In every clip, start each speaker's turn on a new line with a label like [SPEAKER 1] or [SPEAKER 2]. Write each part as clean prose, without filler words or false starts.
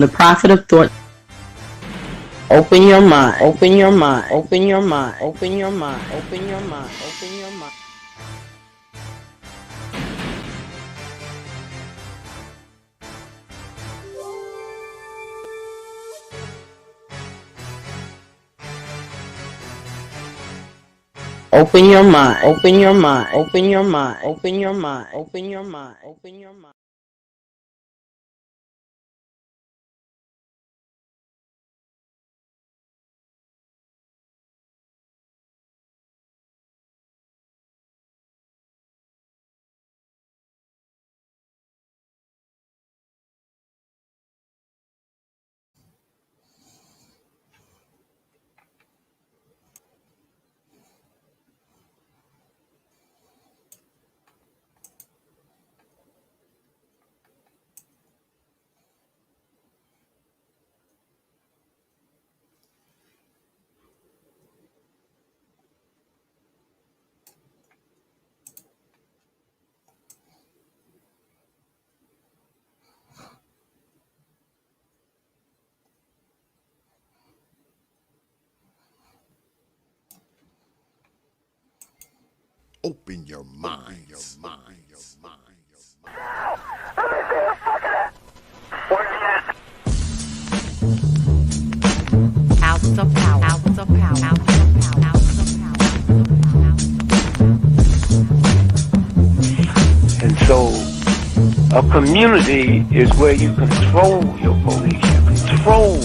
[SPEAKER 1] The prophet of thought. Open your mind. Open your mind. Open your mind. Open your mind. Open your mind. Open your mind. Open your mind. Open your mind. Open your mind. Open your mind. Open your mind. Open your mind.
[SPEAKER 2] Open your mind. Your mind. Your mind.
[SPEAKER 3] Houses of power. Houses of power. Houses of power. Houses of power.
[SPEAKER 4] And so, a community is where you control your police, you control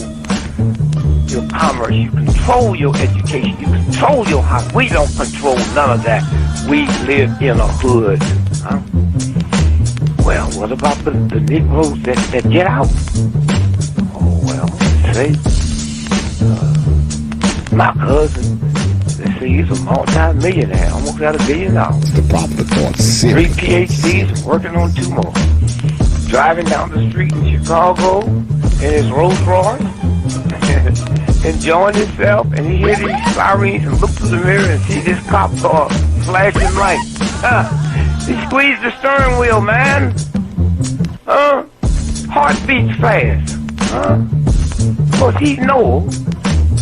[SPEAKER 4] your commerce, you control your education, you control your house. We don't control none of that. We live in a hood. Huh? Well, what about the Negroes that get out? Oh, well, say, my cousin, they say he's a multi-millionaire, almost got $1 billion.
[SPEAKER 2] The prophet of thought.
[SPEAKER 4] 3 PhDs, working on 2 more. Driving down the street in Chicago in his Rolls Royce, enjoying himself, and he hears these sirens and looks through the mirror and sees this cop car flashing lights. He squeezed the steering wheel, man. Heart beats fast. Because he knows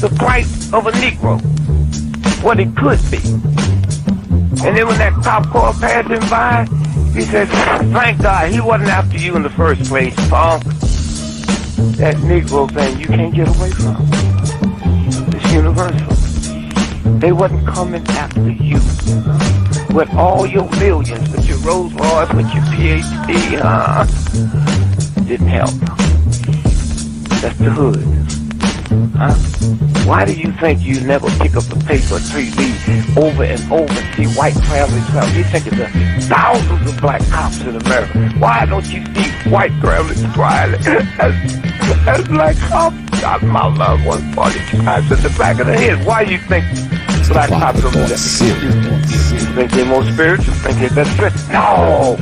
[SPEAKER 4] the price of a Negro, what it could be. And then when that cop car passed him by, he said, thank God he wasn't after you in the first place, punk. That Negro thing you can't get away from. It's universal. They wasn't coming after you. With all your millions, with your Rolls Royce, with your PhD, didn't help. That's the hood. Why do you think you never pick up the paper to read over and over and see white families? You think of the thousands of black cops in America. Why don't you see white families crying as black cops shot my loved one 40 times in the back of the head? Why do you think black cops don't do that? You think they're more spiritual? Think they're better? No!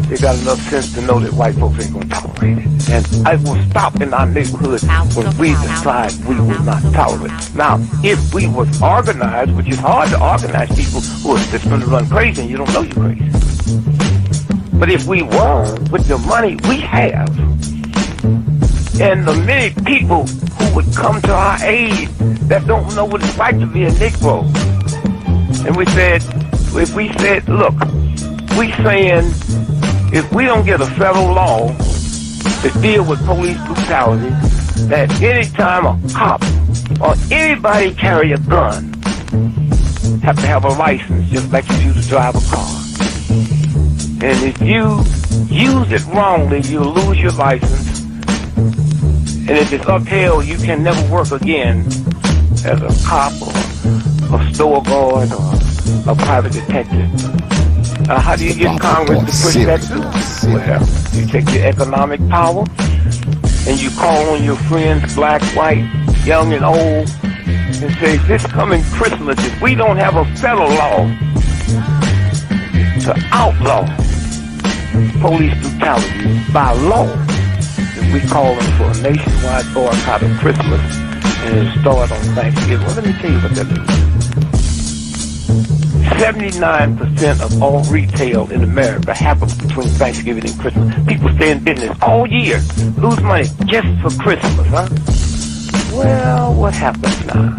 [SPEAKER 4] They got enough sense to know that white folks ain't gonna tolerate it. And I will stop in our neighborhood when we decide we will not tolerate it. Now, if we was organized, which is hard to organize people who are just gonna run crazy and you don't know you're crazy. But if we were, with the money we have, and the many people who would come to our aid that don't know what it's like to be a Negro, and we said, if we said, look, we saying, if we don't get a federal law to deal with police brutality, that anytime a cop or anybody carry a gun, have to have a license just like you do to drive a car. And if you use it wrongly, you'll lose your license. And if it's upheld, you can never work again as a cop or a store guard or a private detective. How do you get Congress to push that through? Well, you take your economic power and you call on your friends, black, white, young and old, and say, this coming Christmas, if we don't have a federal law to outlaw police brutality by law, then we call them for a nationwide boycott of Christmas and it'll start on Thanksgiving. Well, let me tell you what that is. 79% of all retail in America happens between Thanksgiving and Christmas. People stay in business all year, lose money just for Christmas, huh? Well, what happens now?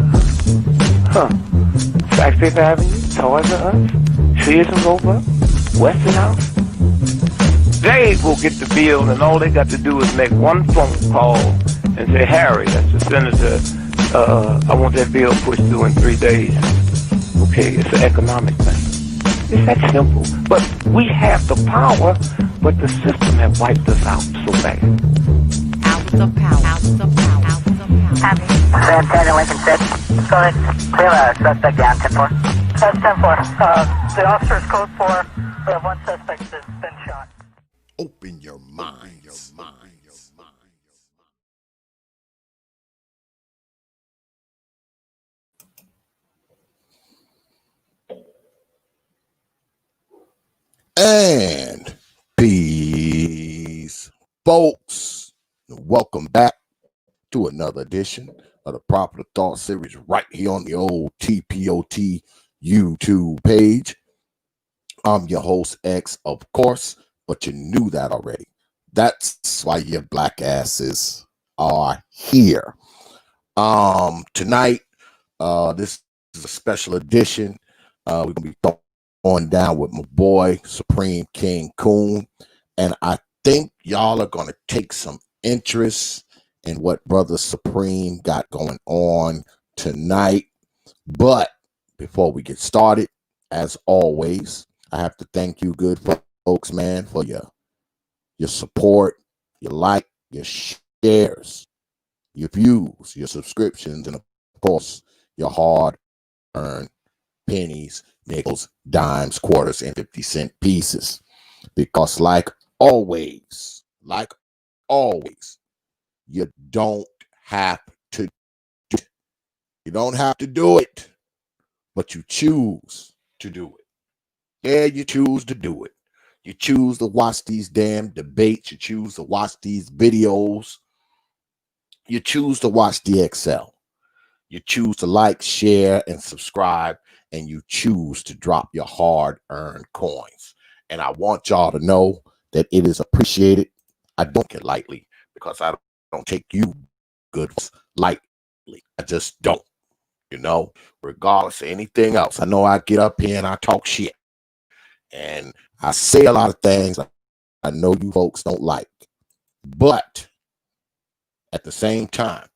[SPEAKER 4] Huh? Sac Fifth Avenue, Toys R Us, Sears and Roebuck, Westinghouse. They will get the bill, and all they got to do is make one phone call and say, Harry, that's the senator, I want that bill pushed through in 3 days. Okay, it's an economic thing. It's that simple. But we have the power, but the system has wiped us out so bad.
[SPEAKER 3] Hours of power. Hours of power. Hours of power.
[SPEAKER 5] Happy. San Lincoln 6. Go ahead. Clear suspect down, 10-4. That's 10-4. The officer's code 4. We have one suspect that's been shot.
[SPEAKER 2] Open your mind. Your mind. And peace, folks. Welcome back to another edition of the Proper Thought series right here on the old T.P.O.T. YouTube page. I'm your host, X, of course, but you knew that already. That's why your black asses are here. Tonight, this is a special edition. We're going to be going down with my boy, Supreme King Coon. And I think y'all are going to take some interest in what Brother Supreme got going on tonight. But before we get started, as always, I have to thank you good folks, man, for your support, your like, your shares, your views, your subscriptions, and of course, your hard-earned pennies, nickels, dimes, quarters, and 50-cent pieces. Because like always, you don't have to do it. You don't have to do it, but you choose to do it. Yeah, you choose to do it. You choose to watch these damn debates. You choose to watch these videos. You choose to watch DXL. You choose to like, share, and subscribe, and you choose to drop your hard-earned coins. And I want y'all to know that it is appreciated. I don't get lightly because I don't take you good lightly. I just don't, regardless of anything else. I know I get up here and I talk shit. And I say a lot of things I know you folks don't like. But at the same time,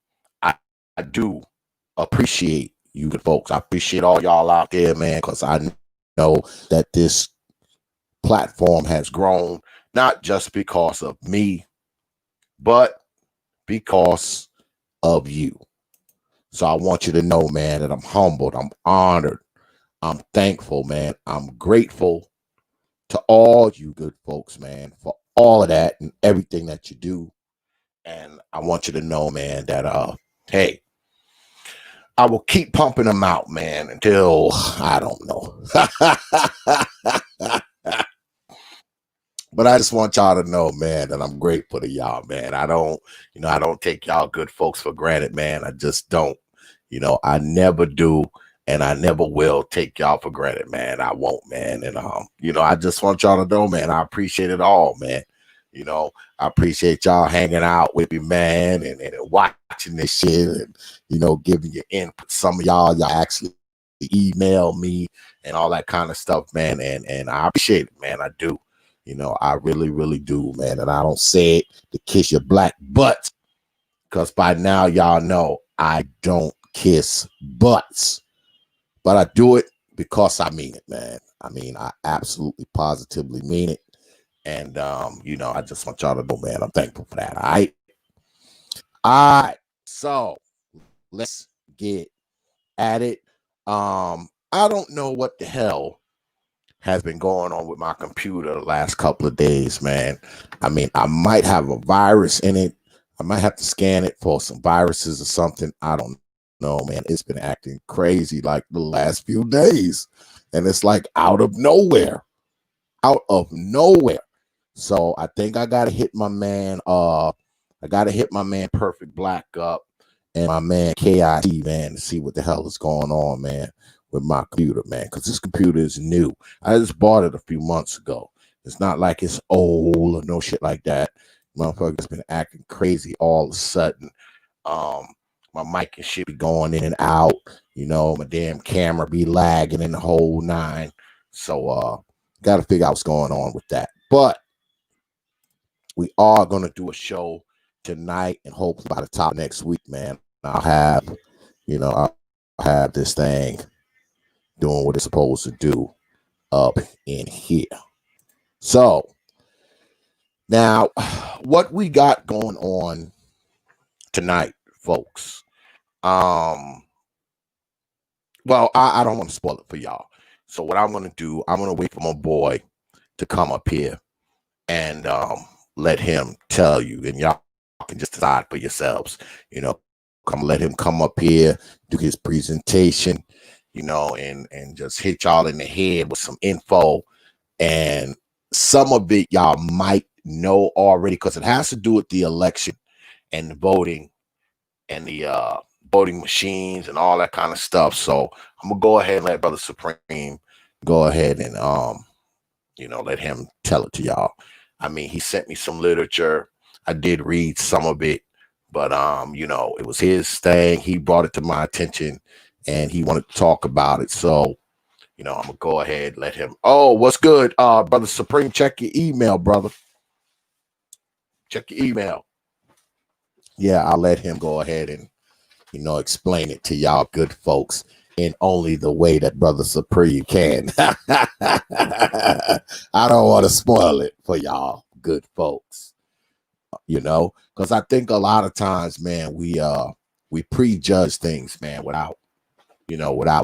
[SPEAKER 2] I do appreciate you good folks. I appreciate all y'all out there, man, because I know that this platform has grown, not just because of me, but because of you. So I want you to know, man, that I'm humbled, I'm honored, I'm thankful, man. I'm grateful to all you good folks, man, for all of that and everything that you do. And I want you to know, man, that hey, I will keep pumping them out, man, until I don't know. But I just want y'all to know, man, that I'm grateful to y'all, man. I don't take y'all good folks for granted, man. I just don't. I never do, and I never will take y'all for granted, man. I won't, man. And I just want y'all to know, man, I appreciate it all, man. I appreciate y'all hanging out with me, man, and watching this shit and, giving your input. Some of y'all actually email me and all that kind of stuff, man. And I appreciate it, man. I do. I really, really do, man. And I don't say it to kiss your black butts, because by now y'all know I don't kiss butts. But I do it because I mean it, man. I mean, I absolutely positively mean it. And, I just want y'all to know, man, I'm thankful for that. All right. So let's get at it. I don't know what the hell has been going on with my computer the last couple of days, man. I mean, I might have a virus in it. I might have to scan it for some viruses or something. I don't know, man. It's been acting crazy like the last few days. And it's like out of nowhere. So I think I gotta hit my man. Perfect Black up and my man KIT, man, to see what the hell is going on, man. with my computer, man, because this computer is new. I just bought it a few months ago. It's not like it's old or no shit like that. Motherfucker's been acting crazy all of a sudden. My mic and shit be going in and out. My damn camera be lagging in the whole nine. So got to figure out what's going on with that. But we are gonna do a show tonight, and hopefully by the top of next week, man, I'll have this thing doing what it's supposed to do up in here. So now, what we got going on tonight, folks? Well, I don't want to spoil it for y'all. So what I'm gonna do, I'm gonna wait for my boy to come up here and let him tell you, and y'all can just decide for yourselves. Let him come up here, do his presentation, and just hit y'all in the head with some info. And some of it y'all might know already, because it has to do with the election and the voting and the voting machines and all that kind of stuff. So I'm gonna go ahead and let Brother Supreme go ahead and let him tell it to y'all. I mean, he sent me some literature. I did read some of it, but it was his thing. He brought it to my attention and he wanted to talk about it. So I'm gonna go ahead and let him. Oh, what's good, Brother Supreme? Check your email, brother. Check your email. Yeah, I'll let him go ahead and explain it to y'all good folks in only the way that Brother Supreme can. I don't want to spoil it for y'all good folks, because I think a lot of times, man, we prejudge things, man, without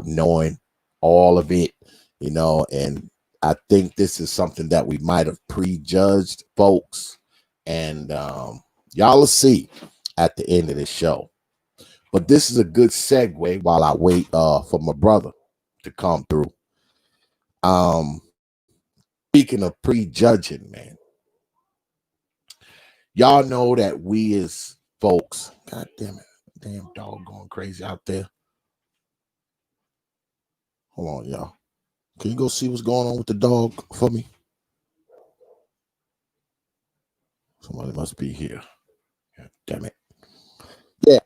[SPEAKER 2] knowing all of it, and I think this is something that we might have prejudged, folks, and y'all will see at the end of this show. But this is a good segue while I wait for my brother to come through. Speaking of prejudging, man, y'all know that we as folks, God damn it, damn dog going crazy out there. Hold on, y'all. Can you go see what's going on with the dog for me? Somebody must be here. God damn it. Yeah.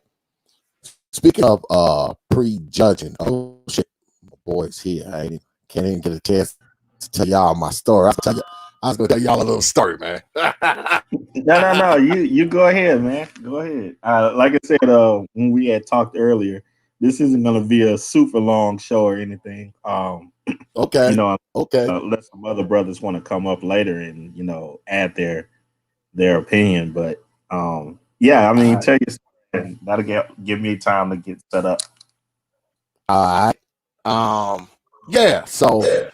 [SPEAKER 2] Speaking of prejudging, oh shit, my boy's here. I can't even get a chance to tell y'all my story. I was gonna tell y'all a little story, man.
[SPEAKER 6] No. You go ahead, man. Go ahead. Like I said, when we had talked earlier, this isn't gonna be a super long show or anything.
[SPEAKER 2] Okay. Okay.
[SPEAKER 6] Let some other brothers want to come up later and add their opinion. But yeah, I mean, tell you, and that'll give me time to get set up.
[SPEAKER 2] All right. Yeah. So a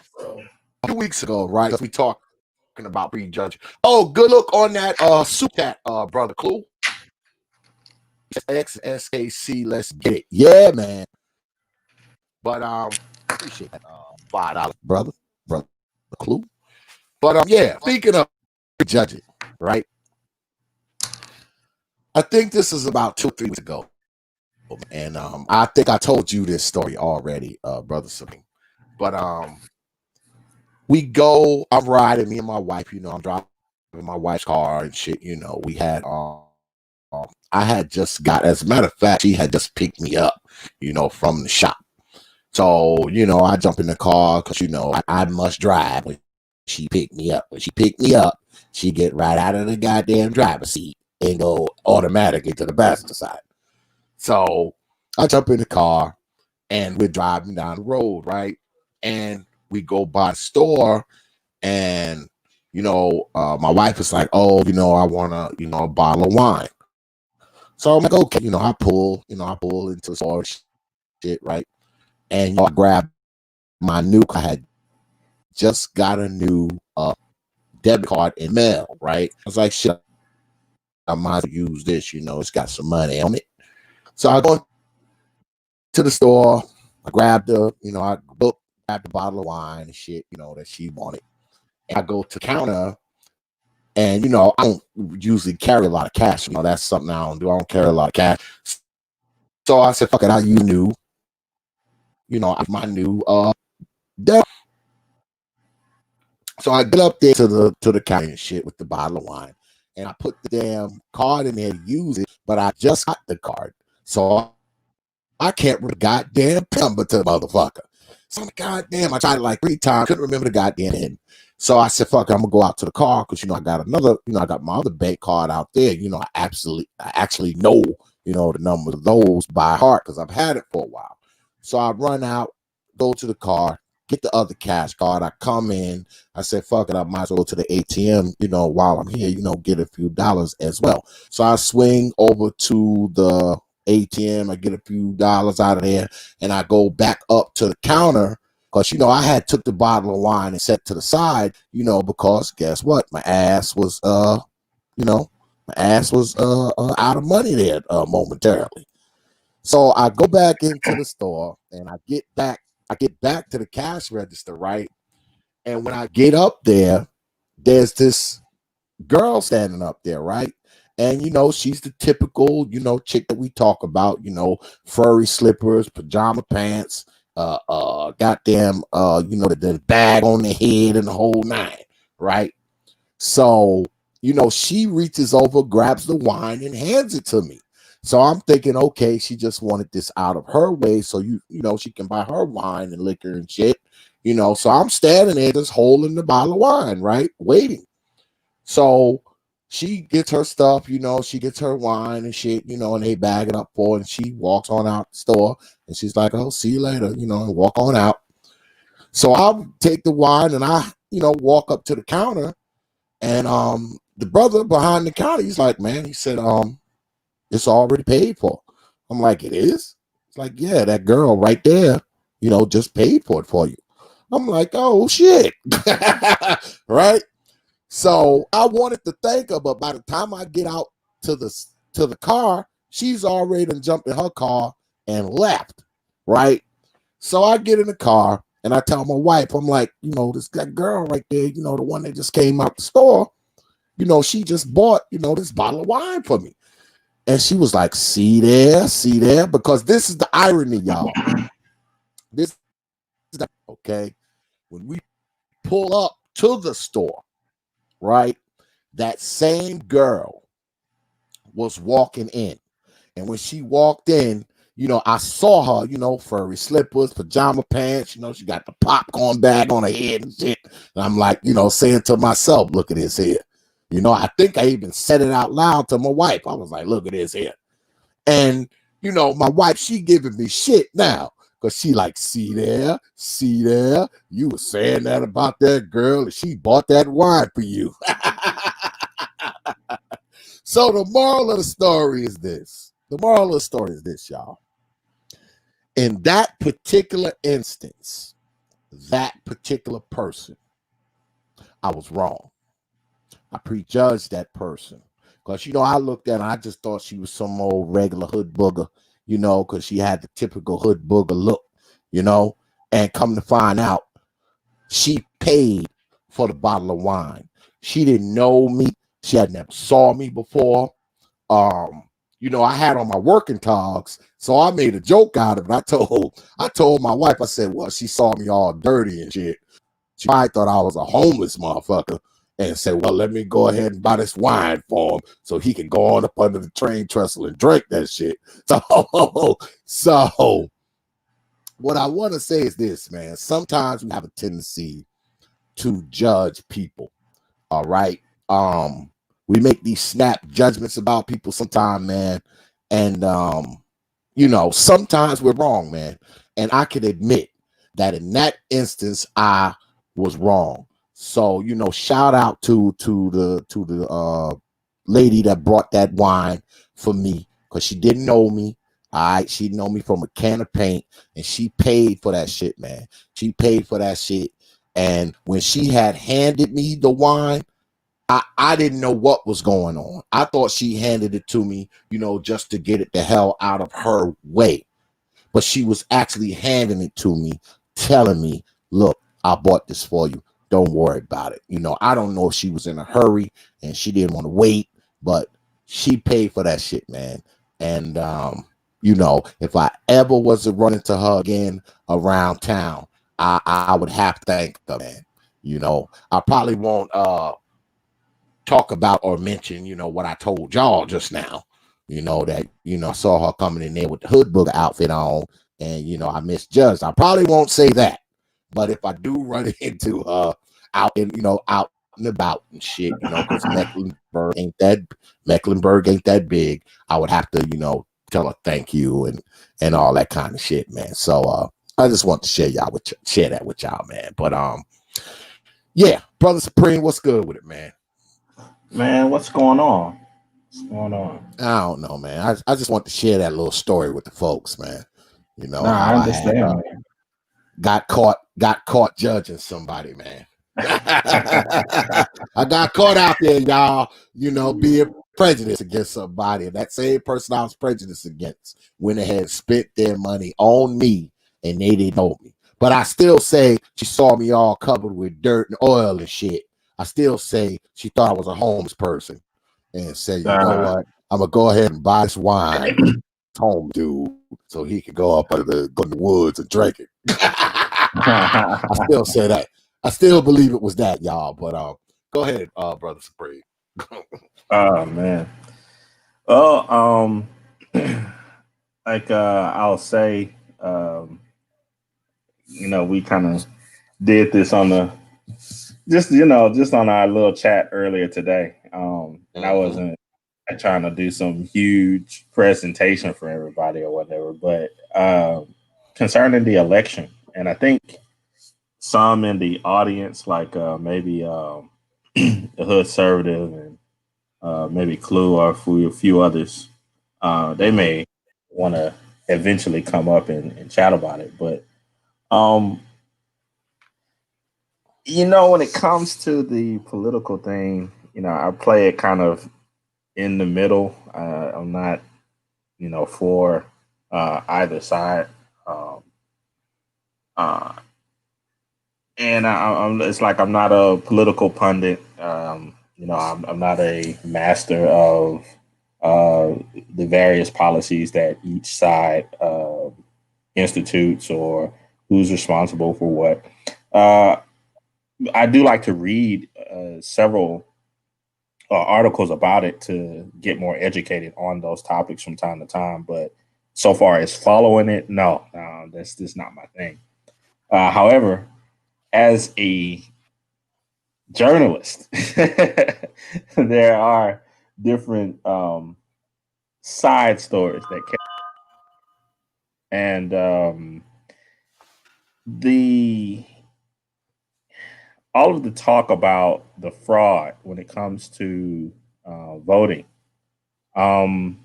[SPEAKER 2] few weeks ago, right? We talking about prejudging. Oh, good look on that super chat, Brother Clue. XSKC, let's get it. Yeah, man. But appreciate that $5, brother Clue. But yeah, speaking of prejudging, right? I think this is about 2 or 3 weeks ago. And I think I told you this story already, Brother Supreme. But I'm riding, me and my wife, I'm driving my wife's car and shit, we had I had just got, as a matter of fact, she had just picked me up, from the shop. So, I jump in the car because, I must drive when she picked me up. When she picked me up, she get right out of the goddamn driver's seat and go automatically to the passenger side. So I jump in the car and we're driving down the road, right? And we go by the store and, my wife is like, oh, I want a bottle of wine. So I'm like, okay, I pull into the store shit, right? And I grab my I had just got a new debit card in mail, right? I was like, shit, I might as well use this, it's got some money on it. So I go to the store, I grabbed I grabbed the bottle of wine and shit, that she wanted. And I go to the counter and, I don't usually carry a lot of cash. That's something I don't do. I don't carry a lot of cash. So I said, fuck it, I use new, my new demo. So I get up there to the counter and shit with the bottle of wine, and I put the damn card in there to use it, but I just got the card, so I can't remember the goddamn number to the motherfucker. So I'm like, goddamn, I tried it like 3 times, couldn't remember the goddamn end. So I said, fuck it, I'm gonna go out to the car because I got another, I got my other bank card out there. I actually know, the number of those by heart because I've had it for a while. So I run out, go to the car, get the other cash card. I come in, I said, fuck it, I might as well go to the ATM, while I'm here, get a few dollars as well. So I swing over to the ATM, I get a few dollars out of there, and I go back up to the counter because I had took the bottle of wine and set to the side, because guess what? My ass was out of money there momentarily. So I go back into the store and I get back to the cash register, right? And when I get up there, there's this girl standing up there, right? And she's the typical, chick that we talk about, furry slippers, pajama pants, goddamn, the bag on the head and the whole 9, right? So, she reaches over, grabs the wine and hands it to me. So I'm thinking, okay, she just wanted this out of her way, so she can buy her wine and liquor and shit, So I'm standing there just holding the bottle of wine, right, waiting. So she gets her stuff, she gets her wine and shit, and they bag it up for her, and she walks on out the store, and she's like, "Oh, see you later," and walk on out. So I'll take the wine and I, walk up to the counter, and the brother behind the counter, he's like, "Man," he said, "it's already paid for." I'm like, "It is?" It's like, "Yeah, that girl right there, just paid for it for you." I'm like, "Oh shit." Right? So I wanted to thank her, but by the time I get out to the car, she's already done jumped in her car and left, right? So I get in the car and I tell my wife, I'm like, that girl right there, the one that just came out the store, she just bought, this bottle of wine for me. And she was like, see there, because this is the irony, y'all. This is okay. When we pull up to the store, right, that same girl was walking in. And when she walked in, I saw her, furry slippers, pajama pants, she got the popcorn bag on her head and shit. And I'm like, saying to myself, look at this here. I think I even said it out loud to my wife. I was like, look at this here. And, my wife, she giving me shit now. Because she like, see there, you were saying that about that girl and she bought that wine for you. So the moral of the story is this. Y'all. In that particular instance, that particular person, I was wrong. I prejudged that person. Because, I looked at her, I just thought she was some old regular hood booger, because she had the typical hood booger look, and come to find out, she paid for the bottle of wine. She didn't know me. She had never saw me before. I had on my working togs, so I made a joke out of it. I told my wife, I said, well, she saw me all dirty and shit. She probably thought I was a homeless motherfucker and said, well, let me go ahead and buy this wine for him so he can go on up under the train trestle and drink that shit. So what I want to say is this, man. Sometimes we have a tendency to judge people. All right. We make these snap judgments about people sometimes, man. And, sometimes we're wrong, man. And I can admit that in that instance, I was wrong. So, shout out to the lady that brought that wine for me because she didn't know me. All right. She know me from a can of paint and she paid for that shit, man. She paid for that shit. And when she had handed me the wine, I didn't know what was going on. I thought she handed it to me, just to get it the hell out of her way. But she was actually handing it to me, telling me, look, I bought this for you. Don't worry about it. I don't know if she was in a hurry and she didn't want to wait, but she paid for that shit, man. And, you know, if I ever was to run into her again around town, I would have to thank her, man. You know, I probably won't talk about or mention, you know, what I told y'all just now. You know, that, you know, I saw her coming in there with the hood booger outfit on, and, you know, I misjudged. I probably won't say that. But if I do run into her out in, you know, out and about and shit, you know, because Mecklenburg ain't that big, I would have to, you know, tell her thank you and all that kind of shit, man. So I just want to share that with y'all, man. But yeah, Brother Supreme, what's good with it, man?
[SPEAKER 6] Man, what's going on? What's going on?
[SPEAKER 2] I don't know, man. I just want to share that little story with the folks, man. You know,
[SPEAKER 6] Nah, I
[SPEAKER 2] how I had
[SPEAKER 6] understand, man.
[SPEAKER 2] got caught judging somebody, man. I got caught out there, y'all, you know, being prejudiced against somebody. And that same person I was prejudiced against went ahead and spent their money on me, and they didn't know me. But I still say she saw me all covered with dirt and oil and shit. I still say she thought I was a homeless person, and say, you know what? I'm gonna go ahead and buy this wine for this home dude so he could go in the woods and drink it. I still say that. I still believe it was that, y'all. But go ahead, Brother Supreme.
[SPEAKER 6] Oh man. Well, like I'll say, you know, we kind of did this on the just on our little chat earlier today. And I wasn't trying to do some huge presentation for everybody or whatever, but concerning the election, and I think some in the audience, like maybe the Hood Conservative and maybe Clue or a few others, they may want to eventually come up and chat about it. But you know, when it comes to the political thing, you know, I play it kind of in the middle. I'm not, you know, for either side. Uh, and it's like I'm not a political pundit. You know, I'm not a master of the various policies that each side institutes or who's responsible for what. I do like to read several articles about it to get more educated on those topics from time to time. But so far as following it, no, that's just not my thing. However, as a journalist, there are different side stories that can, and the all of the talk about the fraud when it comes to voting, um,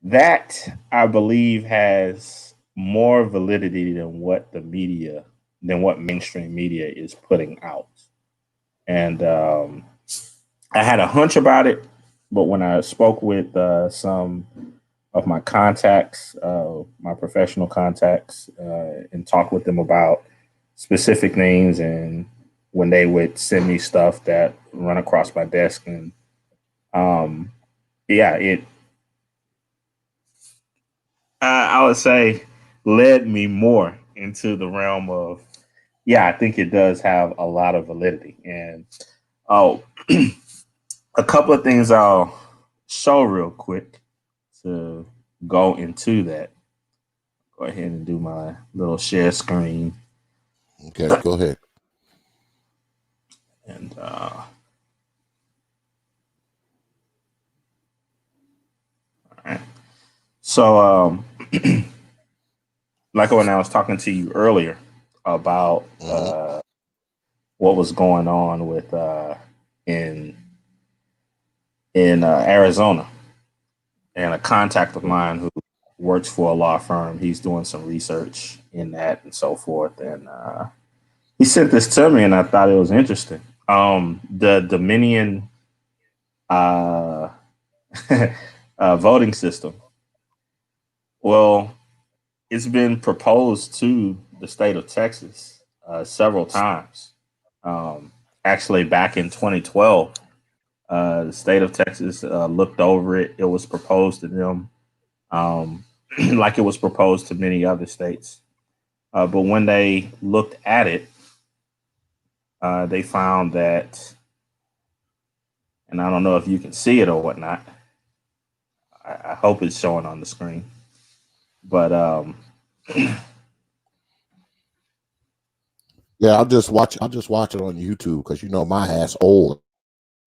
[SPEAKER 6] that I believe has more validity than what mainstream media is putting out. And I had a hunch about it, but when I spoke with some of my contacts, my professional contacts, and talked with them about specific things, and when they would send me stuff that run across my desk, and yeah, it I would say led me more into the realm of, yeah, I think it does have a lot of validity. And oh, a couple of things I'll show real quick to go into that. Go ahead and do my little share screen.
[SPEAKER 2] Okay, go ahead.
[SPEAKER 6] And so, like when I was talking to you earlier about what was going on with in Arizona, and a contact of mine who works for a law firm, he's doing some research in that and so forth, and he sent this to me, and I thought it was interesting. The Dominion uh, voting system. Well, it's been proposed to the state of Texas several times. Actually, back in 2012, the state of Texas looked over it. It was proposed to them. like it was proposed to many other states. But when they looked at it, they found that, and I don't know if you can see it or whatnot. I hope it's showing on the screen. But
[SPEAKER 2] Yeah, I'll just watch it on YouTube because you know my ass old.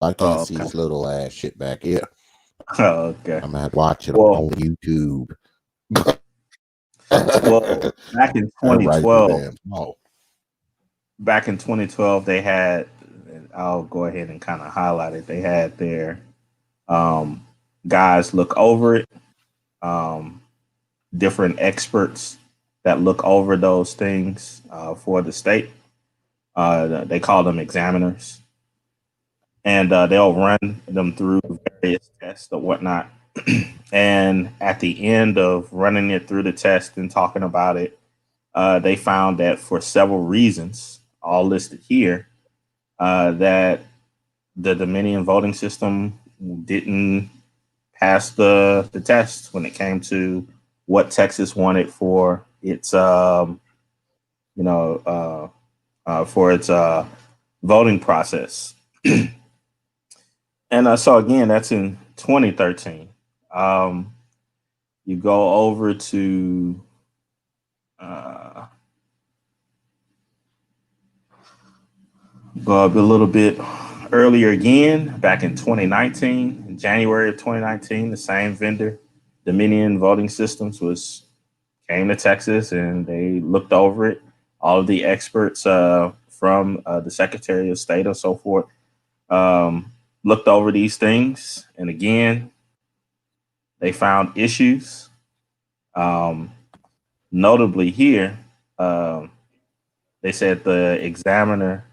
[SPEAKER 2] I can't see
[SPEAKER 6] okay.
[SPEAKER 2] this little ass shit back here.
[SPEAKER 6] Okay.
[SPEAKER 2] I'm gonna watch it
[SPEAKER 6] Well,
[SPEAKER 2] on YouTube.
[SPEAKER 6] well, back in
[SPEAKER 2] Everybody's too
[SPEAKER 6] 2012,
[SPEAKER 2] damn small.
[SPEAKER 6] they had. I'll go ahead and kind of highlight it. They had their um, guys look over it. Um, Different experts that look over those things for the state. They call them examiners, and they'll run them through various tests or whatnot. And at the end of running it through the test and talking about it, they found that for several reasons, all listed here, that the Dominion voting system didn't pass the test when it came to what Texas wanted for its you know for its voting process. And so again, that's in 2013. You go over to go up a little bit earlier again, back in 2019, in January of 2019, the same vendor, Dominion Voting Systems, was came to Texas and they looked over it. All of the experts from the Secretary of State and so forth looked over these things, and again, they found issues. Um, Notably here, they said the examiner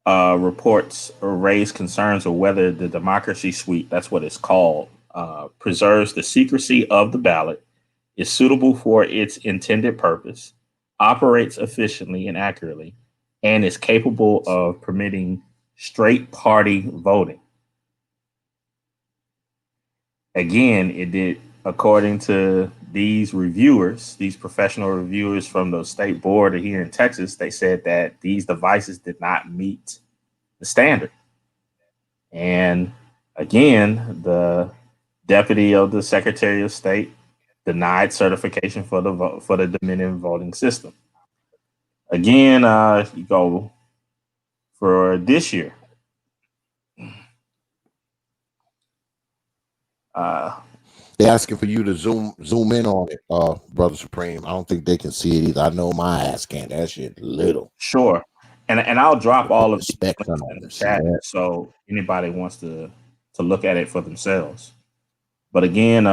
[SPEAKER 6] reports or raised concerns of whether the democracy suite, that's what it's called, preserves the secrecy of the ballot, is suitable for its intended purpose, operates efficiently and accurately, and is capable of permitting straight party voting. Again, it did, according to these reviewers, these professional reviewers from the state board here in Texas, they said that these devices did not meet the standard. And again, the deputy of the Secretary of State denied certification for the Dominion voting system. Again, you go for this year. Uh,
[SPEAKER 2] They're asking for you to zoom in on it, Brother Supreme. I don't think they can see it either. I know my ass can't. That shit little.
[SPEAKER 6] sure, and I'll drop
[SPEAKER 2] Put
[SPEAKER 6] all of
[SPEAKER 2] the
[SPEAKER 6] these
[SPEAKER 2] specs
[SPEAKER 6] links
[SPEAKER 2] on
[SPEAKER 6] in the
[SPEAKER 2] to see
[SPEAKER 6] chat
[SPEAKER 2] that.
[SPEAKER 6] so anybody wants to look at it for themselves. But again,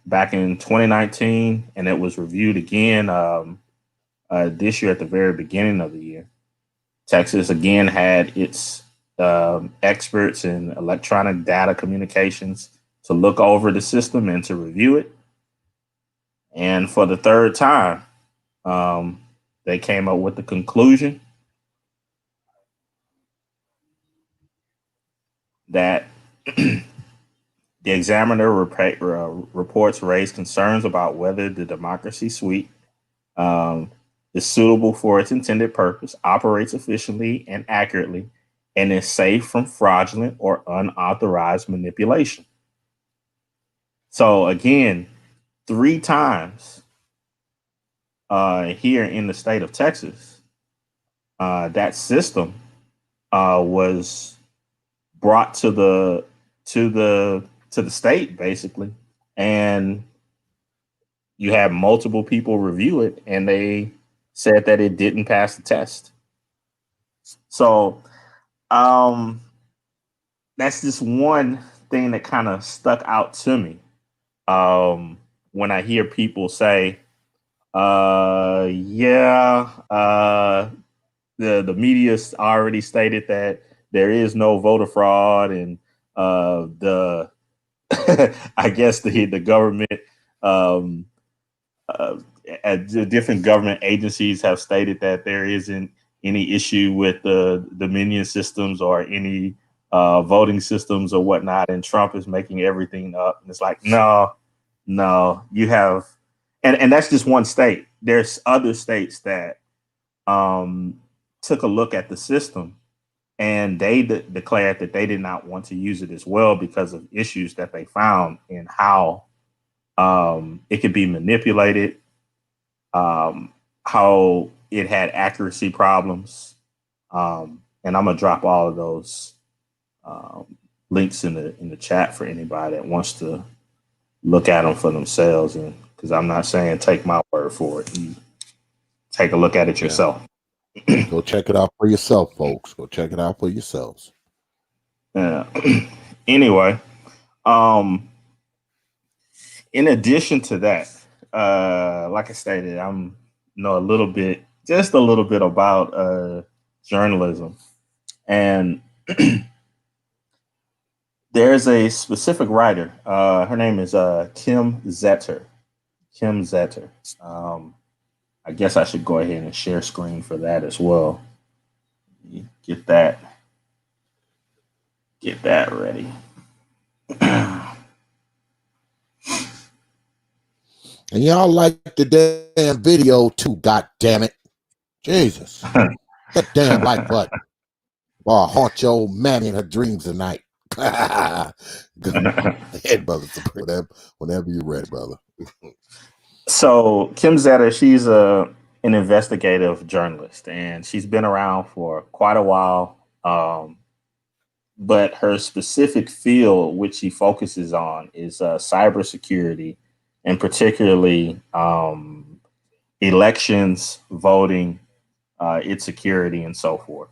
[SPEAKER 6] back in 2019, and it was reviewed again this year at the very beginning of the year. Texas again had its experts in electronic data communications to look over the system and to review it. And for the third time, they came up with the conclusion that the examiner reports raised concerns about whether the democracy suite um, is suitable for its intended purpose, operates efficiently and accurately, and is safe from fraudulent or unauthorized manipulation. So again, three times here in the state of Texas, that system was brought to the state basically, and you had multiple people review it, and they said that it didn't pass the test. So um, that's just one thing that kind of stuck out to me when I hear people say, yeah, the media's already stated that there is no voter fraud, and the I guess the government, um, uh, the different government agencies have stated that there isn't any issue with the Dominion systems or any voting systems or whatnot, and Trump is making everything up. And it's like, no, you have, and that's just one state. There's other states that took a look at the system, and they declared that they did not want to use it as well because of issues that they found in how it could be manipulated, how it had accuracy problems. And I'm gonna drop all of those links in the chat for anybody that wants to look at them for themselves. And because I'm not saying take my word for it, you take a look at it yourself.
[SPEAKER 2] Go check it out for yourself, folks. Go check it out for yourselves.
[SPEAKER 6] Yeah. Anyway, in addition to that, like I stated, I'm just a little bit about journalism, and there's a specific writer. Her name is Kim Zetter. Kim Zetter. I guess I should go ahead and share screen for that as well. Get that ready.
[SPEAKER 2] And y'all like the damn video too, god damn it. Jesus. That damn like button. Or I'll haunt your old mammy in her dreams tonight. Go ahead, brother. Whenever you're ready, brother.
[SPEAKER 6] So Kim Zetter, she's an investigative journalist, and she's been around for quite a while. But her specific field, which she focuses on, is cybersecurity, and particularly elections, voting, its security, and so forth.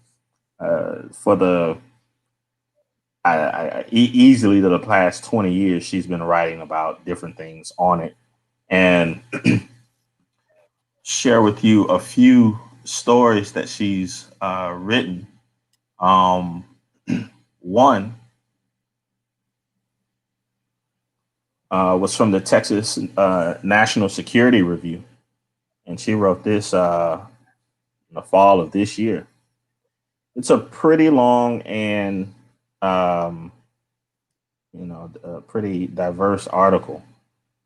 [SPEAKER 6] Easily to the past 20 years, she's been writing about different things on it, and share with you a few stories that she's written. One was from the Texas National Security Review, and she wrote this in the fall of this year. It's a pretty long and a pretty diverse article,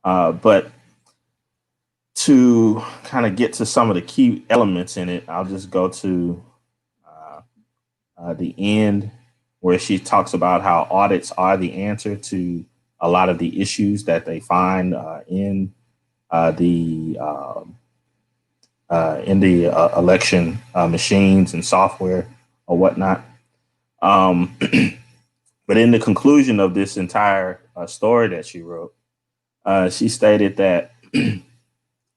[SPEAKER 6] but to kind of get to some of the key elements in it, I'll just go to the end where she talks about how audits are the answer to a lot of the issues that they find in the election machines and software or whatnot. But in the conclusion of this entire story that she wrote, she stated that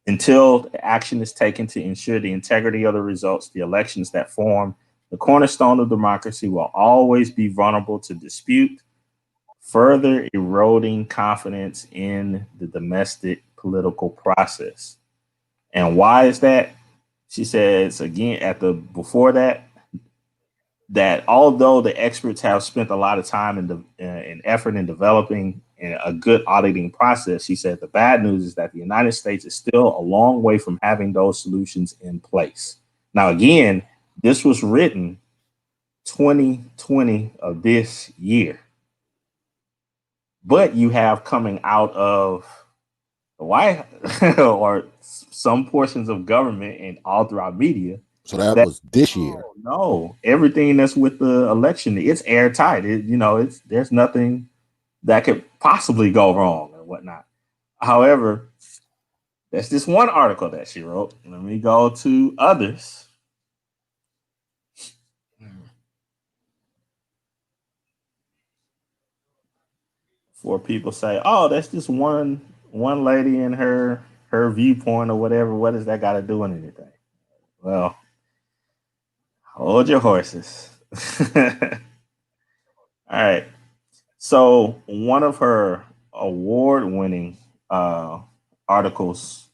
[SPEAKER 6] until action is taken to ensure the integrity of the results, the elections that form the cornerstone of democracy will always be vulnerable to dispute, further eroding confidence in the domestic political process. And why is that? She says again before that although the experts have spent a lot of time and effort in developing a good auditing process, she said the bad news is that the United States is still a long way from having those solutions in place. Now, again, this was written 2020 of this year, but you have coming out of the White or some portions of government and all throughout media.
[SPEAKER 2] So that was this year.
[SPEAKER 6] No, everything that's with the election, it's airtight. There's nothing that could possibly go wrong and whatnot. However, that's just one article that she wrote. Let me go to others. Before people say, "Oh, that's just one lady and her viewpoint or whatever. What does that got to do with anything?" Well, hold your horses. All right. So one of her award-winning articles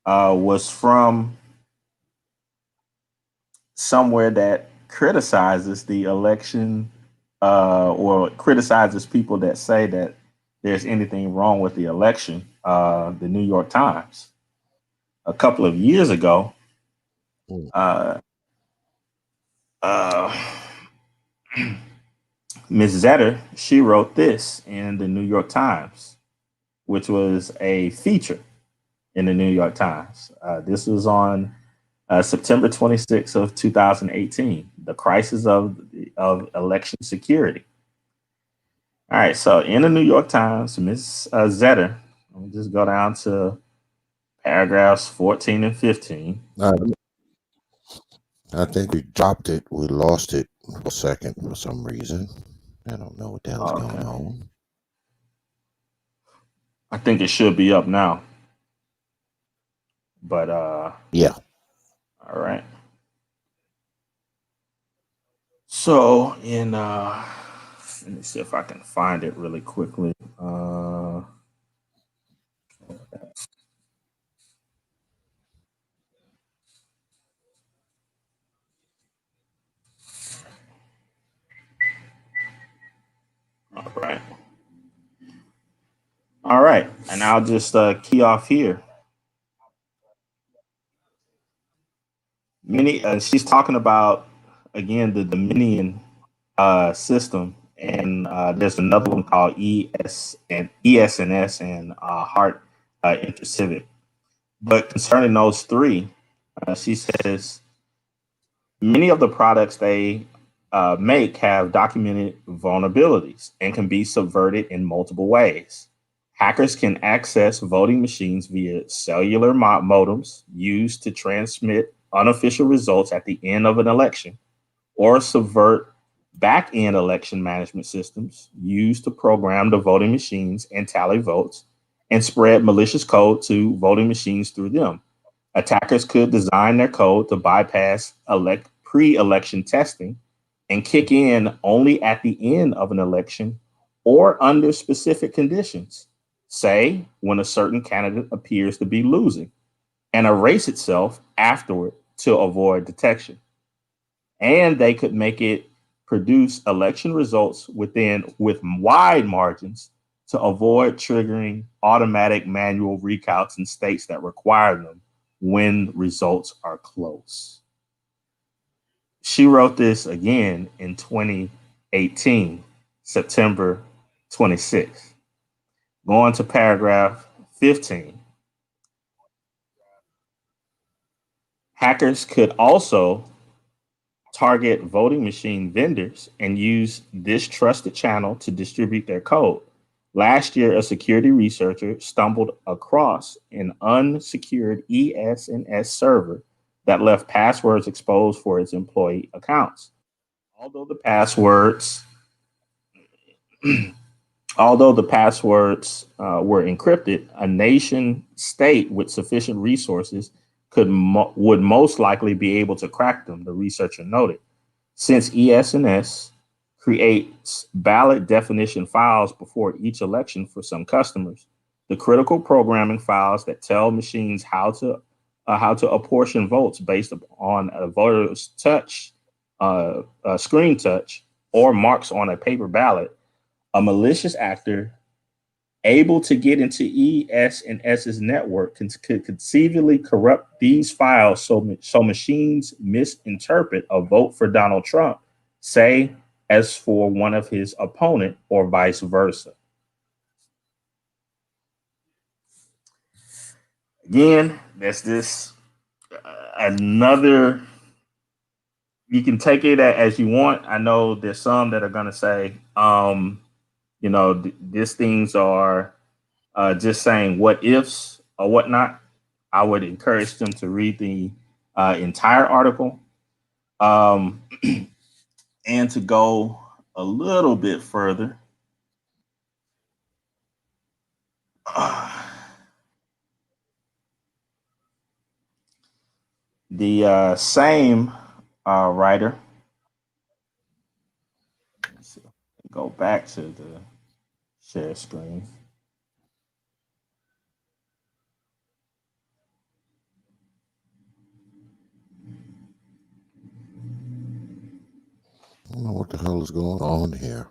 [SPEAKER 6] was from somewhere that criticizes the election or criticizes people that say that there's anything wrong with the election. The New York Times. A couple of years ago, Miss Zetter, she wrote this in the New York Times, which was a feature in the New York Times. This was on September 26th of 2018, the crisis of election security. All right, so in the New York Times, Ms. Zetter, let me just go down to paragraphs 14 and 15.
[SPEAKER 2] I think we dropped it. We lost it for a second for some reason. I don't know what the hell's going
[SPEAKER 6] Okay.
[SPEAKER 2] on.
[SPEAKER 6] I think it should be up now. But
[SPEAKER 2] Yeah.
[SPEAKER 6] all right. So in let me see if I can find it really quickly. All right. All right. And I'll just key off here. She's talking about again the Dominion system, and there's another one called ESNS and Heart Intercivic. But concerning those three, she says many of the products they make have documented vulnerabilities and can be subverted in multiple ways. Hackers can access voting machines via cellular modems used to transmit unofficial results at the end of an election, or subvert back end election management systems used to program the voting machines and tally votes and spread malicious code to voting machines through them. Attackers could design their code to bypass pre election testing and kick in only at the end of an election or under specific conditions, say when a certain candidate appears to be losing, and erase itself afterward to avoid detection. And they could make it produce election results with wide margins to avoid triggering automatic manual recounts in states that require them when results are close. She wrote this again in 2018, September 26th. Going to paragraph 15. Hackers could also target voting machine vendors and use this trusted channel to distribute their code. Last year, a security researcher stumbled across an unsecured ES&S server that left passwords exposed for its employee accounts. Although the passwords, although the passwords were encrypted, a nation state with sufficient resources would most likely be able to crack them, the researcher noted. Since ES&S creates ballot definition files before each election for some customers, the critical programming files that tell machines how to apportion votes based on a voter's screen touch, or marks on a paper ballot, a malicious actor able to get into ES&S's network could conceivably corrupt these files so machines misinterpret a vote for Donald Trump, say, as for one of his opponent, or vice versa. Again, that's this another. You can take it as you want. I know there's some that are going to say, these things are just saying what ifs or whatnot. I would encourage them to read the entire article, and to go a little bit further. The same writer. Let's see, go back to the share screen.
[SPEAKER 2] I don't know what the hell is going on here.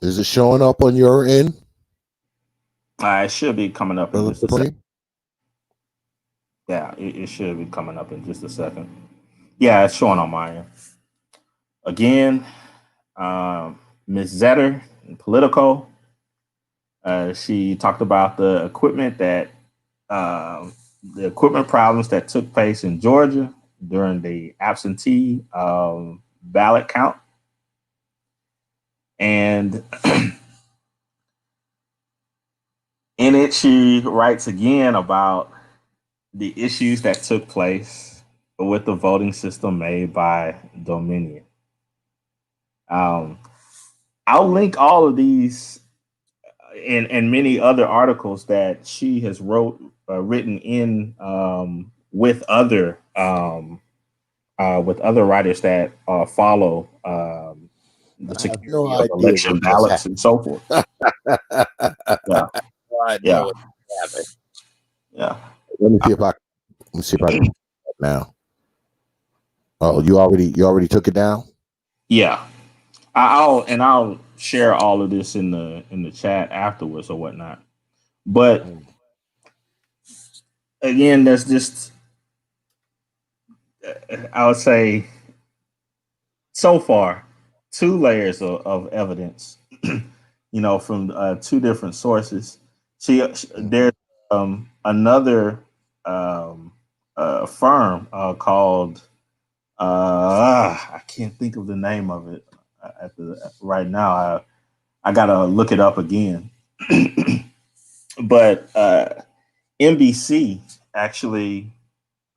[SPEAKER 2] Is it showing up on your end?
[SPEAKER 6] It should be coming up in just a
[SPEAKER 2] Relatively?
[SPEAKER 6] second. Yeah, it should be coming up in just a second. Yeah, it's showing on my end. Again, Ms. Zetter in Politico. She talked about the equipment problems that took place in Georgia during the absentee ballot count. And in it, she writes again about the issues that took place with the voting system made by Dominion. Um, I'll link all of these and many other articles that she has written in with other writers that follow the
[SPEAKER 2] I have no
[SPEAKER 6] security of
[SPEAKER 2] idea
[SPEAKER 6] election
[SPEAKER 2] what just
[SPEAKER 6] ballots and so forth.
[SPEAKER 2] happened.
[SPEAKER 6] Yeah,
[SPEAKER 2] No idea
[SPEAKER 6] yeah,
[SPEAKER 2] what happened.
[SPEAKER 6] yeah,
[SPEAKER 2] Let me see if I can now. Oh, you already took it down?
[SPEAKER 6] yeah. I'll share all of this in the chat afterwards or whatnot. But again, there's just I would say so far two layers of evidence, from two different sources. There's another firm called I can't think of the name of it right now. I gotta look it up again. But NBC actually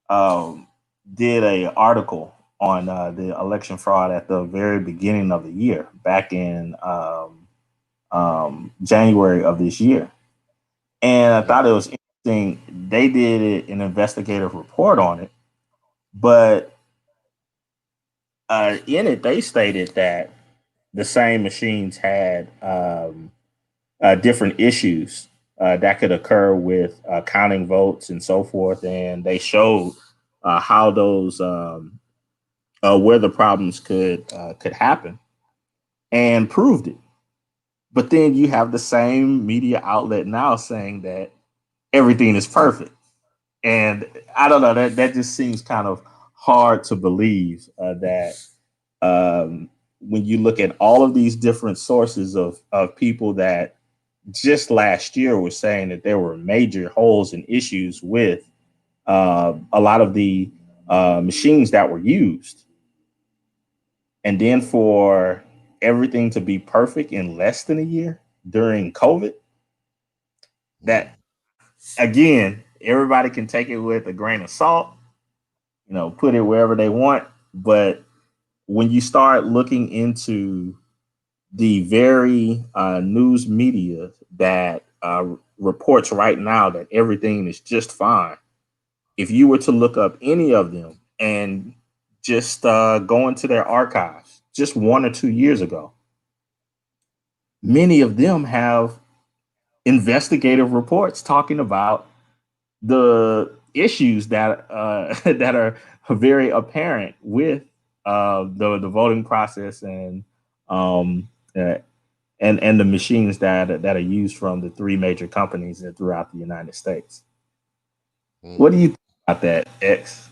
[SPEAKER 6] um, did a article on the election fraud at the very beginning of the year, back in January of this year, and I thought it was interesting. They did an investigative report on it, but in it they stated that the same machines had different issues that could occur with counting votes and so forth, and they showed how those where the problems could happen, and proved it. But then you have the same media outlet now saying that everything is perfect, and I don't know, that just seems kind of hard to believe that when you look at all of these different sources of people that just last year were saying that there were major holes and issues with a lot of the machines that were used. And then for everything to be perfect in less than a year during COVID, that again, everybody can take it with a grain of salt, put it wherever they want. But when you start looking into the very news media that reports right now that everything is just fine, if you were to look up any of them and just go into their archives just 1 or 2 years ago, many of them have investigative reports talking about the issues that that are very apparent with the voting process um, uh, and the machines that are used from the three major companies throughout the United States. What do you think about that, X?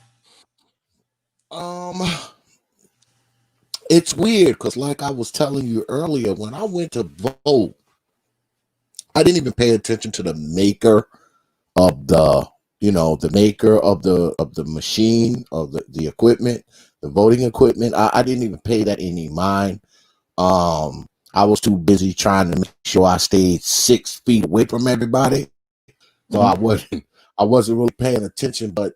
[SPEAKER 2] Um, it's weird because, like I was telling you earlier, when I went to vote, I didn't even pay attention to the maker of the maker of the machine, of the equipment, the voting equipment. I didn't even pay that any mind. I was too busy trying to make sure I stayed 6 feet away from everybody, so I wasn't really paying attention. But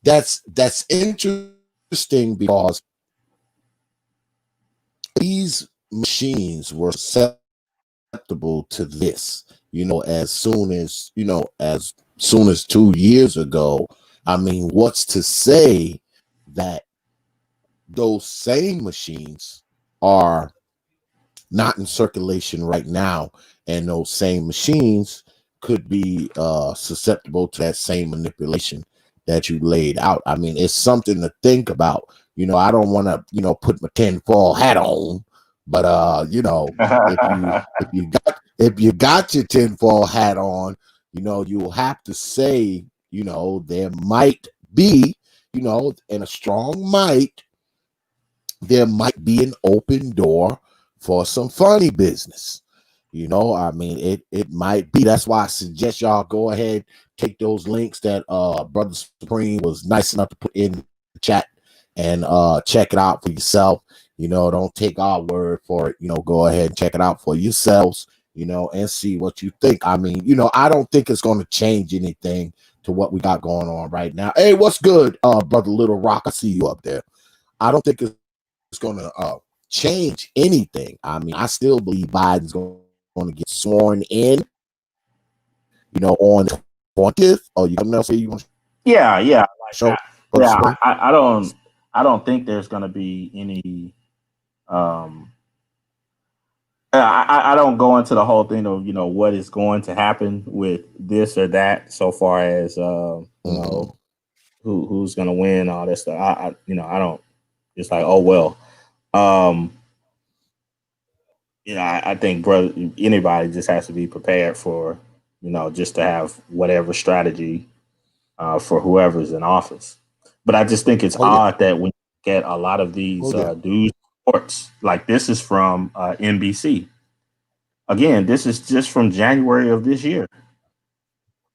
[SPEAKER 2] that's interesting because these machines were susceptible to this, as soon as 2 years ago. I mean, what's to say that those same machines are not in circulation right now, and those same machines could be susceptible to that same manipulation that you laid out? I mean, it's something to think about. I don't want to, put my tinfoil hat on, but if you got your tinfoil hat on, you'll have to say, there might be, and a strong might, there might be an open door for some funny business. You know, I mean, it might be. That's why I suggest y'all go ahead, take those links that Brother Supreme was nice enough to put in the chat, and check it out for yourself. You know, don't take our word for it. You know, go ahead and check it out for yourselves, you know, and see what you think. I mean, you know, I don't think it's going to change anything to what we got going on right now. Hey, what's good, Brother Little Rock? I see you up there. I don't think it's going to change anything. I mean, I still believe Biden's going to get sworn in, you know, on the 20th. Oh, you got else you want to
[SPEAKER 6] Yeah,
[SPEAKER 2] show?
[SPEAKER 6] I don't think there's going to be any. I don't go into the whole thing of, you know, what is going to happen with this or that, so far as you know, who's going to win, all that stuff. I don't. It's like, oh well. You know, I think, brother, anybody just has to be prepared for, you know, just to have whatever strategy for whoever's in office. But I just think it's odd that when you get a lot of these news reports, like this is from NBC. Again, this is just from January of this year.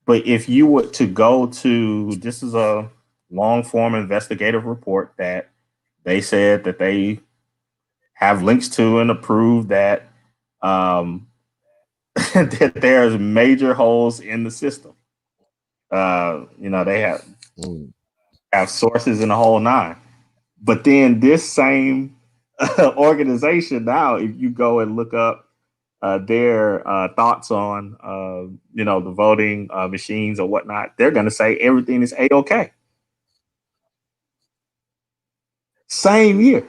[SPEAKER 6] But if you were to go to, this is a long form investigative report that they said that they have links to and approve that that there's major holes in the system. You know, they have sources in the whole nine. But then this same organization now, if you go and look up their thoughts on you know, the voting machines or whatnot, they're going to say everything is A-OK. Same year.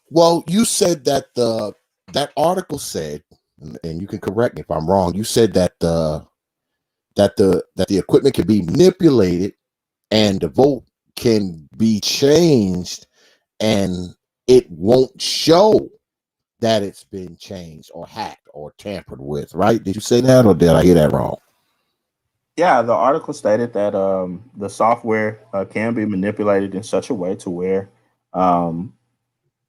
[SPEAKER 2] Well, you said that that article said, and you can correct me if I'm wrong. You said that the equipment can be manipulated and the vote can be changed, and it won't show that it's been changed or hacked or tampered with. Right? Did you say that, or did I hear that wrong?
[SPEAKER 6] Yeah, the article stated that the software can be manipulated in such a way to where um,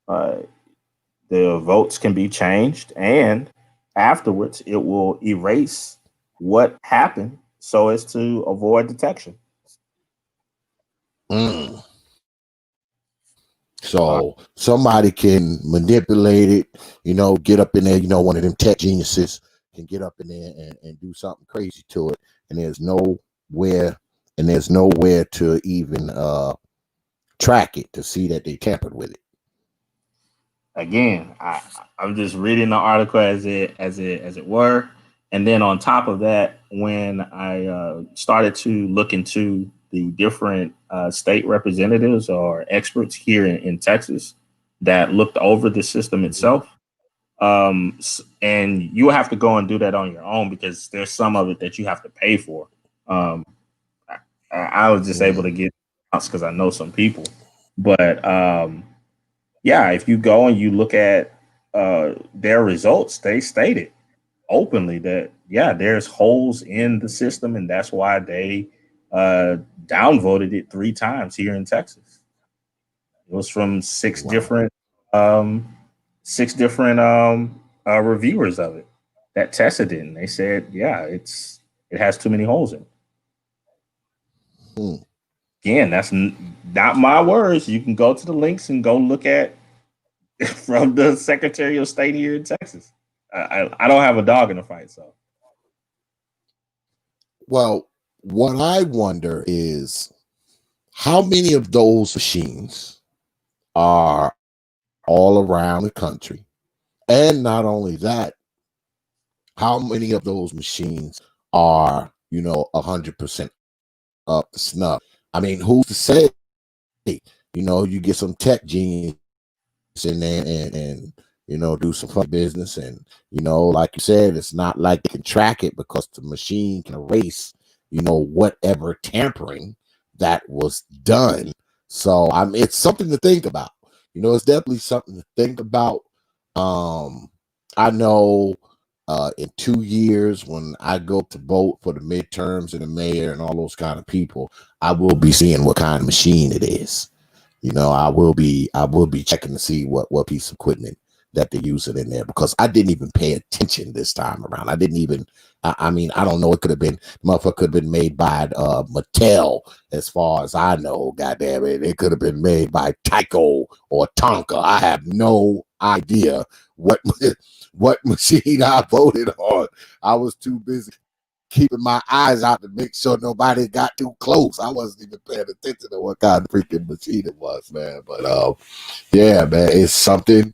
[SPEAKER 6] the votes can be changed, and afterwards it will erase what happened so as to avoid detection.
[SPEAKER 2] So somebody can manipulate it, you know, get up in there, you know, one of them tech geniuses can get up in there and do something crazy to it, and there's nowhere to even track it to see that they tampered with it.
[SPEAKER 6] Again, I'm just reading the article as it were, and then on top of that, when I started to look into the different state representatives or experts here in Texas that looked over the system itself, and you have to go and do that on your own because there's some of it that you have to pay for. I was just able to get because I know some people, but yeah, if you go and you look at their results, they stated openly that yeah, there's holes in the system, and that's why they downvoted it 3 times here in Texas. It was from 6 different reviewers of it that tested it, and they said, yeah, it has too many holes in it. Again, that's not my words. You can go to the links and go look at from the Secretary of State here in Texas. I don't have a dog in the fight, so.
[SPEAKER 2] Well, what I wonder is how many of those machines are all around the country, and not only that, how many of those machines are, you know, 100% up to snuff? I mean, who's to say? You know, you get some tech genius in there and you know, do some fun business, and you know, like you said, it's not like they can track it because the machine can erase, you know, whatever tampering that was done. So I mean, it's something to think about. You know, it's definitely something to think about. I know in 2 years when I go to vote for the midterms and the mayor and all those kind of people, I will be seeing what kind of machine it is. I will be checking to see what piece of equipment that they're using in there, because I didn't even pay attention this time around. I didn't even. I mean, I don't know. It could have been, motherfucker could have been made by Mattel, as far as I know. Goddamn it, it could have been made by Tyco or Tonka. I have no idea what machine I voted on. I was too busy keeping my eyes out to make sure nobody got too close. I wasn't even paying attention to what kind of freaking machine it was, man. But yeah, man, it's something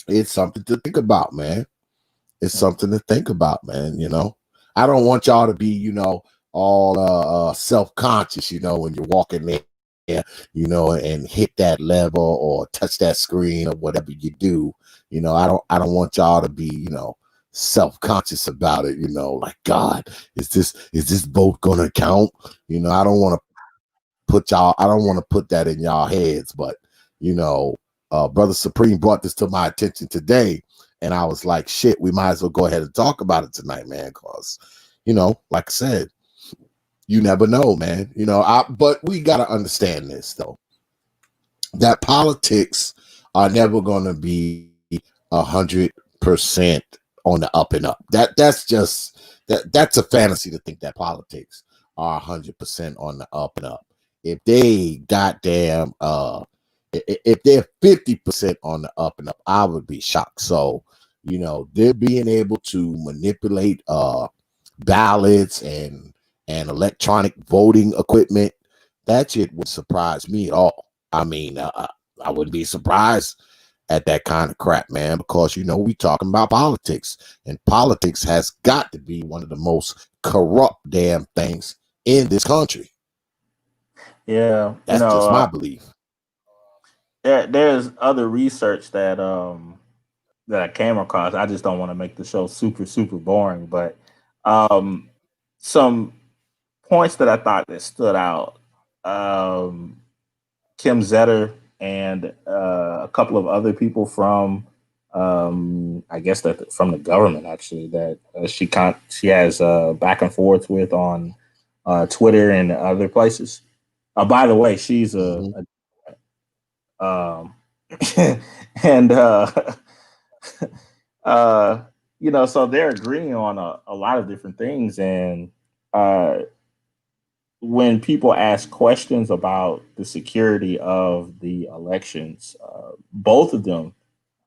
[SPEAKER 2] to think about, man. It's something to think about, man. I don't want y'all to be, all self-conscious, when you're walking there, and hit that level or touch that screen or whatever you do. I don't want y'all to be, self-conscious about it, like, God, is this vote gonna count? I don't want to put that in y'all heads, but Brother Supreme brought this to my attention today, and I was like, shit, we might as well go ahead and talk about it tonight, man, because like I said, you never know, man. But we gotta understand this, though, that politics are never gonna be 100% on the up and up. That's a fantasy to think that politics are 100% on the up and up. If they goddamn if they're 50% on the up and up, I would be shocked. So, they're being able to manipulate ballots and electronic voting equipment. That shit would surprise me at all. I mean, I wouldn't be surprised at that kind of crap, man, because we talking about politics, and politics has got to be one of the most corrupt damn things in this country.
[SPEAKER 6] Yeah,
[SPEAKER 2] That's just my belief.
[SPEAKER 6] There's other research that I came across. I just don't want to make the show super super boring, but some points that I thought that stood out. Kim Zetter and a couple of other people from, I guess that from the government, actually, that she has back and forth with on Twitter and other places. By the way, she's and so they're agreeing on a lot of different things, and when people ask questions about the security of the elections, both of them,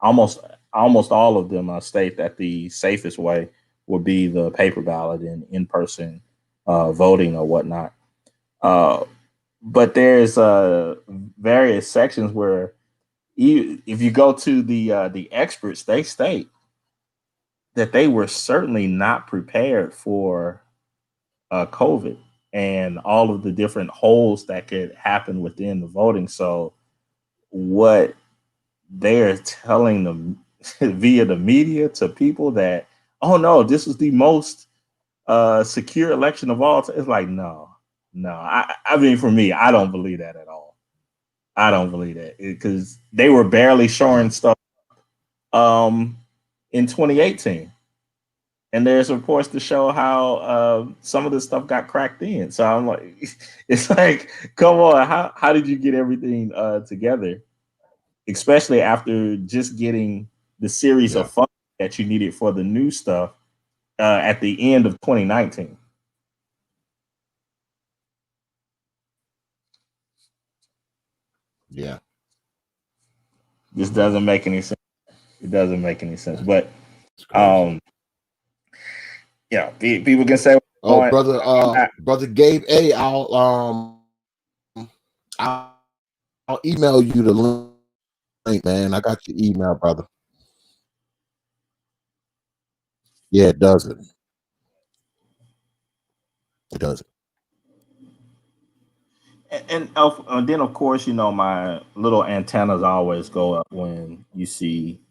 [SPEAKER 6] almost all of them, state that the safest way would be the paper ballot and in-person voting or whatnot. But there's various sections where if you go to the experts, they state that they were certainly not prepared for COVID and all of the different holes that could happen within the voting. So what they're telling them via the media to people that, oh no, this is the most secure election of all time. It's like, no. I mean, for me, I don't believe that at all. I don't believe that, because they were barely showing stuff in 2018. And there's reports to show how some of this stuff got cracked in. So I'm like, it's like, come on, how did you get everything together? Especially after just getting the series of funds that you needed for the new stuff at the end of 2019.
[SPEAKER 2] Yeah.
[SPEAKER 6] This doesn't make any sense. It doesn't make any sense. But people can say,
[SPEAKER 2] oh, brother Gabe, hey, I'll email you the link, man. I got your email, brother. Yeah, it doesn't. It doesn't.
[SPEAKER 6] And then, of course, my little antennas always go up when you see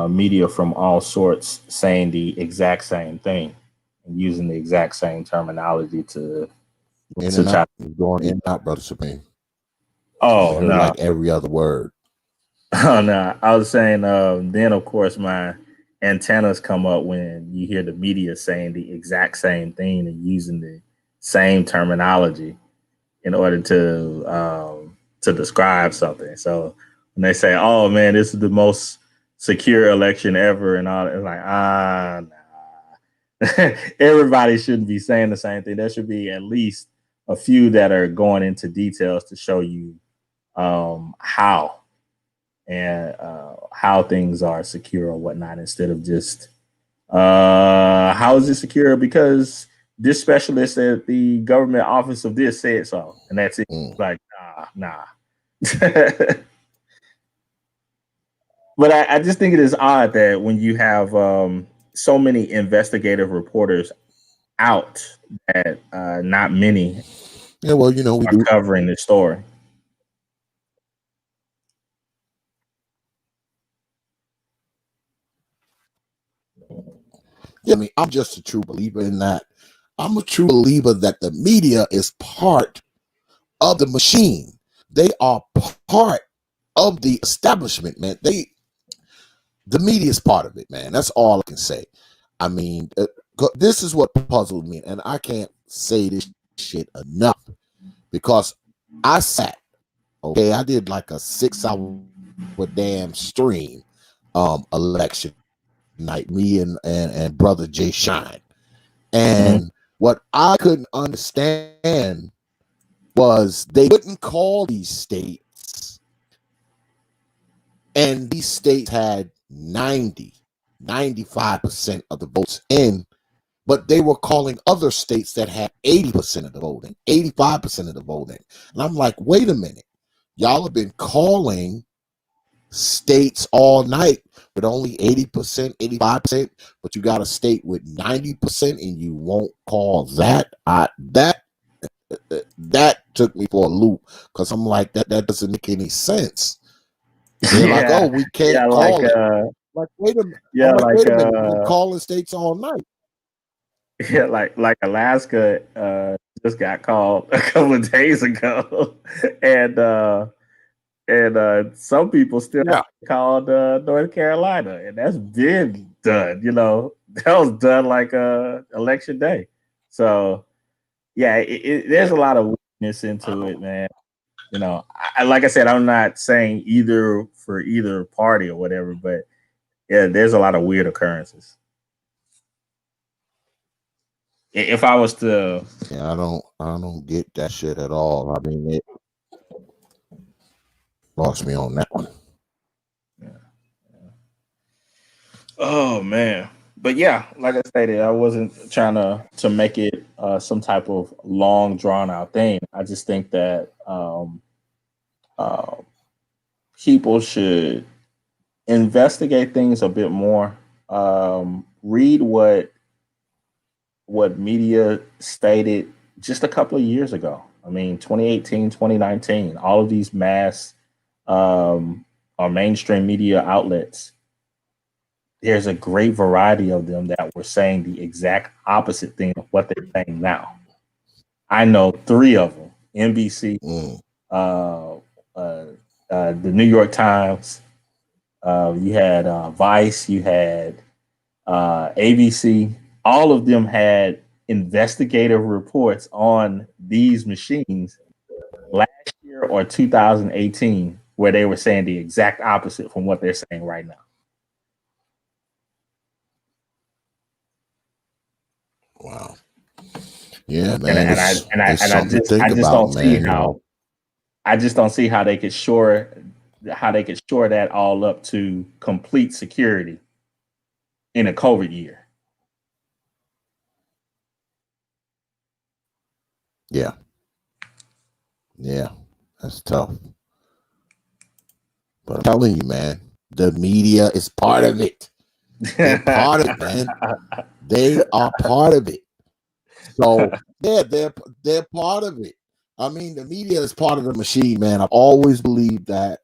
[SPEAKER 6] media from all sorts saying the exact same thing and using the exact same terminology to try.
[SPEAKER 2] Going in and out, brother Supreme.
[SPEAKER 6] Oh no!
[SPEAKER 2] Like every other word.
[SPEAKER 6] Oh no! I was saying. Then, of course, my antennas come up when you hear the media saying the exact same thing and using the same terminology in order to to describe something. So when they say, "Oh man, this is the most secure election ever," and all, it's like, nah. Everybody shouldn't be saying the same thing. There should be at least a few that are going into details to show you how and how things are secure or whatnot, instead of just how is it secure because this specialist at the government office of this said so, and that's it. Like, nah. But I just think it is odd that when you have so many investigative reporters out, that not many
[SPEAKER 2] Yeah, well, you know, we
[SPEAKER 6] are
[SPEAKER 2] do.
[SPEAKER 6] covering this story.
[SPEAKER 2] Yeah, I mean, I'm just a true believer in that. I'm a true believer that the media is part of the machine. They are part of the establishment, man. The media is part of it, man. That's all I can say. I mean, this is what puzzled me, and I can't say this shit enough because I sat. Okay, I did like a 6-hour damn stream, election night. Me and brother Jay Shine, and what I couldn't understand was they wouldn't call these states, and these states had 95% of the votes in, but they were calling other states that had 80% of the voting, 85% of the voting. And I'm like, wait a minute. Y'all have been calling states all night with only 80%, 85%, but you got a state with 90% and you won't call that. That took me for a loop because I'm like, that doesn't make any sense. They're like, oh, we can't call it. Like, wait a minute. I'm like, wait a minute. We've been calling states all night.
[SPEAKER 6] Yeah, like Alaska just got called a couple of days ago, and some people still called North Carolina, and that's been done. You know, that was done like election day. So yeah, there's a lot of weakness into it, man. You know, like I said, I'm not saying either for either party or whatever, but yeah, there's a lot of weird occurrences. If I was to,
[SPEAKER 2] yeah, I don't get that shit at all. I mean, it lost me on that one.
[SPEAKER 6] oh man, but yeah, like I stated, I wasn't trying to make it some type of long drawn out thing. I just think that uh, people should investigate things a bit more. Read what media stated just a couple of years ago. I mean, 2018, 2019, all of these mass or mainstream media outlets, there's a great variety of them that were saying the exact opposite thing of what they're saying now. I know three of them: NBC, uh, the New York Times, you had Vice, you had ABC. All of them had investigative reports on these machines last year or 2018, where they were saying the exact opposite from what they're saying right now.
[SPEAKER 2] Wow. Yeah,
[SPEAKER 6] And
[SPEAKER 2] man.
[SPEAKER 6] I just don't see how I just don't see how they could shore that all up to complete security in a COVID year.
[SPEAKER 2] Yeah. Yeah. That's tough. But I'm telling you, man, the media is part of it. They're part of it, man. They are part of it. So yeah, they're part of it. I mean, the media is part of the machine, man. I've always believed that.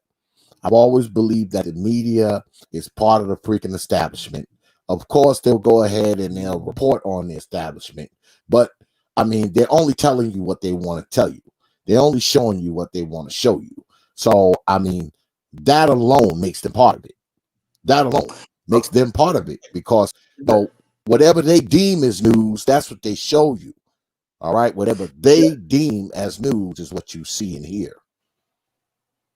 [SPEAKER 2] I've always believed that the media is part of the freaking establishment. Of course, they'll go ahead and they'll report on the establishment, but I mean, they're only telling you what they want to tell you. They're only showing you what they want to show you. So, I mean, that alone makes them part of it. That alone makes them part of it because whatever they deem as news, that's what they show you. All right, whatever they deem as news is what you see and hear.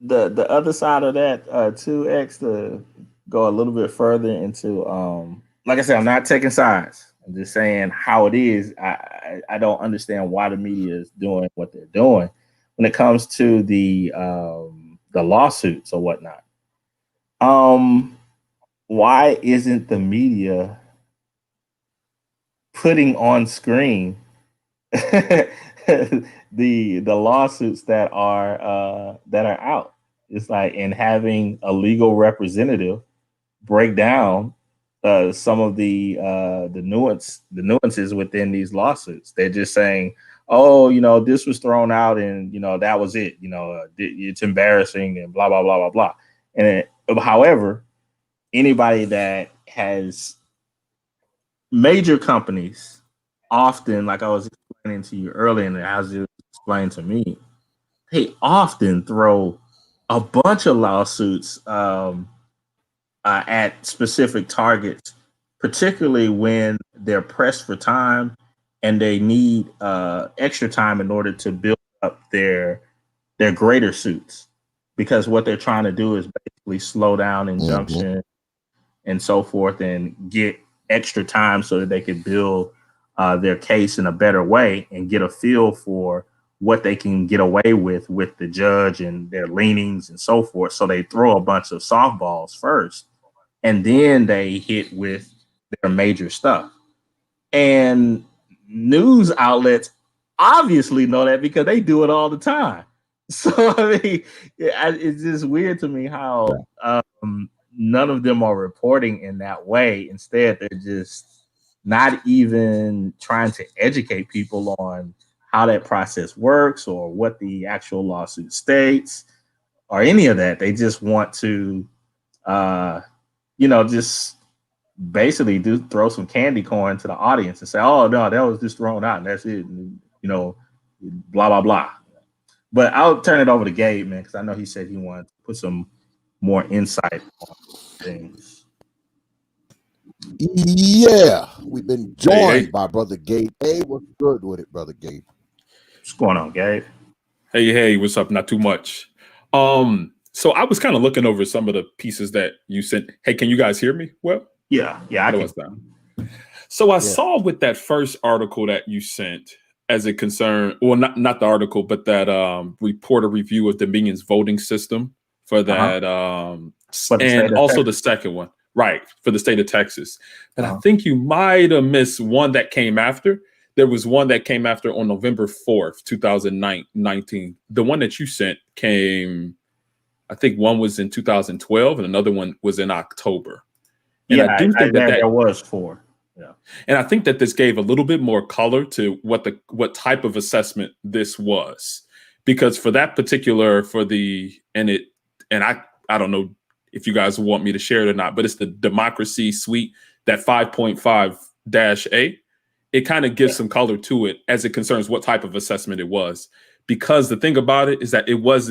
[SPEAKER 6] the other side of that too, X, to go a little bit further into like I said, I'm not taking sides. I'm just saying how it is. I don't understand why the media is doing what they're doing when it comes to the lawsuits or whatnot. Um, why isn't the media putting on screen the lawsuits that are out? It's like, and having a legal representative break down some of the nuances within these lawsuits. They're just saying, "Oh, this was thrown out, and that was it. It's embarrassing, and blah blah blah blah blah." However, anybody that has major companies, often, like I was explaining to you earlier, and as you explained to me, they often throw a bunch of lawsuits at specific targets, particularly when they're pressed for time and they need extra time in order to build up their greater suits. Because what they're trying to do is basically slow down injunction and so forth and get extra time so that they can build their case in a better way and get a feel for what they can get away with the judge and their leanings and so forth. So they throw a bunch of softballs first, and then they hit with their major stuff. And news outlets obviously know that because they do it all the time. So I mean, it's just weird to me how none of them are reporting in that way. Instead, they're just not even trying to educate people on how that process works or what the actual lawsuit states or any of that. They just want to, just basically do throw some candy corn to the audience and say, "Oh no, that was just thrown out, and that's it." And, blah blah blah. But I'll turn it over to Gabe, man, because I know he said he wanted to put some more insight on things.
[SPEAKER 2] Yeah, we've been joined
[SPEAKER 7] Hey.
[SPEAKER 2] by Brother Gabe. Hey, what's good with it, Brother Gabe?
[SPEAKER 6] What's going on, Gabe?
[SPEAKER 7] Hey, what's up? Not too much. So I was kind of looking over some of the pieces that you sent. Hey, can you guys hear me? Well,
[SPEAKER 6] Yeah, I
[SPEAKER 7] know
[SPEAKER 6] can.
[SPEAKER 7] it's not. So I saw with that first article that you sent as it concerned, well, not the article, but that report or review of Dominion's voting system for that, and also the second one, right, for the state of Texas. But I think you might have missed one that came after. There was one that came after on November 4th, 2019. The one that you sent came, I think one was in 2012 and another one was in October. And I do think that
[SPEAKER 6] there was 4. Yeah.
[SPEAKER 7] And I think that this gave a little bit more color to what type of assessment this was. Because for that particular, I don't know if you guys want me to share it or not, but it's the democracy suite, that 5.5-A. It kind of gives some color to it as it concerns what type of assessment it was. Because the thing about it is that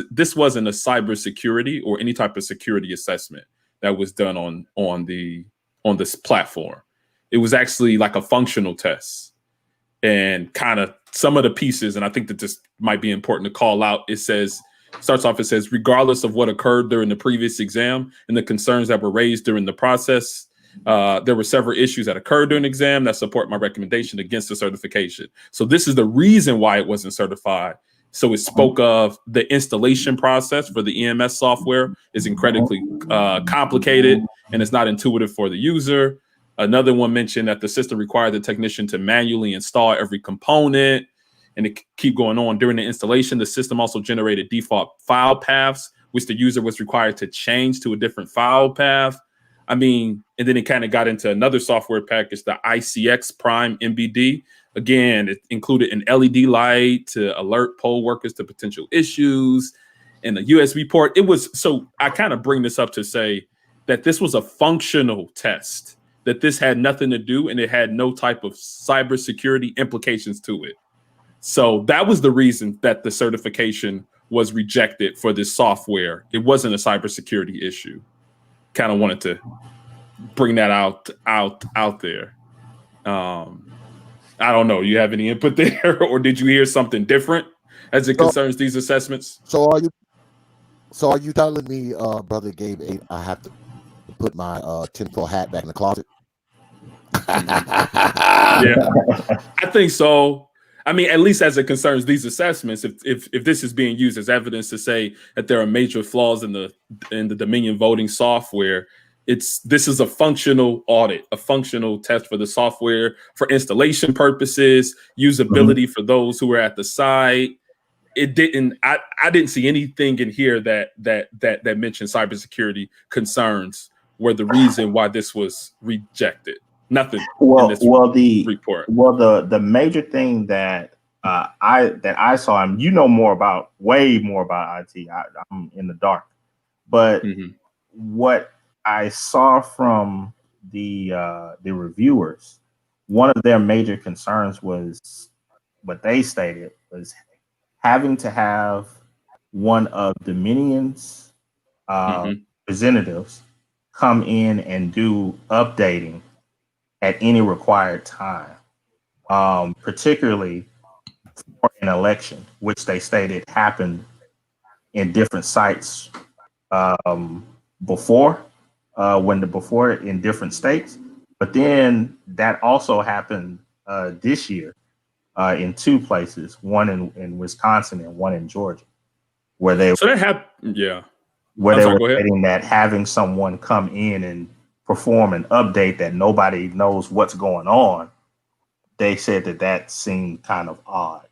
[SPEAKER 7] this wasn't a cybersecurity or any type of security assessment that was done on this platform. It was actually like a functional test, and kind of some of the pieces. And I think that this might be important to call out. It says, regardless of what occurred during the previous exam and the concerns that were raised during the process, there were several issues that occurred during the exam that support my recommendation against the certification. So this is the reason why it wasn't certified. So it spoke of the installation process for the EMS software is incredibly complicated and it's not intuitive for the user. Another one mentioned that the system required the technician to manually install every component, and it keep going on. During the installation, the system also generated default file paths, which the user was required to change to a different file path. I mean, and then it kind of got into another software package, the ICX Prime MBD. Again, it included an LED light to alert poll workers to potential issues and a USB port. So I kind of bring this up to say that this was a functional test, that this had nothing to do and it had no type of cybersecurity implications to it. So that was the reason that the certification was rejected for this software. It wasn't a cybersecurity issue. Kind of wanted to bring that out there. I don't know. You have any input there, or did you hear something different as it concerns these assessments?
[SPEAKER 2] So are you So are you telling me, brother Gabe, I have to put my tinfoil hat back in the closet?
[SPEAKER 7] Yeah, I think so. I mean, at least as it concerns these assessments, if this is being used as evidence to say that there are major flaws in the Dominion voting software, this is a functional audit, a functional test for the software for installation purposes, usability for those who are at the site. It didn't. I didn't see anything in here that mentioned cybersecurity concerns were the reason why this was rejected. Nothing in this report.
[SPEAKER 6] The major thing that I saw, and you know way more about IT. I'm in the dark, but what I saw from the reviewers, one of their major concerns was what they stated was having to have one of Dominion's representatives come in and do updating at any required time, particularly for an election, which they stated happened in different sites before in different states. But then that also happened this year in two places, one in Wisconsin and one in Georgia, where they were stating that having someone come in and perform an update that nobody knows what's going on, they said that seemed kind of odd.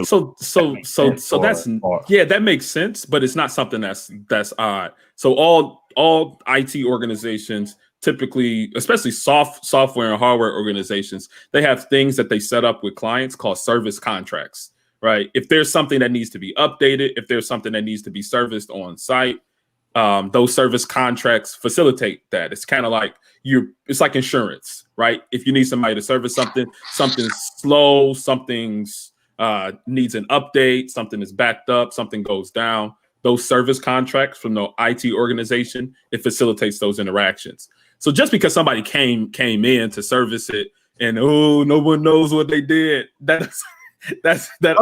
[SPEAKER 7] So that's that makes sense, but it's not something that's odd. So all IT organizations typically, especially software and hardware organizations, they have things that they set up with clients called service contracts, right? If there's something that needs to be updated, if there's something that needs to be serviced on site, those service contracts facilitate that. It's kind of like it's like insurance, right? If you need somebody to service something's slow, something's needs an update, something is backed up, something goes down. Those service contracts from the IT organization, it facilitates those interactions. So just because somebody came in to service it and no one knows what they did, that's that.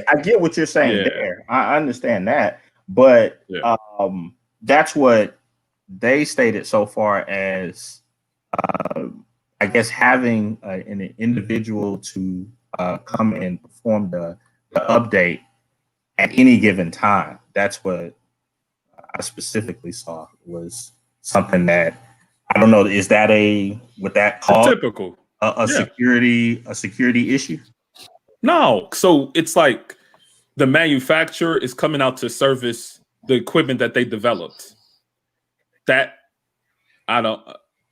[SPEAKER 6] I get what you're saying there. I understand that, but that's what they stated so far as I guess having an individual to come and perform the update at any given time. That's what I specifically saw was something that I don't know. Would that cause
[SPEAKER 7] typical
[SPEAKER 6] security issue?
[SPEAKER 7] No. So it's like the manufacturer is coming out to service the equipment that they developed. That I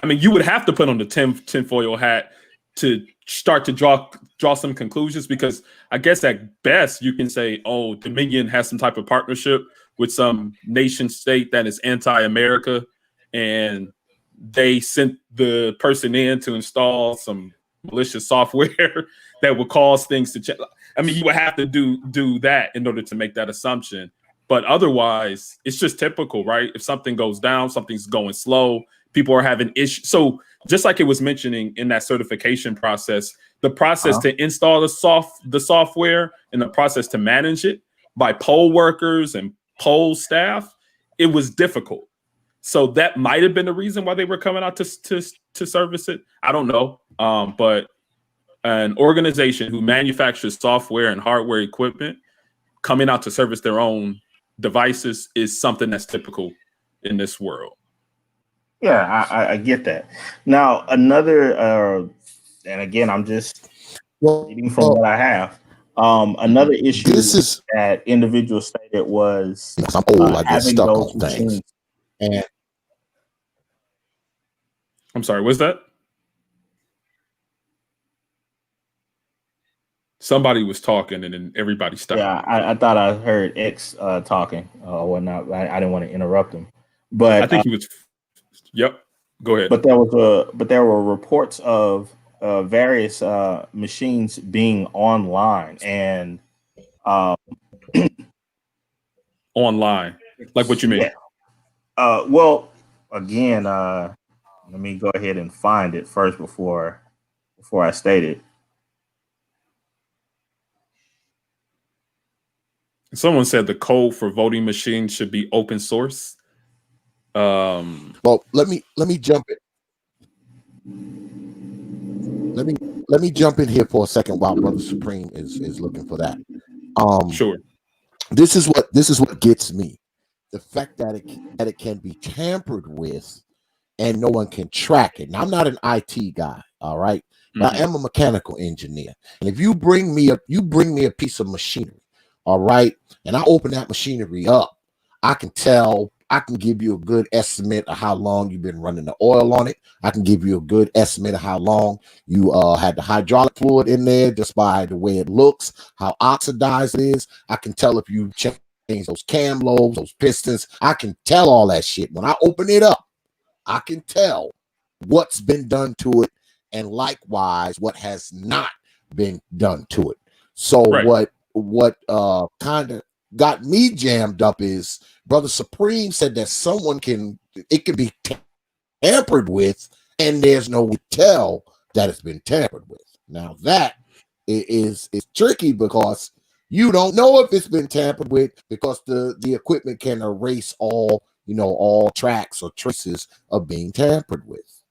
[SPEAKER 7] mean, you would have to put on the tinfoil hat to start to draw some conclusions, because I guess at best you can say, oh, Dominion has some type of partnership with some nation state that is anti-America, and they sent the person in to install some malicious software that would cause things to change. I mean, you would have to do that in order to make that assumption. But otherwise, it's just typical, right? If something goes down, something's going slow, people are having issues. So just like it was mentioning in that certification process, the process to install the software and the process to manage it by poll workers and poll staff, it was difficult. So that might have been the reason why they were coming out to service it. I don't know. But an organization who manufactures software and hardware equipment coming out to service their own devices is something that's typical in this world.
[SPEAKER 6] Yeah, I get that. Now, another, and again, I'm just reading from what I have. Another issue that individuals stated was
[SPEAKER 2] I'm old, I get stuck on things. And
[SPEAKER 7] I'm sorry, what's that? Somebody was talking and then everybody stopped.
[SPEAKER 6] Yeah, I thought I heard X talking or whatnot. I didn't want to interrupt him, but
[SPEAKER 7] I think he was. Yep, go ahead.
[SPEAKER 6] But there were reports of various machines being online and
[SPEAKER 7] online. Like what you mean?
[SPEAKER 6] Yeah. Well, again, let me go ahead and find it first before I state it.
[SPEAKER 7] Someone said the code for voting machines should be open source.
[SPEAKER 2] Well, let me jump in. Let me jump in here for a second while Brother Supreme is looking for that.
[SPEAKER 7] Sure.
[SPEAKER 2] This is what gets me. The fact that it can be tampered with and no one can track it. Now, I'm not an IT guy, all right, but I am a mechanical engineer. And if you bring me a piece of machinery, all right, and I open that machinery up, I can give you a good estimate of how long you've been running the oil on it. I can give you a good estimate of how long you had the hydraulic fluid in there just by the way it looks, how oxidized it is. I can tell if you change those cam lobes, those pistons. I can tell all that shit. When I open it up, I can tell what's been done to it and likewise what has not been done to it. So
[SPEAKER 7] Right.
[SPEAKER 2] what kind of got me jammed up is Brother Supreme said that it can be tampered with and there's no way to tell that it's been tampered with. Now that is tricky because you don't know if it's been tampered with because the equipment can erase all tracks or traces of being tampered with.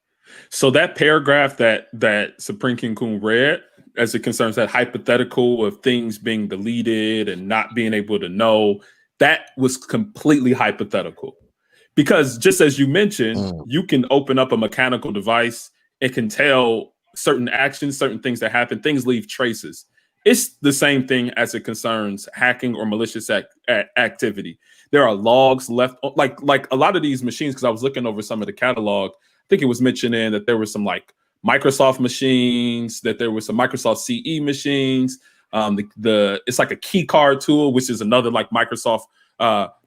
[SPEAKER 7] So that paragraph that Supreme King Coon read, as it concerns that hypothetical of things being deleted and not being able to know, that was completely hypothetical. Because just as you mentioned, you can open up a mechanical device, it can tell certain actions, certain things that happen, things leave traces. It's the same thing as it concerns hacking or malicious activity. There are logs left, like a lot of these machines, because I was looking over some of the catalog, I think it was mentioning that there were some like Microsoft machines, that there were some Microsoft CE machines. It's like a key card tool, which is another like Microsoft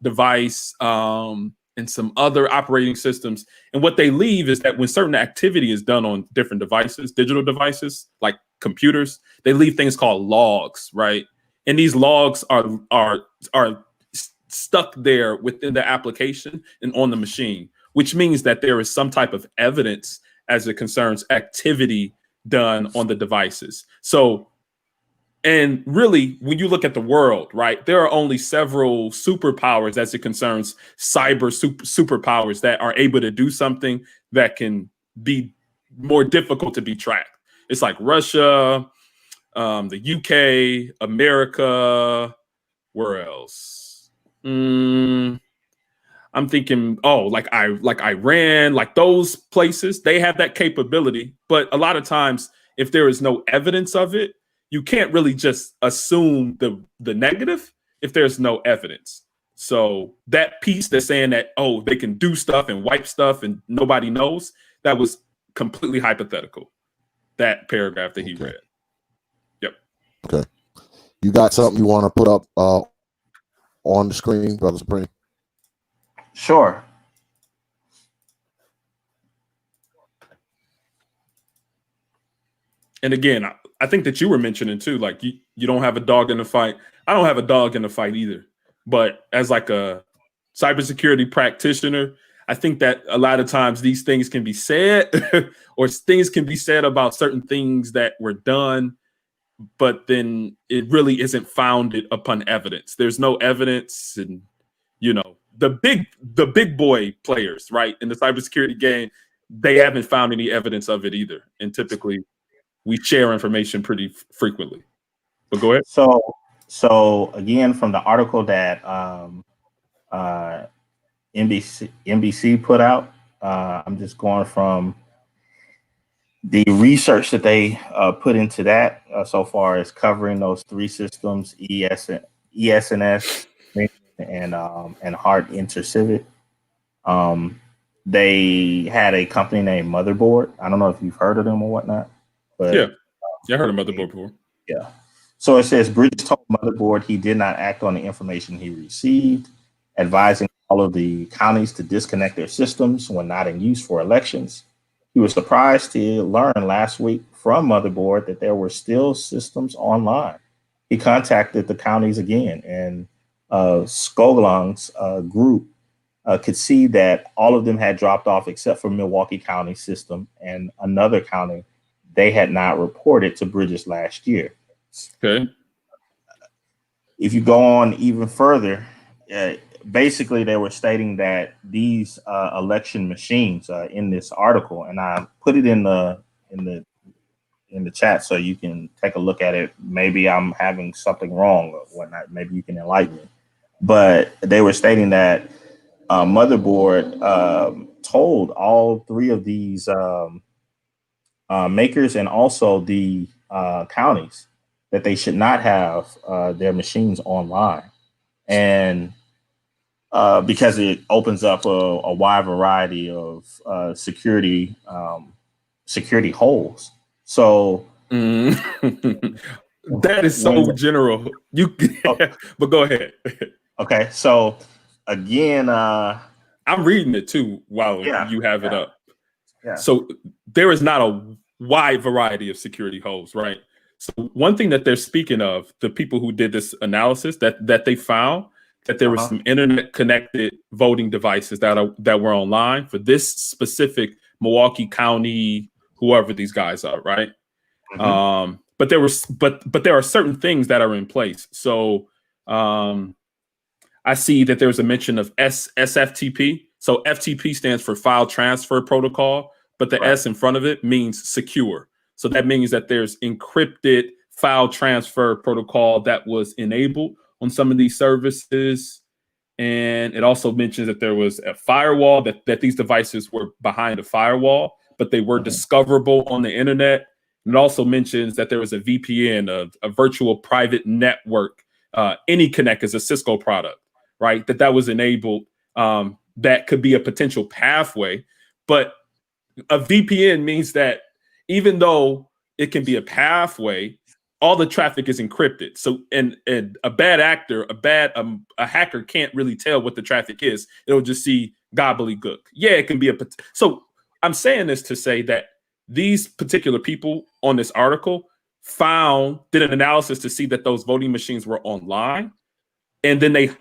[SPEAKER 7] device, and some other operating systems. And what they leave is that when certain activity is done on different devices, digital devices like computers, they leave things called logs, right? And these logs are stuck there within the application and on the machine, which means that there is some type of evidence as it concerns activity done on the devices. So, and really, when you look at the world, right, there are only several superpowers as it concerns superpowers that are able to do something that can be more difficult to be tracked. It's like Russia, the UK, America, where else? I'm thinking, like Iran, like those places, they have that capability. But a lot of times, if there is no evidence of it, you can't really just assume the negative if there's no evidence. So that piece that's saying that, they can do stuff and wipe stuff and nobody knows, that was completely hypothetical. That paragraph that he read. Yep.
[SPEAKER 2] Okay. You got something you want to put up on the screen, Brother Supreme?
[SPEAKER 6] Sure.
[SPEAKER 7] And again, I think that you were mentioning too, like you don't have a dog in the fight. I don't have a dog in the fight either. But as like a cybersecurity practitioner, I think that a lot of times these things can be said or things can be said about certain things that were done, but then it really isn't founded upon evidence. There's no evidence. And, the big boy players, right, in the cybersecurity game, they haven't found any evidence of it either. And typically we share information pretty frequently. But go ahead.
[SPEAKER 6] So again, from the article that NBC put out, I'm just going from the research that they put into that so far as covering those three systems, ESNS and Hard InterCivic. They had a company named Motherboard. I don't know if you've heard of them or whatnot, but
[SPEAKER 7] I heard of Motherboard before.
[SPEAKER 6] Yeah. So it says Bridges told Motherboard he did not act on the information he received, advising all of the counties to disconnect their systems when not in use for elections. He was surprised to learn last week from Motherboard that there were still systems online. He contacted the counties again, and Skogland's group could see that all of them had dropped off except for Milwaukee County system and another county they had not reported to Bridges last year.
[SPEAKER 7] Okay.
[SPEAKER 6] if you go on even further, basically they were stating that these election machines in this article, and I put it in the chat so you can take a look at it. Maybe I'm having something wrong or whatnot. Maybe you can enlighten me. But they were stating that Motherboard told all three of these makers and also the counties that they should not have their machines online, and because it opens up a wide variety of security holes. So
[SPEAKER 7] that is so general. You, but go ahead.
[SPEAKER 6] Okay, so again,
[SPEAKER 7] I'm reading it too while you have it up. Yeah. So there is not a wide variety of security holes, right? So one thing that they're speaking of, the people who did this analysis, that they found that there was some internet connected voting devices that were online for this specific Milwaukee County, whoever these guys are, right? But there are certain things that are in place. So I see that there's a mention of SFTP. So FTP stands for File Transfer Protocol, but the S in front of it means secure. So that means that there's encrypted file transfer protocol that was enabled on some of these services. And it also mentions that there was a firewall, that these devices were behind a firewall, but they were discoverable on the internet. And it also mentions that there was a VPN, a virtual private network. AnyConnect is a Cisco product, right? That was enabled. That could be a potential pathway, but a VPN means that even though it can be a pathway, all the traffic is encrypted. So, and a bad actor, a hacker can't really tell what the traffic is. It'll just see gobbledygook. Yeah, it can be so I'm saying this to say that these particular people on this article did an analysis to see that those voting machines were online. And then they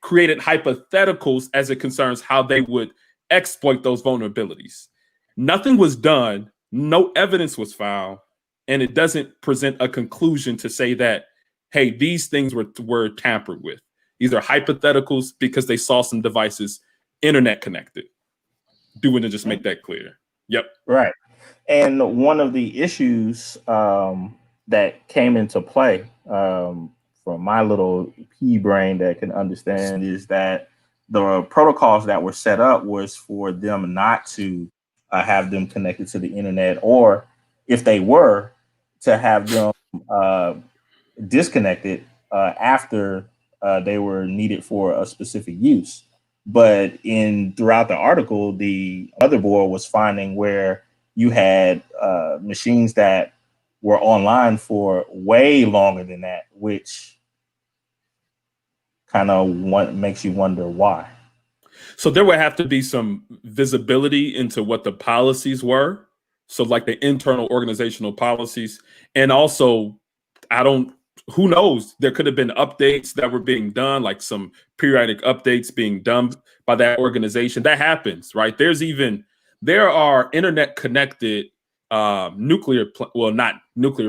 [SPEAKER 7] created hypotheticals as it concerns how they would exploit those vulnerabilities. Nothing was done. No evidence was found. And it doesn't present a conclusion to say that, hey, these things were tampered with. These are hypotheticals because they saw some devices internet connected. Doing to just make that clear. Yep.
[SPEAKER 6] Right. And one of the issues that came into play from my little pea brain that can understand is that the protocols that were set up was for them not to have them connected to the internet, or if they were, to have them disconnected after they were needed for a specific use. But throughout the article, the motherboard was finding where you had machines that were online for way longer than that, which kind of makes you wonder why.
[SPEAKER 7] So there would have to be some visibility into what the policies were. So like the internal organizational policies. And also, who knows? There could have been updates that were being done, like some periodic updates being done by that organization. That happens, right? There are internet connected not nuclear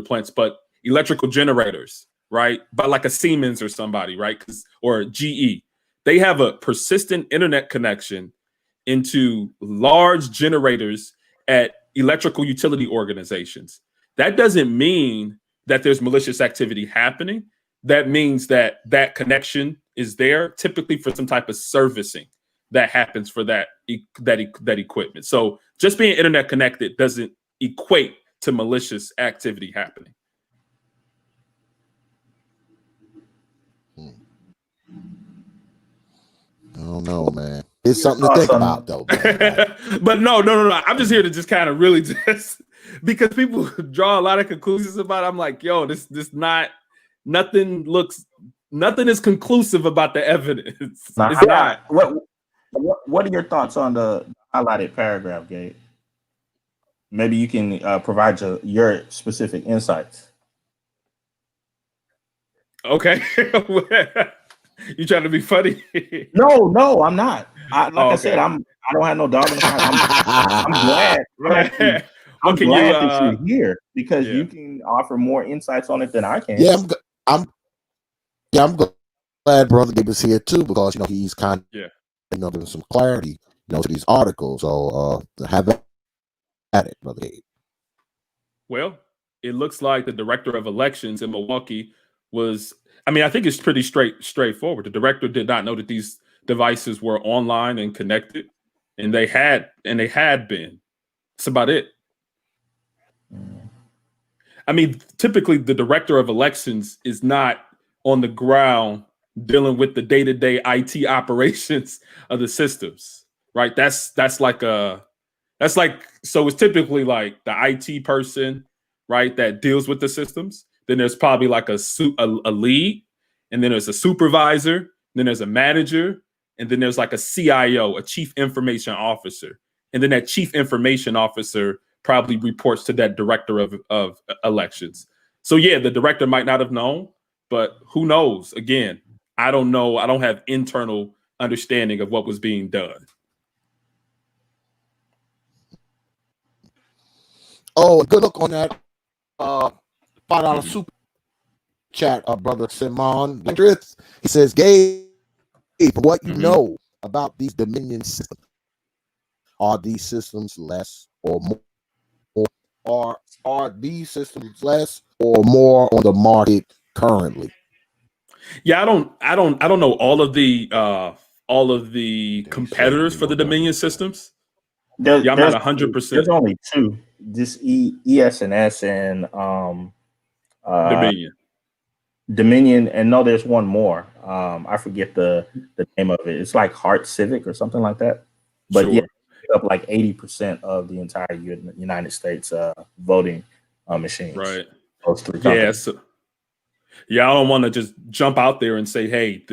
[SPEAKER 7] plants, but electrical generators, right? By like a Siemens or somebody, right? Or GE. They have a persistent internet connection into large generators at electrical utility organizations. That doesn't mean that there's malicious activity happening. That means that connection is there, typically for some type of servicing that happens for that equipment. So just being internet connected doesn't equate to malicious activity happening.
[SPEAKER 2] I don't know, man. It's something to think about, though.
[SPEAKER 7] But no. I'm just here to just kind of really just because people draw a lot of conclusions about it. I'm like, yo, nothing is conclusive about the evidence. It's not.
[SPEAKER 6] What are your thoughts on the highlighted paragraph, Gabe? Maybe you can provide your specific insights.
[SPEAKER 7] Okay. You trying to be funny?
[SPEAKER 6] No, I'm not. I said, I don't have no dog in the fight. I'm glad. I'm glad that you're here because you can offer more insights on it than I can.
[SPEAKER 2] Yeah, Yeah, I'm glad Brother Gabe is here too, because he's kind of
[SPEAKER 7] Yeah.
[SPEAKER 2] giving some clarity to these articles. So have at it, Brother Gabe.
[SPEAKER 7] Well, it looks like the director of elections in Milwaukee was. I mean, I think it's pretty straightforward. The director did not know that these devices were online and connected, and they had been. That's about it. I mean, typically the director of elections is not on the ground dealing with the day-to-day IT operations of the systems, right? That's like so it's typically like the IT person, right, that deals with the systems. Then there's probably like a lead, and then there's a supervisor, then there's a manager, and then there's like a CIO, a chief information officer, and then that chief information officer probably reports to that director of elections. So yeah, the director might not have known, but who knows? Again, I don't know. I don't have internal understanding of what was being done.
[SPEAKER 2] Oh, good look on that $5 super chat, Brother Simon. He says, Gabe, what you know about these Dominion systems? Are these systems less or more? Or are these systems less or more on the market currently?
[SPEAKER 7] Yeah, I don't know all of the competitors for the Dominion systems. Yeah, I'm not 100%.
[SPEAKER 6] There's only two. This ES&S and Dominion, and no, there's one more. I forget the name of it. It's like Heart Civic or something like that. But yeah, up like 80% of the entire United States voting machines.
[SPEAKER 7] Right.
[SPEAKER 6] Those three companies.
[SPEAKER 7] Yeah, I don't want to just jump out there and say, hey,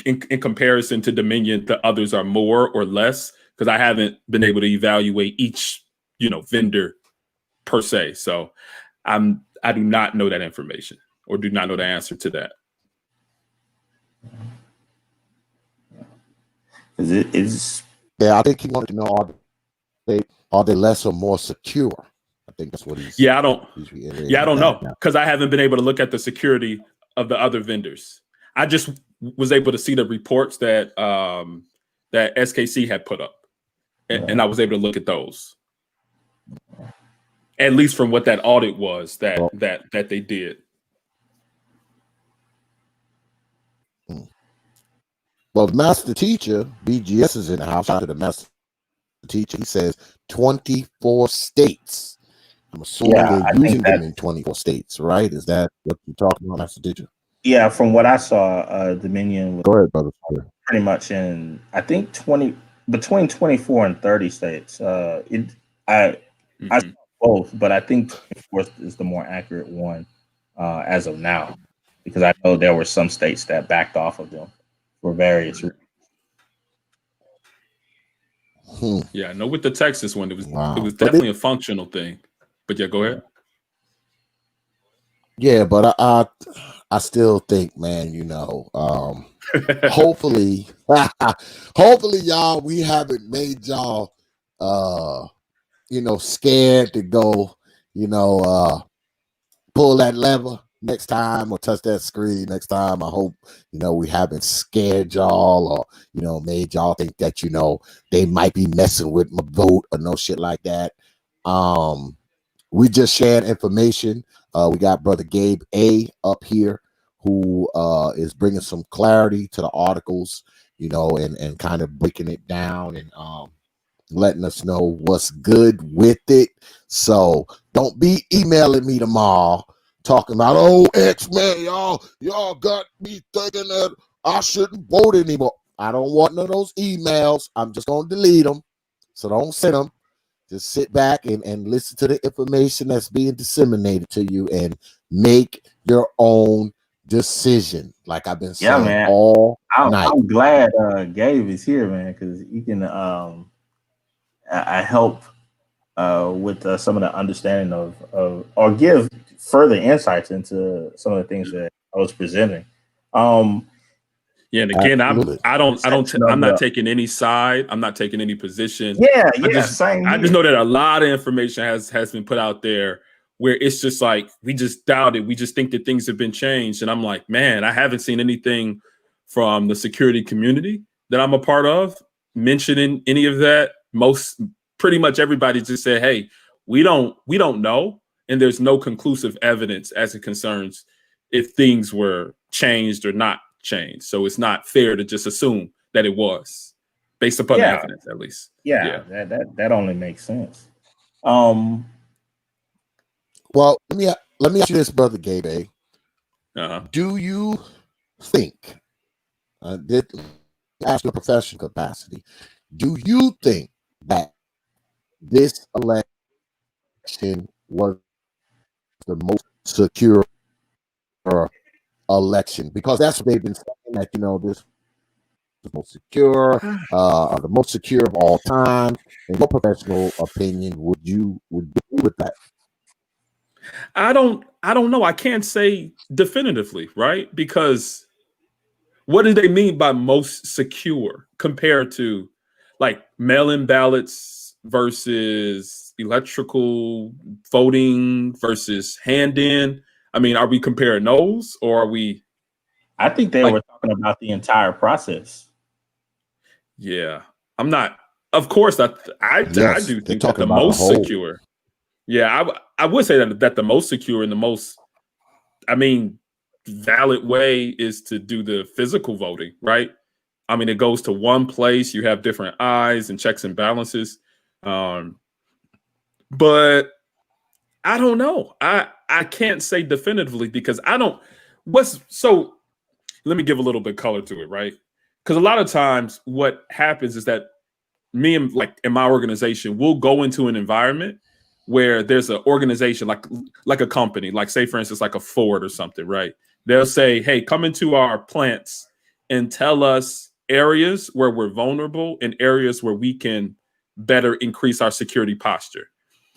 [SPEAKER 7] in comparison to Dominion, the others are more or less, because I haven't been able to evaluate each, vendor per se. So I do not know that information, or do not know the answer to that.
[SPEAKER 2] Yeah, I think he wanted to know, are they less or more secure? I think that's what he's.
[SPEAKER 7] Yeah, I don't know, because I haven't been able to look at the security of the other vendors. I just was able to see the reports that that SKC had put up, and I was able to look at those, at least from what that audit was that they did.
[SPEAKER 2] Well, the master teacher, BGS, is in the house. Shout out to the master teacher. He says 24 states. I'm assuming they're using them in 24 states, right? Is that what you're talking about, master teacher?
[SPEAKER 6] Yeah, from what I saw, Dominion was
[SPEAKER 2] Go ahead, brother.
[SPEAKER 6] Pretty much in, I think, between 24 and 30 states. I saw both, but I think 24 is the more accurate one as of now, because I know there were some states that backed off of them for various reasons.
[SPEAKER 7] Yeah, I know with the Texas one, it was definitely a functional thing. But yeah, go ahead.
[SPEAKER 2] Yeah, but I still think, man, hopefully, y'all, we haven't made y'all, scared to go, pull that lever next time or touch that screen next time. I hope, we haven't scared y'all or, made y'all think that, they might be messing with my vote or no shit like that. We just shared information. We got Brother Gabe A up here, who is bringing some clarity to the articles, and kind of breaking it down and letting us know what's good with it. So don't be emailing me tomorrow talking about, oh, X-Men, y'all got me thinking that I shouldn't vote anymore. I don't want none of those emails. I'm just going to delete them. So don't send them. Just sit back and listen to the information that's being disseminated to you and make your own decision. Like I've been saying all night.
[SPEAKER 6] I'm glad Gabe is here, man, because he can I help with some of the understanding of or give further insights into some of the things that I was presenting.
[SPEAKER 7] Yeah, and again, I'm not taking any side. I'm not taking any position.
[SPEAKER 6] Yeah,
[SPEAKER 7] I just know that a lot of information has been put out there where it's just like we just doubt it. We just think that things have been changed. And I'm like, man, I haven't seen anything from the security community that I'm a part of mentioning any of that. Pretty much everybody just said, hey, we don't know. And there's no conclusive evidence as it concerns if things were changed or not changed. So it's not fair to just assume that it was based upon the evidence, at least.
[SPEAKER 6] Yeah. That only makes sense.
[SPEAKER 2] Well, let me ask you this, Brother Gabe. Do you think, did ask your professional capacity, do you think that this election was the most secure election? Because that's what they've been saying, that, you know, this the most secure, the most secure of all time. In your professional opinion, would you agree with that?
[SPEAKER 7] I don't know. I can't say definitively, right? Because what do they mean by most secure compared to like mail-in ballots versus electrical voting versus hand-in? I mean, are we comparing those, or are we?
[SPEAKER 6] I think they were talking about the entire process.
[SPEAKER 7] Yeah, I'm not. Of course, I do think that the most secure. Yeah, I would say that the most secure and the most, I mean, valid way is to do the physical voting, right? I mean, it goes to one place. You have different eyes and checks and balances. But I don't know. I can't say definitively because I don't. So let me give a little bit color to it, right? Because a lot of times what happens is that me and like in my organization, we'll go into an environment where there's an organization like a company, like say for instance, like a Ford or something, right? They'll say, hey, come into our plants and tell us areas where we're vulnerable and areas where we can better increase our security posture.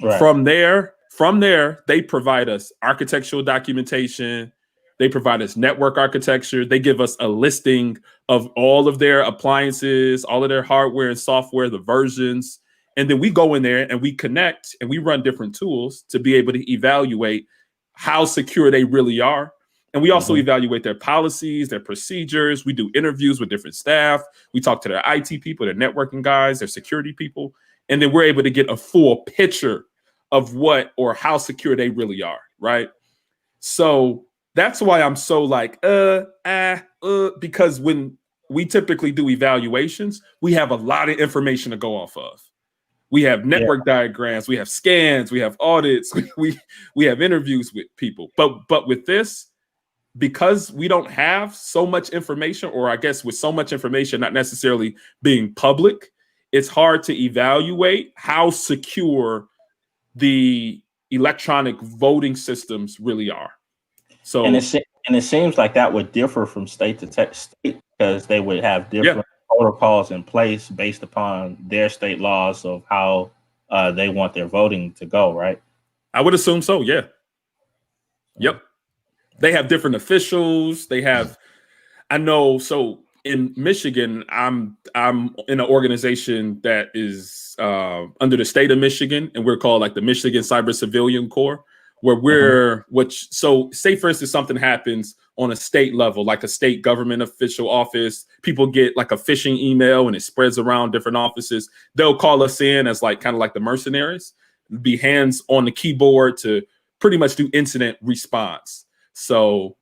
[SPEAKER 7] Right. From there, they provide us architectural documentation. They provide us network architecture. They give us a listing of all of their appliances, all of their hardware and software, the versions. And then we go in there and we connect and we run different tools to be able to evaluate how secure they really are. And we also evaluate their policies, their procedures. We do interviews with different staff. We talk to their IT people, their networking guys, their security people. And then we're able to get a full picture of what or how secure they really are, right? So that's why I'm so like, because when we typically do evaluations, we have a lot of information to go off of. We have network diagrams, we have scans, we have audits, we have interviews with people. But with this, because we don't have so much information, or I guess with so much information not necessarily being public, it's hard to evaluate how secure the electronic voting systems really are. So,
[SPEAKER 6] and it seems like that would differ from state to state because they would have different protocols in place based upon their state laws of how they want their voting to go, right?
[SPEAKER 7] I would assume so, yeah. Yep. They have different officials. They have, I know, so in Michigan, I'm in an organization that is under the state of Michigan, and we're called like the Michigan Cyber Civilian Corps, where so say for instance, something happens on a state level, like a state government official office, people get like a phishing email and it spreads around different offices. They'll call us in as like kind of like the mercenaries, be hands on the keyboard to pretty much do incident response. So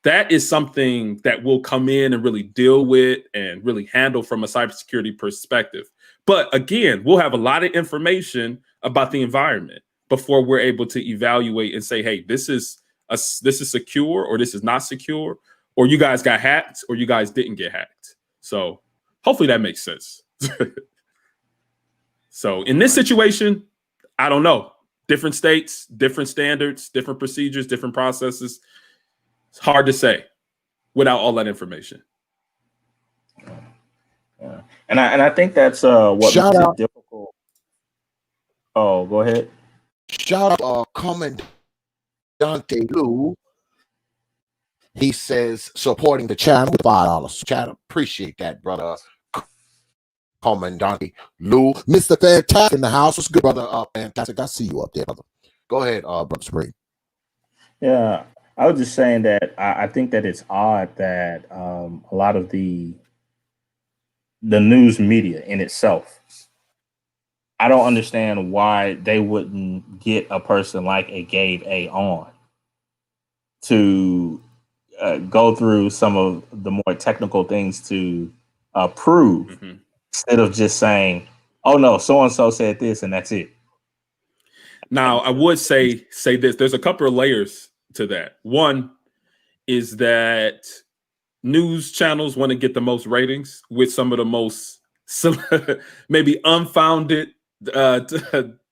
[SPEAKER 7] that is something that we'll come in and really deal with and really handle from a cybersecurity perspective. But again, we'll have a lot of information about the environment before we're able to evaluate and say, hey, this is secure or this is not secure, or you guys got hacked or you guys didn't get hacked. So hopefully that makes sense. So in this situation, I don't know. Different states, different standards, different procedures, different processes. It's hard to say without all that information.
[SPEAKER 6] Yeah. And I think that's what makes it difficult. Oh, go ahead.
[SPEAKER 2] Shout out Commandante Lou. He says supporting the channel with $5. Chat, appreciate that, brother. Commandante Lou, Mr. Fantastic in the house. What's good, brother? Fantastic. I see you up there, brother. Go ahead, Brother Spring.
[SPEAKER 6] Yeah, I was just saying that I think that it's odd that a lot of the news media in itself, I don't understand why they wouldn't get a person like a Gabe A on to go through some of the more technical things to prove
[SPEAKER 7] Mhm.
[SPEAKER 6] instead of just saying, "Oh no, so and so said this," and that's it.
[SPEAKER 7] Now, I would say this. There's a couple of layers to that. One is that news channels want to get the most ratings with some of the most maybe unfounded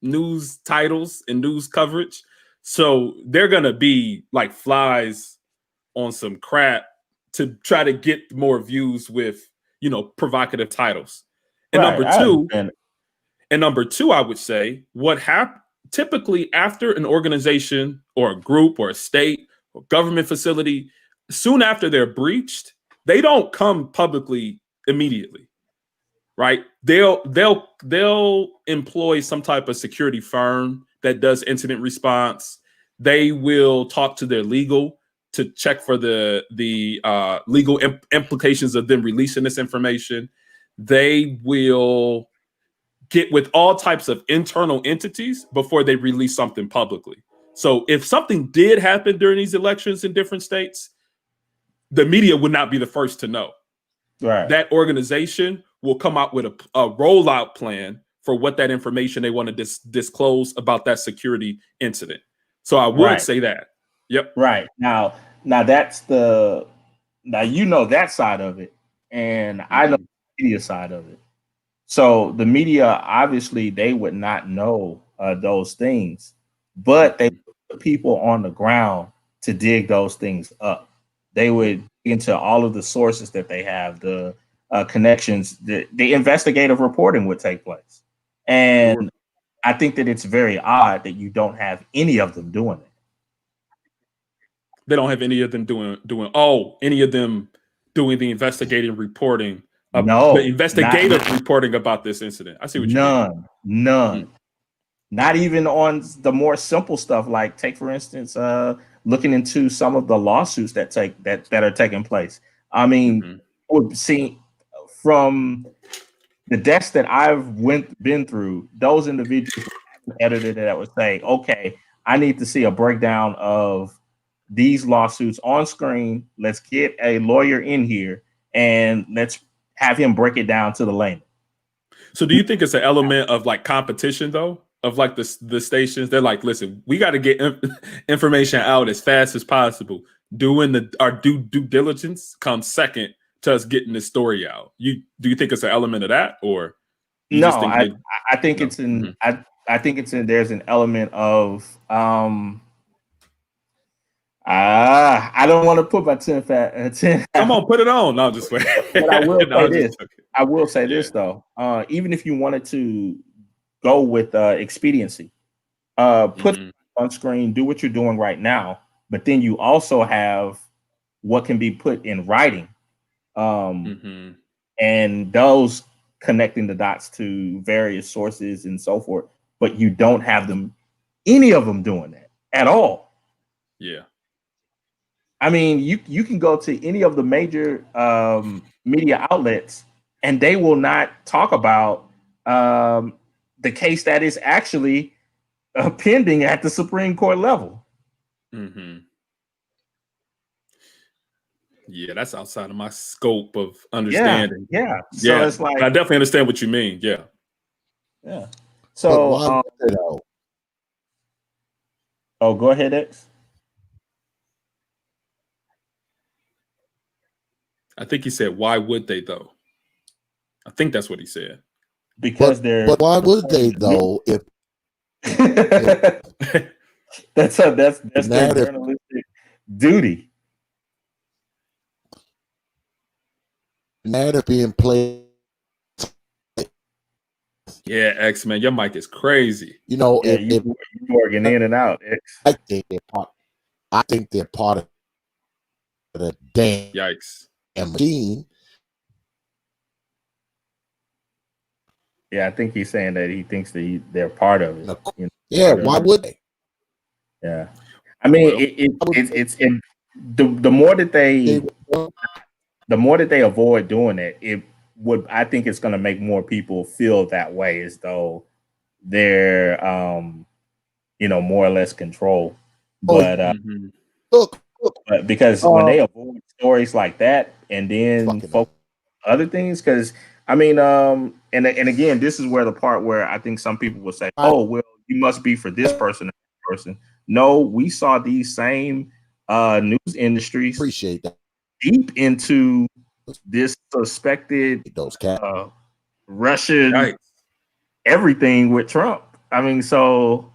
[SPEAKER 7] news titles and news coverage. So they're gonna be like flies on some crap to try to get more views with provocative titles. And
[SPEAKER 6] Right,
[SPEAKER 7] number
[SPEAKER 6] I
[SPEAKER 7] two,
[SPEAKER 6] understand.
[SPEAKER 7] I would say what happened typically after an organization or a group or a state or government facility, soon after they're breached, they don't come publicly immediately, right? They'll employ some type of security firm that does incident response. They will talk to their legal to check for the legal implications of them releasing this information. They will get with all types of internal entities before they release something publicly. So if something did happen during these elections in different states, the media would not be the first to know.
[SPEAKER 6] Right.
[SPEAKER 7] That organization will come out with a rollout plan for what that information they want to disclose about that security incident. So I would
[SPEAKER 6] Right.
[SPEAKER 7] say that. Yep.
[SPEAKER 6] Right. Now that's the that side of it, and I know the media side of it. So the media, obviously, they would not know those things, but they put people on the ground to dig those things up. They would get into all of the sources that they have, the connections, the investigative reporting would take place. And
[SPEAKER 7] Sure.
[SPEAKER 6] I think that it's very odd that you don't have any of them doing it.
[SPEAKER 7] They don't have any of them doing any of them doing the investigative reporting the
[SPEAKER 6] No,
[SPEAKER 7] investigative reporting about this incident. I see what you mean.
[SPEAKER 6] none. Not even on the more simple stuff, like take for instance, looking into some of the lawsuits that are taking place. I mean, we've seen from the desk that I've been through, those individuals edited that would say, okay, I need to see a breakdown of these lawsuits on screen. Let's get a lawyer in here and let's have him break it down to the layman.
[SPEAKER 7] So do you think it's an element of like competition though? Of like the stations, they're like, listen, we got to get information out as fast as possible. Doing our due diligence comes second to us getting this story out. Do you think it's an element of that, or you
[SPEAKER 6] No,
[SPEAKER 7] just think
[SPEAKER 6] I think it's in I think it's in there's an element of I don't want to put my 10
[SPEAKER 7] come on, put it on. No, just wait.
[SPEAKER 6] But I will
[SPEAKER 7] No,
[SPEAKER 6] say this. I will say this though. Even if you wanted to go with expediency, put on screen, do what you're doing right now, but then you also have what can be put in writing. And those connecting the dots to various sources and so forth, but you don't have any of them doing that at all.
[SPEAKER 7] Yeah.
[SPEAKER 6] I mean, you can go to any of the major media outlets and they will not talk about the case that is actually pending at the Supreme Court level.
[SPEAKER 7] Yeah, that's outside of my scope of understanding.
[SPEAKER 6] Yeah. So it's like,
[SPEAKER 7] I definitely understand what you mean. Yeah.
[SPEAKER 6] Yeah. So, go ahead, X.
[SPEAKER 7] I think he said, "Why would they though?" I think that's what he said.
[SPEAKER 6] Because
[SPEAKER 2] but why would they though? If
[SPEAKER 6] that's their journalistic duty.
[SPEAKER 2] Narrative being played.
[SPEAKER 7] Yeah, X, man, your mic is crazy.
[SPEAKER 2] You know,
[SPEAKER 6] you're working in and out. X.
[SPEAKER 2] I think they're part of the damn machine.
[SPEAKER 6] Yeah, I think he's saying that he thinks that they're part of it.
[SPEAKER 2] Why would they?
[SPEAKER 6] Yeah. I mean, the more that they avoid doing it, I think it's going to make more people feel that way, as though they're, more or less control. But
[SPEAKER 2] Look,
[SPEAKER 6] but because when they avoid stories like that and then focus on other things, because I mean, and again, this is where the part where I think some people will say, "Oh, well, you must be for this person or that person." No, we saw these same news industries
[SPEAKER 2] appreciate that.
[SPEAKER 6] deep into this suspected
[SPEAKER 2] Those cats.
[SPEAKER 6] Russian everything with Trump. I mean, so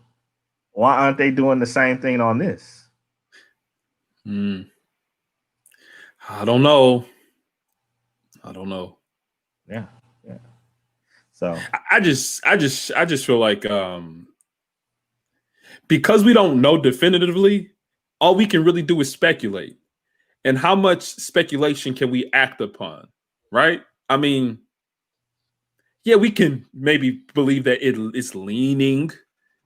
[SPEAKER 6] why aren't they doing the same thing on this?
[SPEAKER 7] I don't know.
[SPEAKER 6] Yeah. So
[SPEAKER 7] I just feel like because we don't know definitively, all we can really do is speculate. And how much speculation can we act upon? Right? I mean, yeah, we can maybe believe that it is leaning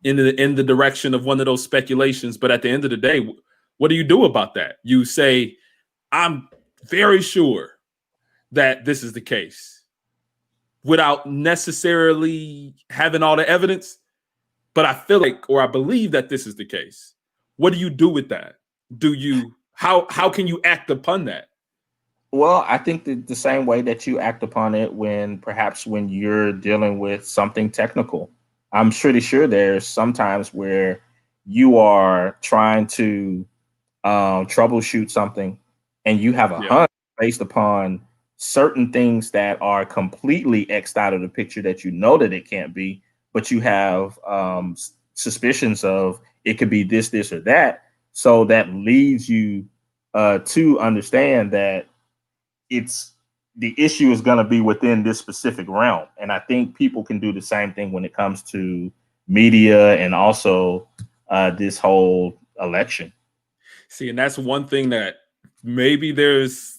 [SPEAKER 7] in the direction of one of those speculations, but at the end of the day, what do you do about that? You say, I'm very sure that this is the case without necessarily having all the evidence, but I feel like, or I believe that this is the case. What do you do with that? How can you act upon that?
[SPEAKER 6] well, I think the same way that you act upon it when you're dealing with something technical. I'm pretty sure there's sometimes where you are trying to troubleshoot something and you have a hunch based upon certain things that are completely xed out of the picture that you know that it can't be, but you have suspicions of it could be this, or that. So that leads you to understand that the issue is going to be within this specific realm. And I think people can do the same thing when it comes to media and also this whole election.
[SPEAKER 7] See, and that's one thing that maybe there's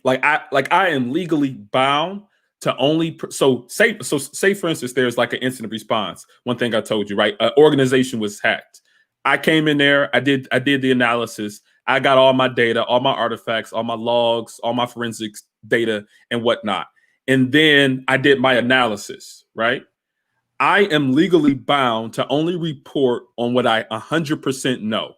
[SPEAKER 7] I am legally bound to only say for instance there's like an incident response. One thing I told you, right? An organization was hacked. I came in there, I did the analysis. I got all my data, all my artifacts, all my logs, all my forensics data and whatnot. And then I did my analysis, right? I am legally bound to only report on what I 100% know.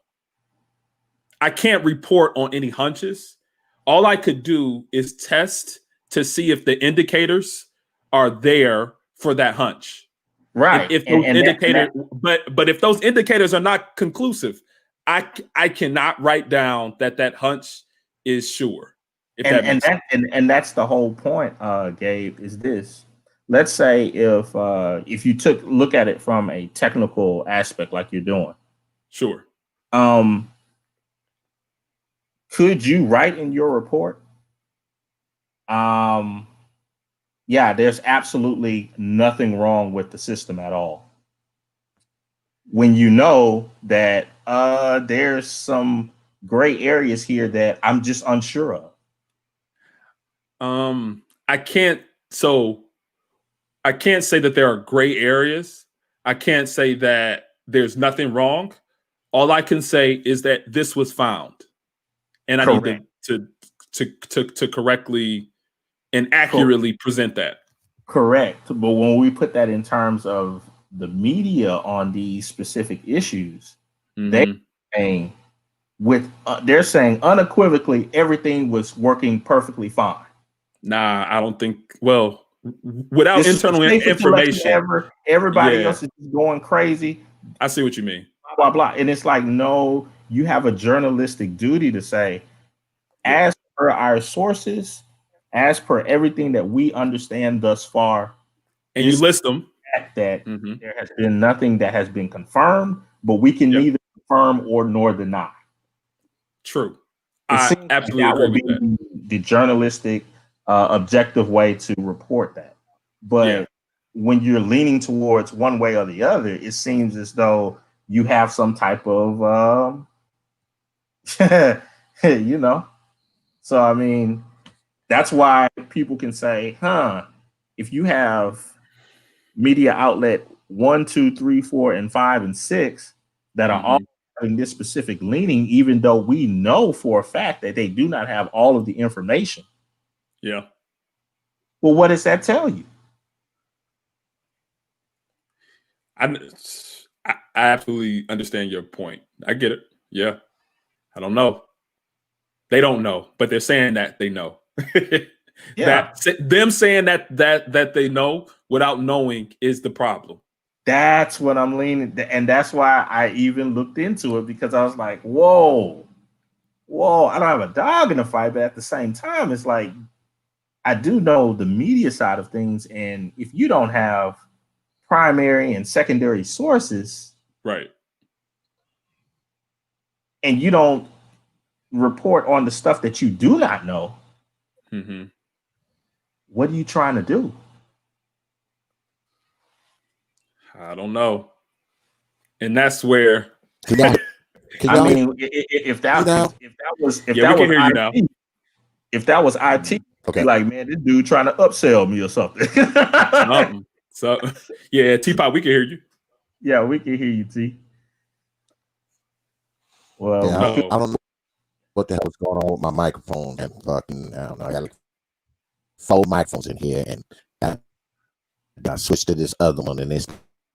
[SPEAKER 7] I can't report on any hunches. All I could do is test to see if the indicators are there for that hunch.
[SPEAKER 6] Right.
[SPEAKER 7] And if those indicators, but if those indicators are not conclusive, I cannot write down that hunch is sure.
[SPEAKER 6] And that's the whole point, Gabe, is this. Let's say if you look at it from a technical aspect like you're doing.
[SPEAKER 7] Sure.
[SPEAKER 6] Could you write in your report? Yeah, there's absolutely nothing wrong with the system at all. When you know that there's some gray areas here that I'm just unsure of.
[SPEAKER 7] I can't say that there are gray areas. I can't say that there's nothing wrong. All I can say is that this was found. And I need to correctly and accurately present that.
[SPEAKER 6] Correct. But when we put that in terms of the media on these specific issues, they're saying unequivocally everything was working perfectly fine.
[SPEAKER 7] Nah, I don't think. Well, without internal information,
[SPEAKER 6] everybody else is going crazy.
[SPEAKER 7] I see what you mean.
[SPEAKER 6] Blah, blah, blah. And it's like, no, you have a journalistic duty to say, as per our sources, as per everything that we understand thus far,
[SPEAKER 7] and you list them,
[SPEAKER 6] that there has been nothing that has been confirmed, but we can neither confirm nor deny.
[SPEAKER 7] True. I absolutely agree with that.
[SPEAKER 6] The journalistic, objective way to report that. But when you're leaning towards one way or the other, it seems as though you have some type of, So, I mean, that's why people can say, if you have media outlet 1, 2, 3, 4, and 5, and 6 that are all having this specific leaning, even though we know for a fact that they do not have all of the information.
[SPEAKER 7] Yeah.
[SPEAKER 6] Well, what does that tell you?
[SPEAKER 7] I absolutely understand your point. I get it. Yeah. I don't know. They don't know, but they're saying that they know.
[SPEAKER 6] Yeah.
[SPEAKER 7] Them saying that they know without knowing is the problem.
[SPEAKER 6] That's what I'm leaning, and that's why I even looked into it, because I was like, whoa, I don't have a dog in the fight, but at the same time, it's like I do know the media side of things, and if you don't have primary and secondary sources,
[SPEAKER 7] right,
[SPEAKER 6] and you don't report on the stuff that you do not know, what are you trying to do?
[SPEAKER 7] I don't know. And that's where
[SPEAKER 6] I mean, if that was IT, if that was IT, okay, like, man, this dude trying to upsell me or something.
[SPEAKER 7] So yeah, T.P.O.T, we can hear you.
[SPEAKER 6] Yeah, we can hear you, T. Well,
[SPEAKER 2] yeah, I don't know what the hell is going on with my microphone and fucking, I don't know. I got like 4 microphones in here, and I switched to this other one, and it's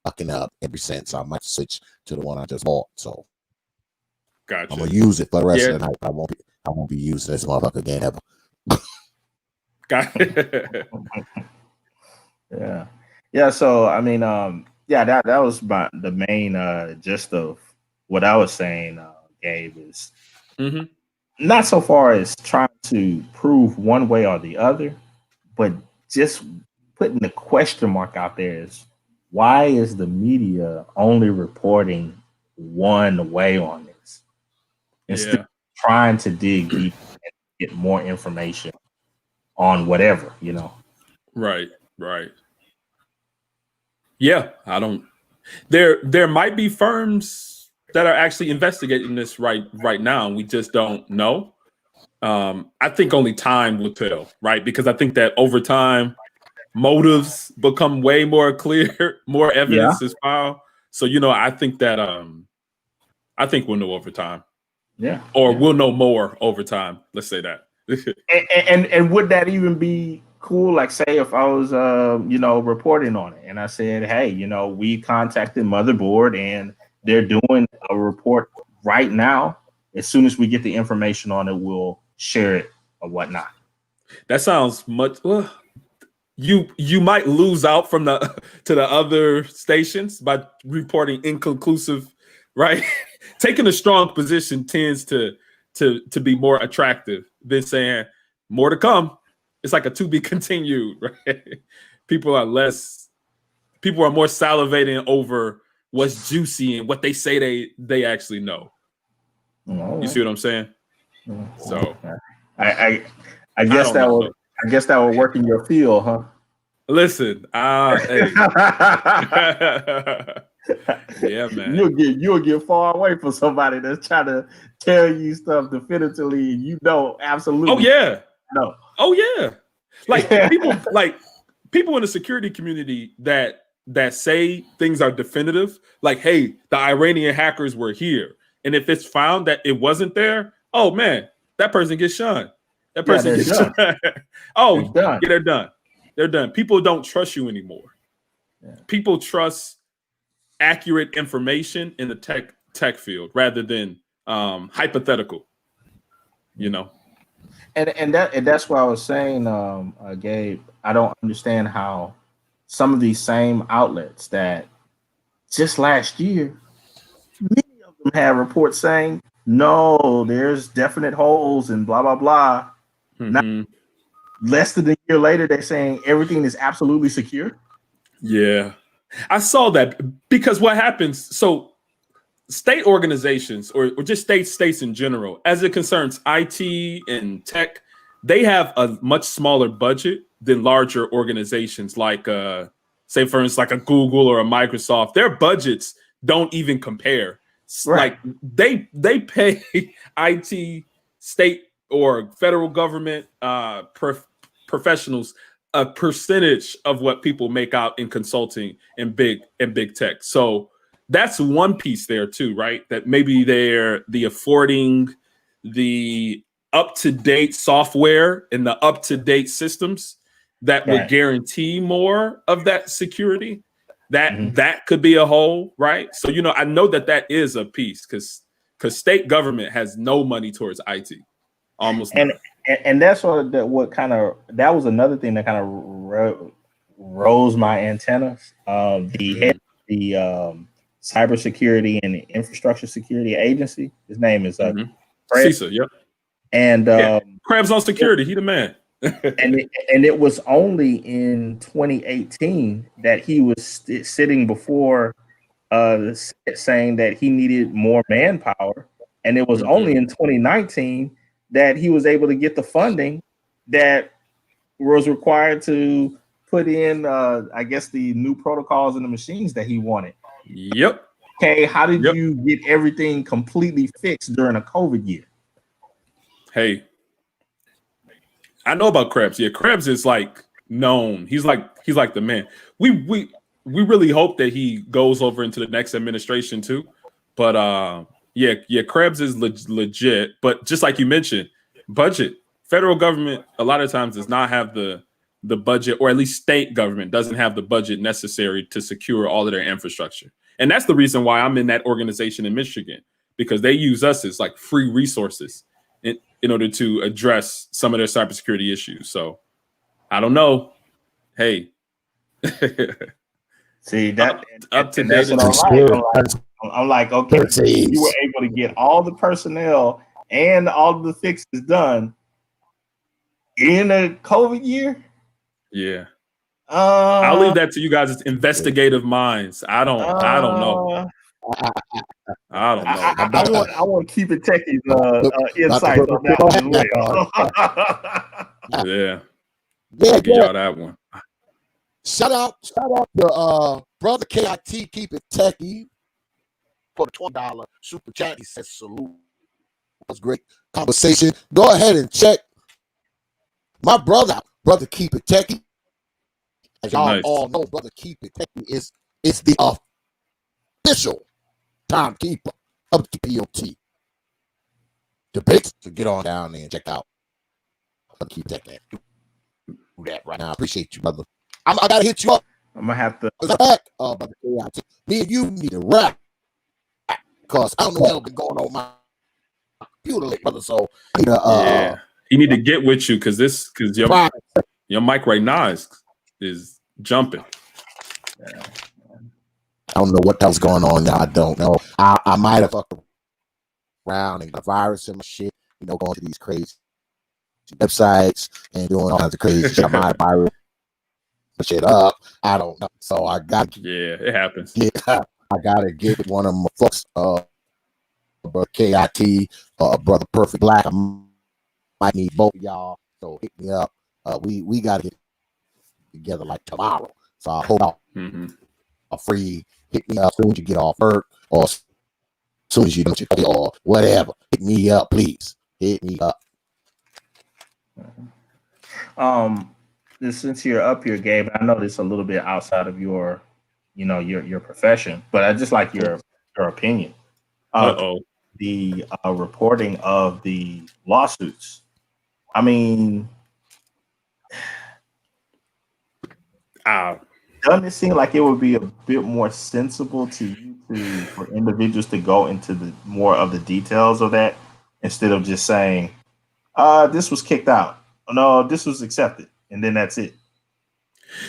[SPEAKER 2] fucking up ever since. I might switch to the one I just bought. So
[SPEAKER 7] gotcha.
[SPEAKER 2] I'm gonna use it for the rest of the night. I won't be using this motherfucker again ever.
[SPEAKER 7] Got it.
[SPEAKER 6] Yeah. So I mean, that was the main gist of what I was saying. Gabe is not so far as trying to prove one way or the other, but just putting the question mark out there is, why is the media only reporting one way on this instead of trying to dig deep and get more information on whatever, you know?
[SPEAKER 7] Right. Yeah, I don't. There might be firms that are actually investigating this right now, and we just don't know. I think only time will tell, right? Because I think that over time, motives become way more clear, more evidence is found. So I think that I think we'll know over time.
[SPEAKER 6] Yeah.
[SPEAKER 7] Or we'll know more over time. Let's say that.
[SPEAKER 6] and would that even be cool? Like, say if I was reporting on it and I said, hey, we contacted Motherboard and they're doing a report right now. As soon as we get the information on it, we'll share it or whatnot.
[SPEAKER 7] That sounds much. You might lose out from to the other stations by reporting inconclusive, right? Taking a strong position tends to be more attractive than saying more to come. It's like a to be continued, right? People are more salivating over what's juicy and what they say they actually know. You see what I'm saying? So
[SPEAKER 6] I guess that will work in your field, huh?
[SPEAKER 7] Listen, hey. Yeah, man.
[SPEAKER 6] You'll get far away from somebody that's trying to tell you stuff definitively, and absolutely.
[SPEAKER 7] Oh yeah.
[SPEAKER 6] No.
[SPEAKER 7] Oh yeah. Like people in the security community that say things are definitive, like, hey, the Iranian hackers were here, and if it's found that it wasn't there, oh man, that person gets shunned. That person gets shunned. Oh, they're done. They're done. People don't trust you anymore. Yeah. People trust accurate information in the tech field rather than hypothetical.
[SPEAKER 6] And that's why I was saying, Gabe, I don't understand how some of these same outlets that just last year, many of them had reports saying, no, there's definite holes and blah, blah, blah. Now, less than a year later, they're saying everything is absolutely secure.
[SPEAKER 7] Yeah, I saw that, because what happens, so state organizations or just states in general, as it concerns IT and tech, they have a much smaller budget than larger organizations like, say, for instance, like a Google or a Microsoft. Their budgets don't even compare. Right. Like they pay IT, state or federal government professionals a percentage of what people make out in consulting and big tech. So that's one piece there too, right? That maybe they're the affording the up-to-date software and the up-to-date systems that would guarantee more of that security. That could be a whole, right? So I know that is a piece because state government has no money towards IT, almost none.
[SPEAKER 6] And that's what kind of that was another thing that kind of rose my antennas. The head of the cybersecurity and infrastructure security agency, his name is
[SPEAKER 7] CISA, yep.
[SPEAKER 6] And
[SPEAKER 7] Krabs on security, he the man.
[SPEAKER 6] and it was only in 2018 that he was sitting before saying that he needed more manpower, and it was only in 2019 that he was able to get the funding that was required to put in, I guess, the new protocols and the machines that he wanted.
[SPEAKER 7] Yep.
[SPEAKER 6] Okay, how did you get everything completely fixed during a COVID year?
[SPEAKER 7] Hey, I know about Krabs. Yeah, Krabs is like known. He's like the man. We really hope that he goes over into the next administration too. But yeah, Krabs is legit. But just like you mentioned, budget. Federal government a lot of times does not have the budget, or at least state government doesn't have the budget necessary to secure all of their infrastructure. And that's the reason why I'm in that organization in Michigan, because they use us as like free resources in order to address some of their cybersecurity issues. So I don't know. Hey.
[SPEAKER 6] See that
[SPEAKER 7] up to
[SPEAKER 6] date. I'm like, okay, you were able to get all the personnel and all the fixes done in a COVID year.
[SPEAKER 7] Yeah. I'll leave that to you guys as investigative minds. I don't know. I don't know.
[SPEAKER 6] I want to keep it techie's insights on that one.
[SPEAKER 7] Yeah. Give y'all that one.
[SPEAKER 2] Shout out to brother KIT, keep it techie, for the $20 super chat. He says salute. That was great conversation. Go ahead and check my brother Keep It Techie. As y'all all know, brother Keep It Techie is the official timekeeper of the T.P.O.T debates. So get on down there and check out Keep It Techie. Do that right now. I appreciate you, brother. I gotta hit you up.
[SPEAKER 6] I'm gonna have to.
[SPEAKER 2] Brother KIT. Me and you need to rap because I don't know what's been going on my computer, brother. So
[SPEAKER 7] you need to get with you because your mic right now is jumping.
[SPEAKER 2] Yeah. I don't know what the hell's going on. I don't know. I might have fucked around and got a virus in my shit. Going to these crazy websites and doing all kinds of crazy shit. I might have virus shit up. I don't know. So I got.
[SPEAKER 7] Yeah, it happens.
[SPEAKER 2] Yeah, I gotta get one of my folks. Brother KIT, brother Perfect Black. I might need both of y'all. So hit me up. We gotta get together like tomorrow. So I hope y'all are free. Hit me up as soon as you get off work, or as soon as you don't or whatever. Hit me up, please. Hit me up.
[SPEAKER 6] Since you're up here, Gabe, I know this a little bit outside of your profession, but I just like your opinion. The reporting of the lawsuits. I mean, doesn't it seem like it would be a bit more sensible for individuals to go into the more of the details of that instead of just saying, this was kicked out. No, this was accepted. And then that's it.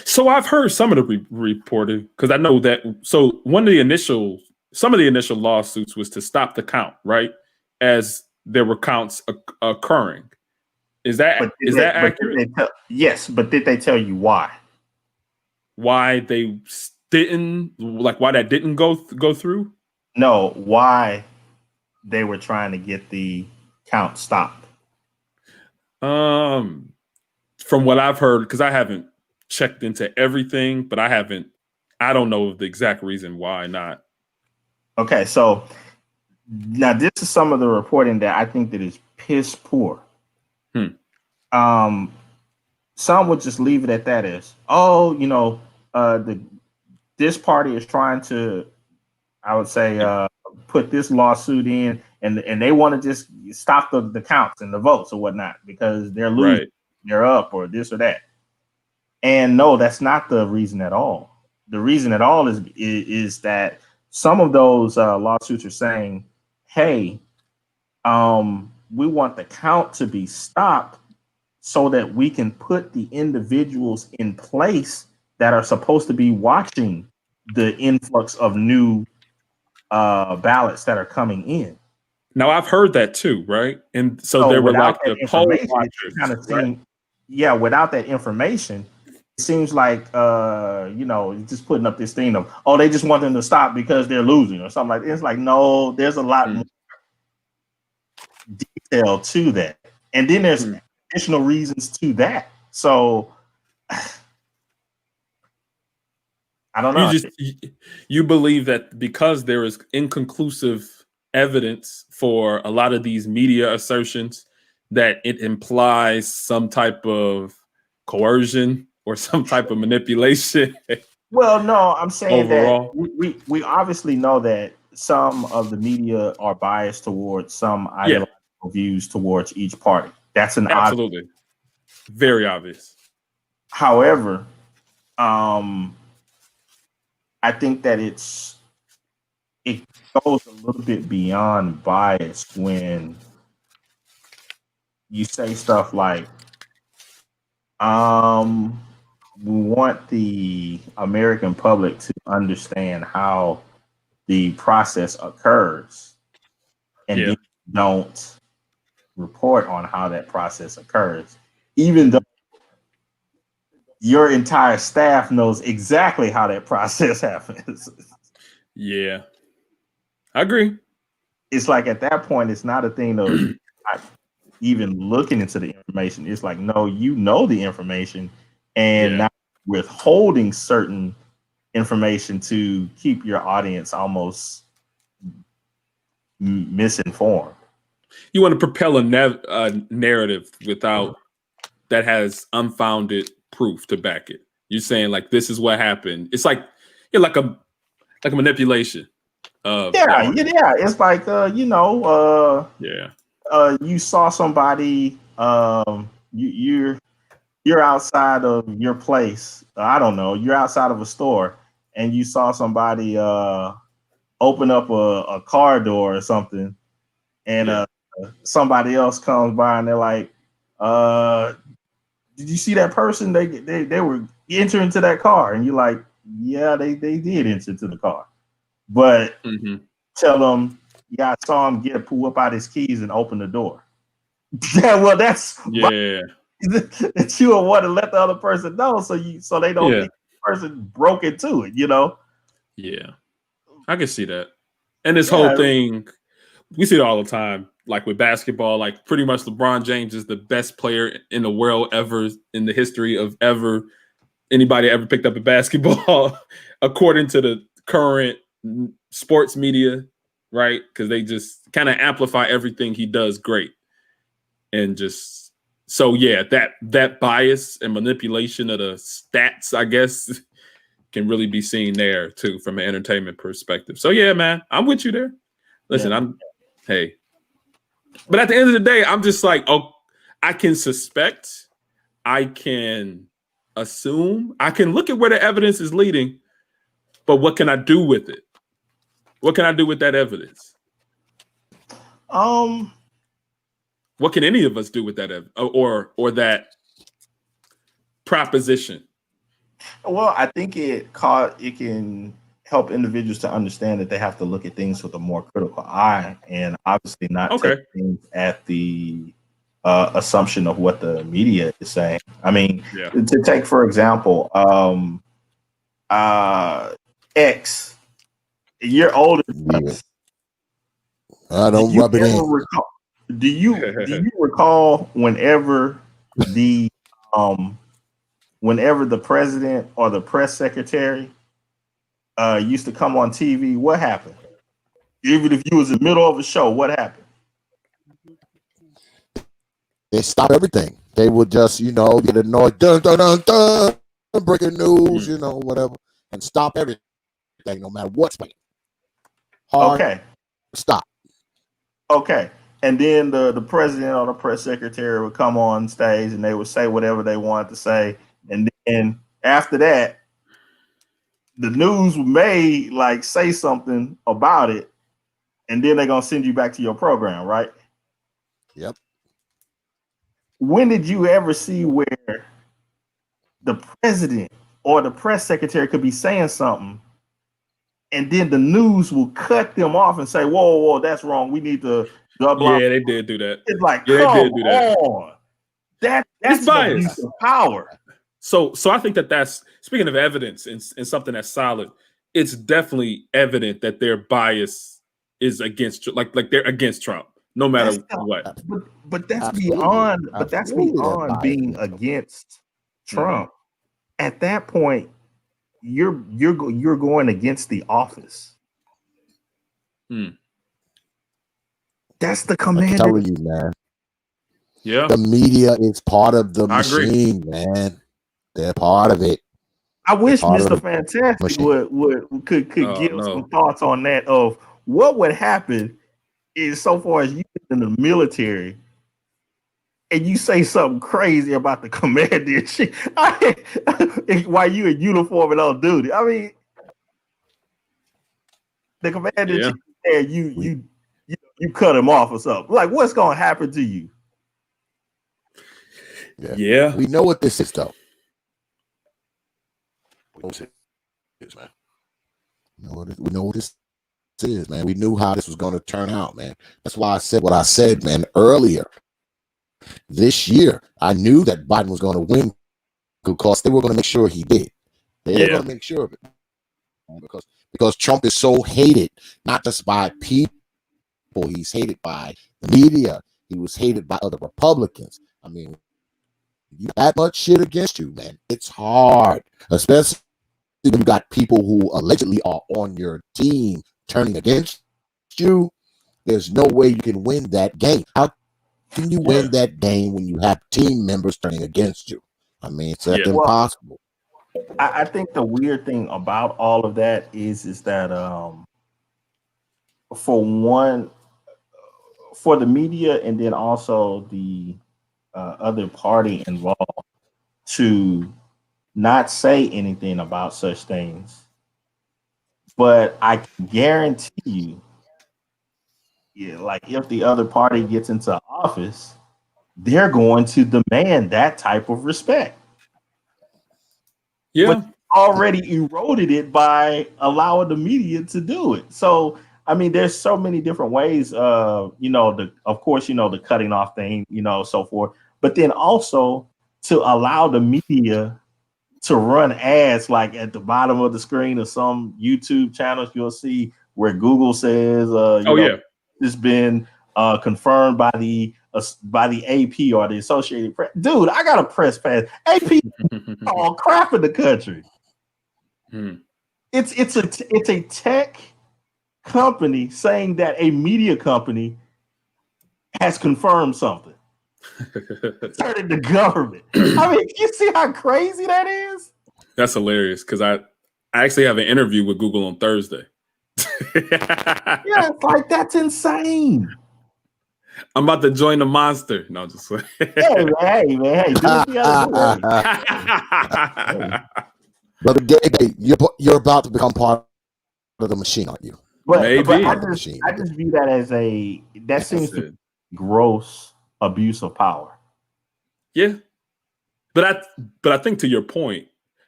[SPEAKER 7] So I've heard some of the reported, because I know that. So some of the initial lawsuits was to stop the count, right? As there were counts occurring. Is that accurate?
[SPEAKER 6] Yes, but did they tell you why?
[SPEAKER 7] Why they didn't, why that didn't go through?
[SPEAKER 6] No, why they were trying to get the count stopped.
[SPEAKER 7] From what I've heard, because I haven't checked into everything, but I don't know the exact reason why not.
[SPEAKER 6] Okay, so now this is some of the reporting that I think that is piss poor. Some would just leave it at that as, this party is trying to I would say put this lawsuit in, and they want to just stop the counts and the votes or whatnot because they're losing,
[SPEAKER 7] Right.
[SPEAKER 6] they're up or this or that. And no, that's not the reason at all. The reason at all is that some of those lawsuits are saying, "Hey, we want the count to be stopped so that we can put the individuals in place that are supposed to be watching the influx of new ballots that are coming in."
[SPEAKER 7] Now I've heard that too, right? And so
[SPEAKER 6] So
[SPEAKER 7] there were
[SPEAKER 6] without
[SPEAKER 7] like
[SPEAKER 6] that
[SPEAKER 7] the poll
[SPEAKER 6] information, it kind of
[SPEAKER 7] watchers, right?
[SPEAKER 6] seems, yeah, without that information, it seems like just putting up this thing of, oh, they just want them to stop because they're losing or something like that. It's like, no, there's a lot more detail to that. And then there's additional reasons to that. So I don't know.
[SPEAKER 7] You believe that because there is inconclusive evidence for a lot of these media assertions that it implies some type of coercion or some type of manipulation.
[SPEAKER 6] Well, no, I'm saying
[SPEAKER 7] overall,
[SPEAKER 6] that we obviously know that some of the media are biased towards some
[SPEAKER 7] yeah,
[SPEAKER 6] ideological views towards each party. That's an obvious.
[SPEAKER 7] absolutely, very obvious.
[SPEAKER 6] However, I think that it goes a little bit beyond bias when you say stuff like, we want the American public to understand how the process occurs, and
[SPEAKER 7] Yeah.
[SPEAKER 6] then you don't report on how that process occurs, even though your entire staff knows exactly how that process happens.
[SPEAKER 7] Yeah, I agree.
[SPEAKER 6] It's like at that point, it's not a thing of not even looking into the information. It's like, no, you know the information, and
[SPEAKER 7] Yeah.
[SPEAKER 6] now withholding certain information to keep your audience almost misinformed.
[SPEAKER 7] You want to propel a narrative without that has unfounded proof to back it. You're saying like this is what happened. It's like like a manipulation of
[SPEAKER 6] Yeah. It's like you saw somebody, you're outside of your place. I don't know, you're outside of a store and you saw somebody open up a car door or something, and somebody else comes by and they're like, did you see that person? They were entering into that car, and you're like, yeah, they did enter into the car, but tell them, yeah, I saw him whip out his keys and open the door. Yeah, well, that's that you would want to let the other person know, so they don't think the person broke into it.
[SPEAKER 7] Yeah, I can see that. And this whole thing, we see it all the time. Like with basketball, like pretty much LeBron James is the best player in the world ever in the history of anybody ever picked up a basketball, according to the current sports media, right? Because they just kind of amplify everything he does great. And just so that bias and manipulation of the stats, I guess, can really be seen there too from an entertainment perspective. So yeah, man, I'm with you there. Listen, but at the end of the day, I'm just like, oh, I can suspect, I can assume, I can look at where the evidence is leading, but what can I do with it? What can I do with that evidence? What can any of us do with that or that proposition?
[SPEAKER 6] Well, I think it can help individuals to understand that they have to look at things with a more critical eye, and obviously not take things at the assumption of what the media is saying. I mean, to take for example, X, you're older.
[SPEAKER 2] I don't rub it in.
[SPEAKER 6] Do you recall whenever the president or the press secretary used to come on TV, what happened? Even if you was in the middle of a show, what happened?
[SPEAKER 2] They stop everything. They would just, get annoyed, dun, dun, dun, dun, breaking news, whatever, and stop everything, no matter what's playing. Hard
[SPEAKER 6] Okay.
[SPEAKER 2] stop.
[SPEAKER 6] Okay. And then the president or the press secretary would come on stage and they would say whatever they wanted to say. And then after that, the news may like say something about it, and then they're gonna send you back to your program, right?
[SPEAKER 2] Yep.
[SPEAKER 6] When did you ever see where the president or the press secretary could be saying something and then the news will cut them off and say, whoa, whoa, that's wrong. We need to blah, blah.
[SPEAKER 7] Yeah, they did do that.
[SPEAKER 6] It's like,
[SPEAKER 7] Yeah, they
[SPEAKER 6] come
[SPEAKER 7] did do that.
[SPEAKER 6] on. That's
[SPEAKER 7] It's
[SPEAKER 6] an abuse
[SPEAKER 7] bias.
[SPEAKER 6] of power.
[SPEAKER 7] So I think that's speaking of evidence and something that's solid. It's definitely evident that their bias is against, like they're against Trump, no matter what.
[SPEAKER 6] But that's
[SPEAKER 2] Absolutely.
[SPEAKER 6] beyond. But that's
[SPEAKER 2] Absolutely, they're
[SPEAKER 6] beyond
[SPEAKER 2] biased
[SPEAKER 6] being against Trump. At that point, you're going against the office. That's the
[SPEAKER 2] I'm
[SPEAKER 6] commander.
[SPEAKER 2] telling you, man.
[SPEAKER 7] Yeah.
[SPEAKER 2] The media is part of the
[SPEAKER 7] I agree.
[SPEAKER 2] machine, man. They're part of it.
[SPEAKER 6] I wish
[SPEAKER 2] part of
[SPEAKER 6] Mr.
[SPEAKER 2] the
[SPEAKER 6] Fantastic
[SPEAKER 2] machine.
[SPEAKER 6] could
[SPEAKER 7] Oh,
[SPEAKER 6] give
[SPEAKER 7] no.
[SPEAKER 6] some thoughts on that of what would happen is so far as you in the military and you say something crazy about the commander in chief while you in uniform and on duty. I mean, the commander in chief and you cut him off or something. Like, what's gonna happen to you?
[SPEAKER 7] Yeah.
[SPEAKER 2] We know what this is, though. We know what this is, man. We know what this is, man. We knew how this was going to turn out, man. That's why I said what I said, man, earlier this year. I knew that Biden was going to win because they were going to make sure he did. They were going to make sure of it. Because Trump is so hated, not just by people. He's hated by the media. He was hated by other Republicans. I mean, you that much shit against you, man. It's hard, especially when you got people who allegedly are on your team turning against you. There's no way you can win that game. How can you win that game when you have team members turning against you? I mean, it's impossible.
[SPEAKER 6] I think the weird thing about all of that is that for the media and then also the other party involved to not say anything about such things, but I can guarantee you, like if the other party gets into office, they're going to demand that type of respect.
[SPEAKER 7] Yeah.
[SPEAKER 6] But already eroded it by allowing the media to do it. So I mean, there's so many different ways. Of course, the cutting off thing, so forth. But then also to allow the media to run ads like at the bottom of the screen of some YouTube channels, you'll see where Google says, it's been confirmed by the AP or the Associated Press. Dude, I got a press pass. AP all crap in the country. It's a tech company saying that a media company has confirmed something. Turning the government. I mean, you see how crazy that is?
[SPEAKER 7] That's hilarious because I actually have an interview with Google on Thursday.
[SPEAKER 6] Yeah, it's like that's insane.
[SPEAKER 7] I'm about to join the monster. No, just hey,
[SPEAKER 6] man, do what you gotta do.
[SPEAKER 2] Brother Gay, you're about to become part of the machine, aren't you?
[SPEAKER 6] But I just view that as that seems to be gross abuse of power.
[SPEAKER 7] Yeah. But I think to your point,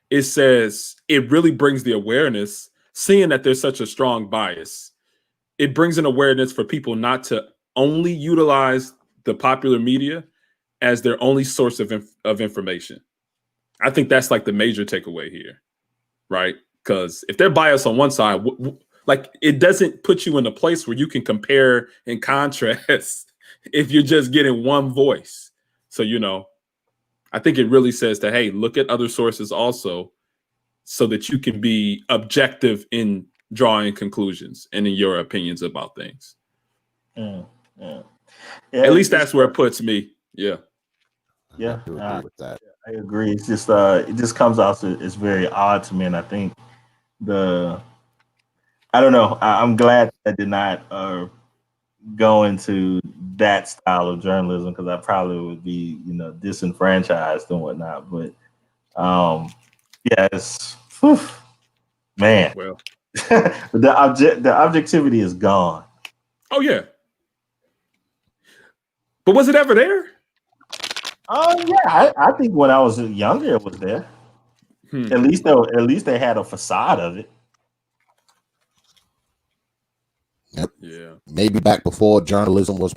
[SPEAKER 7] it says it really brings the awareness, seeing that there's such a strong bias. It brings an awareness for people not to only utilize the popular media as their only source of information. I think that's like the major takeaway here, right? Because if they're biased on one side, like it doesn't put you in a place where you can compare and contrast if you're just getting one voice. So, I think it really says that, hey, look at other sources also so that you can be objective in drawing conclusions and in your opinions about things. At least that's where it puts me. Yeah.
[SPEAKER 6] Yeah.
[SPEAKER 2] I agree with that.
[SPEAKER 6] I agree. It's just it just comes out it's very odd to me. And I think I don't know. I'm glad that did not go into that style of journalism because I probably would be, disenfranchised and whatnot. But yes, man,
[SPEAKER 7] Well,
[SPEAKER 6] the objectivity is gone.
[SPEAKER 7] oh yeah. But was it ever there?
[SPEAKER 6] Yeah, I think when I was younger, it was there. At least they had a facade of it.
[SPEAKER 2] Yep.
[SPEAKER 7] Yeah.
[SPEAKER 2] Maybe back before journalism was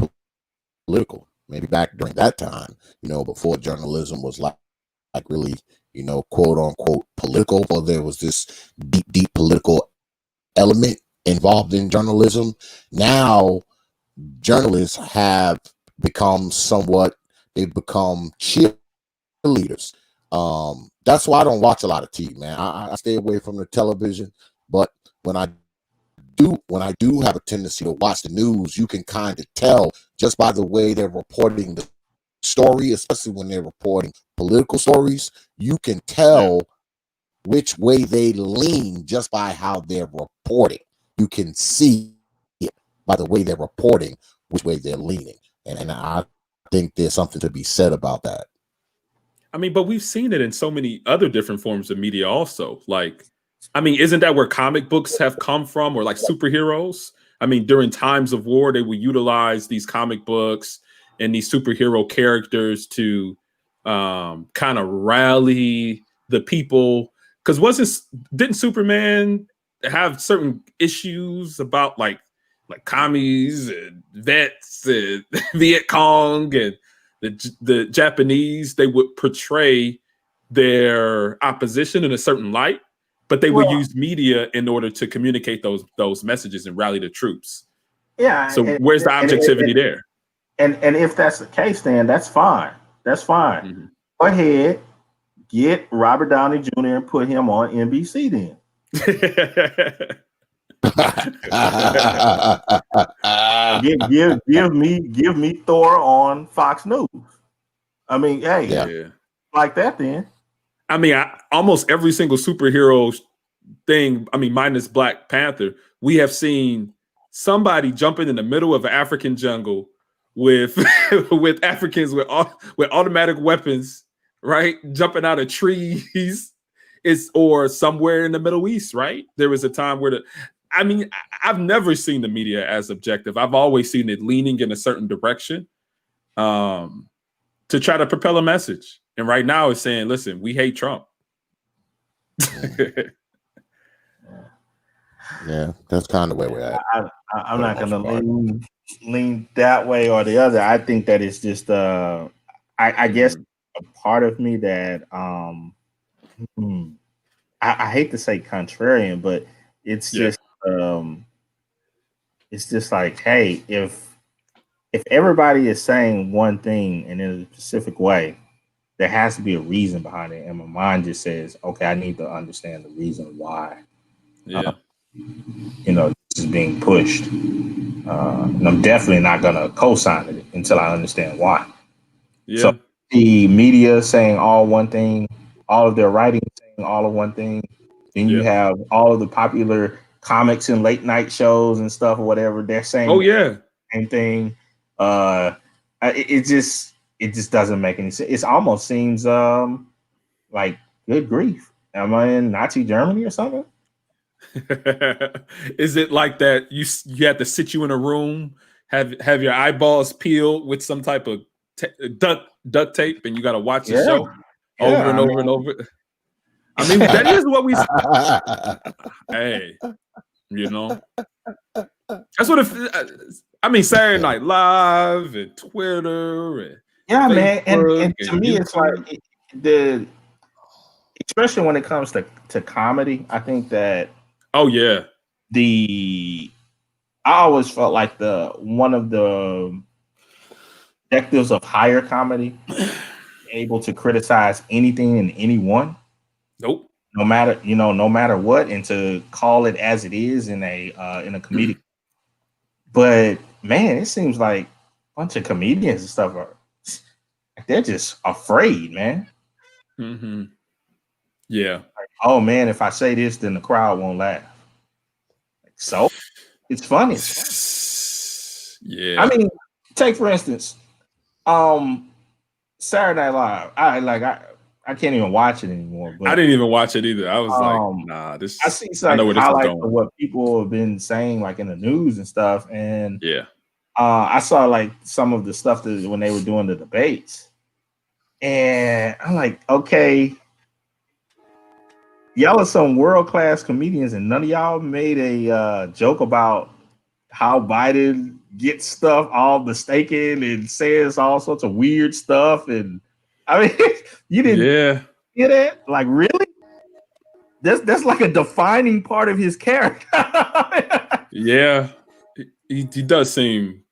[SPEAKER 2] political. Maybe back during that time, before journalism was like really, quote unquote political, or there was this deep political element involved in journalism. Now, journalists have become they've become cheerleaders. That's why I don't watch a lot of TV, man. I stay away from the television, but when I do have a tendency to watch the news, you can kind of tell just by the way they're reporting the story, especially when they're reporting political stories. You can tell which way they lean just by how they're reporting. You can see it by the way they're reporting which way they're leaning. And I think there's something to be said about that.
[SPEAKER 7] I mean, but we've seen it in so many other different forms of media also. Like, I mean, isn't that where comic books have come from, or like superheroes? I mean, during times of war, they would utilize these comic books and these superhero characters to kind of rally the people. Because didn't Superman have certain issues about like commies and vets and Viet Cong and the Japanese? They would portray their opposition in a certain light, but they would use media in order to communicate those messages and rally the troops.
[SPEAKER 6] Yeah.
[SPEAKER 7] So where's the objectivity there?
[SPEAKER 6] And if that's the case, then that's fine. That's fine.
[SPEAKER 7] Mm-hmm.
[SPEAKER 6] Go ahead, get Robert Downey Jr. and put him on NBC then. give me Thor on Fox News. I mean, hey, like that then.
[SPEAKER 7] I mean, almost every single superhero thing, I mean, minus Black Panther, we have seen somebody jumping in the middle of an African jungle with with Africans with automatic weapons, right? Jumping out of trees. Or somewhere in the Middle East, right? There was a time where I've never seen the media as objective. I've always seen it leaning in a certain direction to try to propel a message. And right now it's saying, listen, we hate Trump.
[SPEAKER 2] Yeah, that's kind of where we're at.
[SPEAKER 6] I'm not going to lean that way or the other. I think that it's just, I guess, a part of me that I hate to say contrarian, but it's just like, hey, if everybody is saying one thing and in a specific way, there has to be a reason behind it. And my mind just says, okay, I need to understand the reason why.
[SPEAKER 7] Yeah.
[SPEAKER 6] This is being pushed. And I'm definitely not going to co-sign it until I understand why.
[SPEAKER 7] Yeah.
[SPEAKER 6] So the media saying all one thing, all of their writing saying all of one thing. Then you have all of the popular comics and late night shows and stuff or whatever. They're saying the same thing. It just doesn't make any sense. It almost seems like, good grief. Am I in Nazi Germany or something?
[SPEAKER 7] Is it like that? You have to sit you in a room, have your eyeballs peeled with some type of duct tape, and you got to watch the show over and over and over. I mean, that is what we. Hey, that's what I mean. Saturday Night Live and Twitter and
[SPEAKER 6] man, and to
[SPEAKER 7] and
[SPEAKER 6] me, it's like especially when it comes to comedy. I think that I always felt like one of the objectives of higher comedy, able to criticize anything and anyone.
[SPEAKER 7] Nope.
[SPEAKER 6] No matter what, and to call it as it is in a comedic. But man, it seems like a bunch of comedians and stuff they're just afraid, man.
[SPEAKER 7] Mm-hmm. Yeah.
[SPEAKER 6] Like, oh man, if I say this, then the crowd won't laugh. So It's funny.
[SPEAKER 7] Yeah.
[SPEAKER 6] I mean, take for instance, Saturday Night Live. I can't even watch it anymore. But
[SPEAKER 7] I didn't even watch it either. I was like, nah, this.
[SPEAKER 6] I see
[SPEAKER 7] I know
[SPEAKER 6] some
[SPEAKER 7] where this is
[SPEAKER 6] highlights
[SPEAKER 7] going.
[SPEAKER 6] of what people have been saying, like in the news and stuff. And
[SPEAKER 7] Yeah.
[SPEAKER 6] I saw like some of the stuff that when they were doing the debates, and I'm like, okay, y'all are some world class comedians, and none of y'all made a joke about how Biden gets stuff all mistaken and says all sorts of weird stuff. And I mean, you didn't hear that? Like, really? That's like a defining part of his character.
[SPEAKER 7] Yeah. He does seem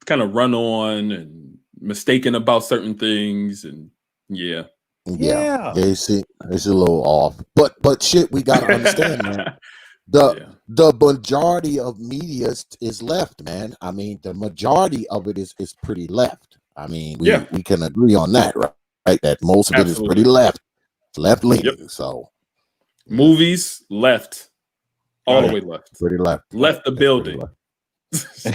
[SPEAKER 7] kind of run on and mistaken about certain things. And yeah.
[SPEAKER 2] They see it's a little off. But shit, we gotta understand, man. The majority of media is left, man. I mean, the majority of it is pretty left. I mean, we can agree on that, right? That most of it is pretty left leaning.
[SPEAKER 7] Yep.
[SPEAKER 2] So
[SPEAKER 7] movies left, all the way left,
[SPEAKER 2] pretty left,
[SPEAKER 7] left the building.
[SPEAKER 2] It's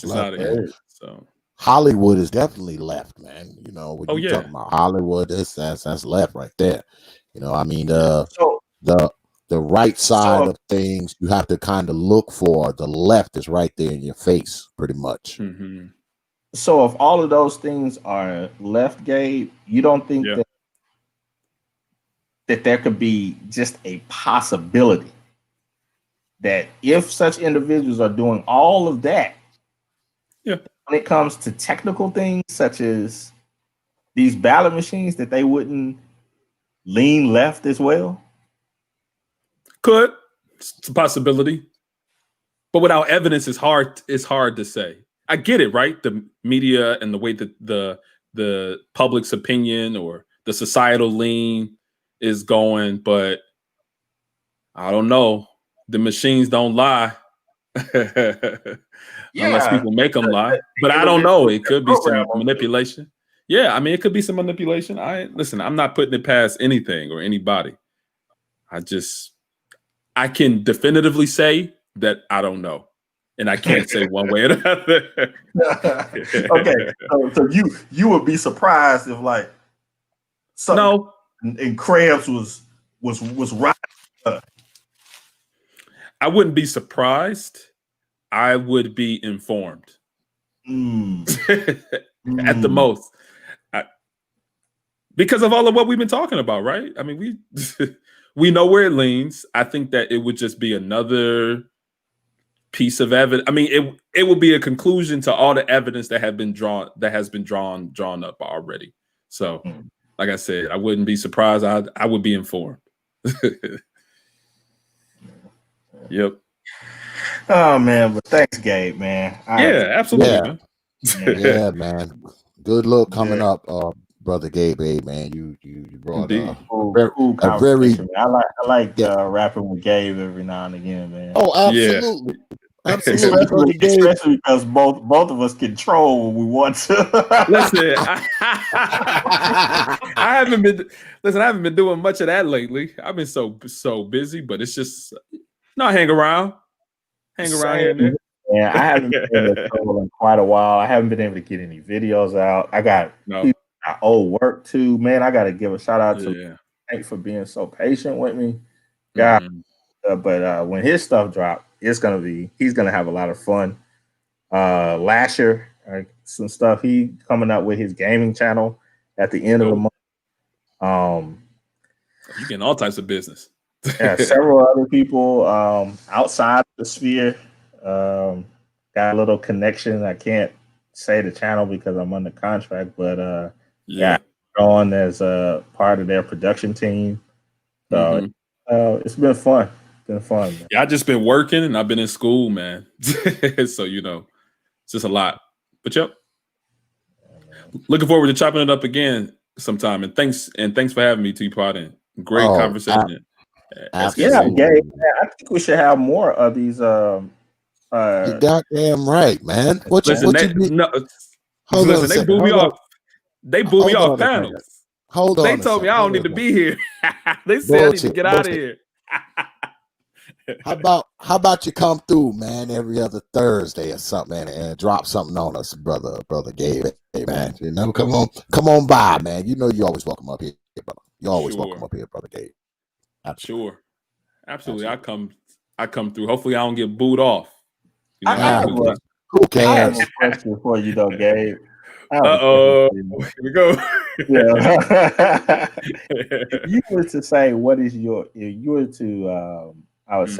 [SPEAKER 7] not
[SPEAKER 2] left.
[SPEAKER 7] So
[SPEAKER 2] Hollywood is definitely left, man. You know, when you talk about Hollywood, that's left right there. You know, I mean, the right side of things you have to kind of look for. The left is right there in your face, pretty much.
[SPEAKER 7] Mm-hmm.
[SPEAKER 6] So if all of those things are left, Gabe, you don't think that there could be just a possibility that if such individuals are doing all of that, when it comes to technical things such as these ballot machines, that they wouldn't lean left as well?
[SPEAKER 7] Could. It's a possibility. But without evidence, it's hard to say. I get it, right? The media and the way that the public's opinion or the societal lean is going, but I don't know. The machines don't lie. Unless people make them lie. But I don't know. It could be some manipulation. Yeah, I mean, it could be some manipulation. I'm not putting it past anything or anybody. I can definitively say that I don't know. And I can't say one way or the other.
[SPEAKER 6] Okay. So you would be surprised if like something and Krabs was right.
[SPEAKER 7] I wouldn't be surprised. I would be informed. At the most. Because of all of what we've been talking about, right? I mean, we know where it leans. I think that it would just be another piece of evidence. I mean, it would be a conclusion to all the evidence that has been drawn up already. So, like I said, I wouldn't be surprised. I would be informed. Yep.
[SPEAKER 6] Oh man, but thanks, Gabe, man.
[SPEAKER 7] Absolutely, man.
[SPEAKER 2] Yeah, man. Good luck coming up, brother Gabe. Hey, man, you brought a very
[SPEAKER 6] I like rapping with Gabe every now and again, man.
[SPEAKER 2] Oh, absolutely. Absolutely,
[SPEAKER 6] especially because both of us control when we want to.
[SPEAKER 7] Listen, I haven't been doing much of that lately. I've been so busy, but it's just I hang around here and there.
[SPEAKER 6] Yeah, I haven't been able to troll in quite a while. I haven't been able to get any videos out. I got old work too, man. I got to give a shout out to Hank for being so patient with me. Yeah, but when his stuff drops, he's gonna have a lot of fun. Lasher, some stuff he coming up with his gaming channel at the end of the month.
[SPEAKER 7] You getting all types of business.
[SPEAKER 6] Several other people outside the sphere got a little connection. I can't say the channel because I'm under contract, but on as a part of their production team. So it's been fun. Man.
[SPEAKER 7] Yeah, I just been working and I've been in school, man. So it's just a lot. But looking forward to chopping it up again sometime. And thanks for having me, T.P.O.T. Great conversation.
[SPEAKER 6] Gabe. I think we should have more of these.
[SPEAKER 2] You're goddamn right, man.
[SPEAKER 7] They blew me off. They blew me off panels.
[SPEAKER 2] Hold on.
[SPEAKER 7] They told me I don't need to be here. They said I need to get out of here.
[SPEAKER 2] how about you come through, man, every other Thursday or something, and drop something on us, brother Gabe. Hey, man, you know, come on by, man. You know, you always welcome up here, brother. You always welcome
[SPEAKER 7] Sure.
[SPEAKER 2] up here, brother Gabe. Absolutely.
[SPEAKER 7] Sure. Absolutely. I come through. Hopefully I don't get booed off. You know,
[SPEAKER 6] I have
[SPEAKER 7] hopefully.
[SPEAKER 2] Who
[SPEAKER 6] I have
[SPEAKER 2] cares?
[SPEAKER 6] a question for you though, Gabe. I have a
[SPEAKER 7] Uh-oh.
[SPEAKER 6] question for you.
[SPEAKER 7] Here we go.
[SPEAKER 6] Yeah. If you were to say if you were to I would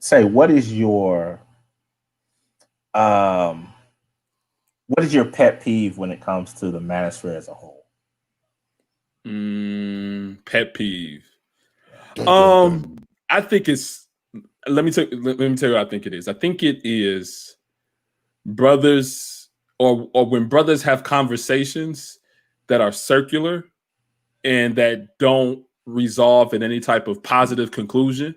[SPEAKER 6] say what is your pet peeve when it comes to the manosphere as a whole?
[SPEAKER 7] Pet peeve.
[SPEAKER 2] Dun, dun, dun.
[SPEAKER 7] I think it's let me tell you what I think it is. I think it is brothers or when brothers have conversations that are circular and that don't resolve in any type of positive conclusion,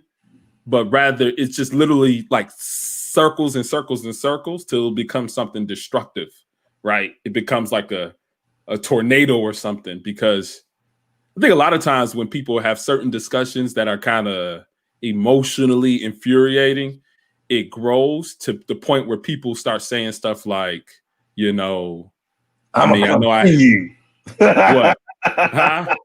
[SPEAKER 7] but rather it's just literally like circles and circles and circles till it becomes something destructive, right? It becomes like a tornado or something, because I think a lot of times when people have certain discussions that are kind of emotionally infuriating, it grows to the point where people start saying stuff like, you know, I know
[SPEAKER 6] you.
[SPEAKER 7] what? Huh?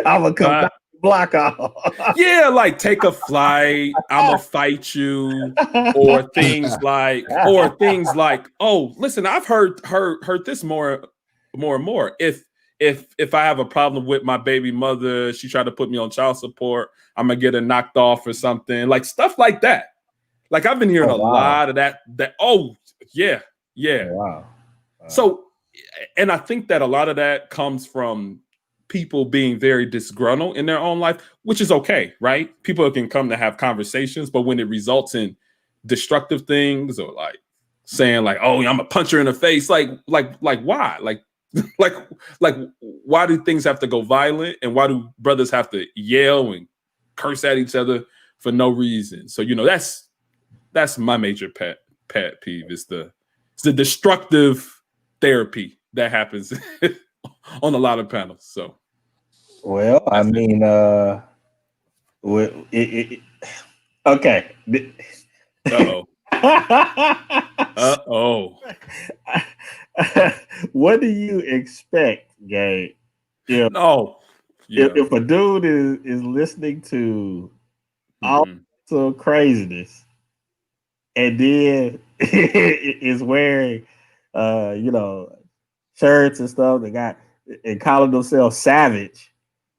[SPEAKER 6] I'm gonna come back to block off.
[SPEAKER 7] Yeah, like take a flight, I'ma fight you, or things like, oh, listen, I've heard this more and more. If I have a problem with my baby mother, she tried to put me on child support, I'm gonna get her knocked off or something, like stuff like that. Like I've been hearing a lot of that. Oh yeah.
[SPEAKER 6] Wow.
[SPEAKER 7] So, and I think that a lot of that comes from people being very disgruntled in their own life, which is okay, right? People can come to have conversations, but when it results in destructive things or like saying like, "Oh, I'm a puncher in the face," like why? Like why do things have to go violent, and why do brothers have to yell and curse at each other for no reason? So, you know, that's my major pet peeve is the destructive therapy that happens on a lot of panels. So,
[SPEAKER 6] well, I mean, okay.
[SPEAKER 7] uh-oh. Uh-oh.
[SPEAKER 6] What do you expect, Gabe? If a dude is listening to all so craziness and then is wearing shirts and stuff and calling themselves savage.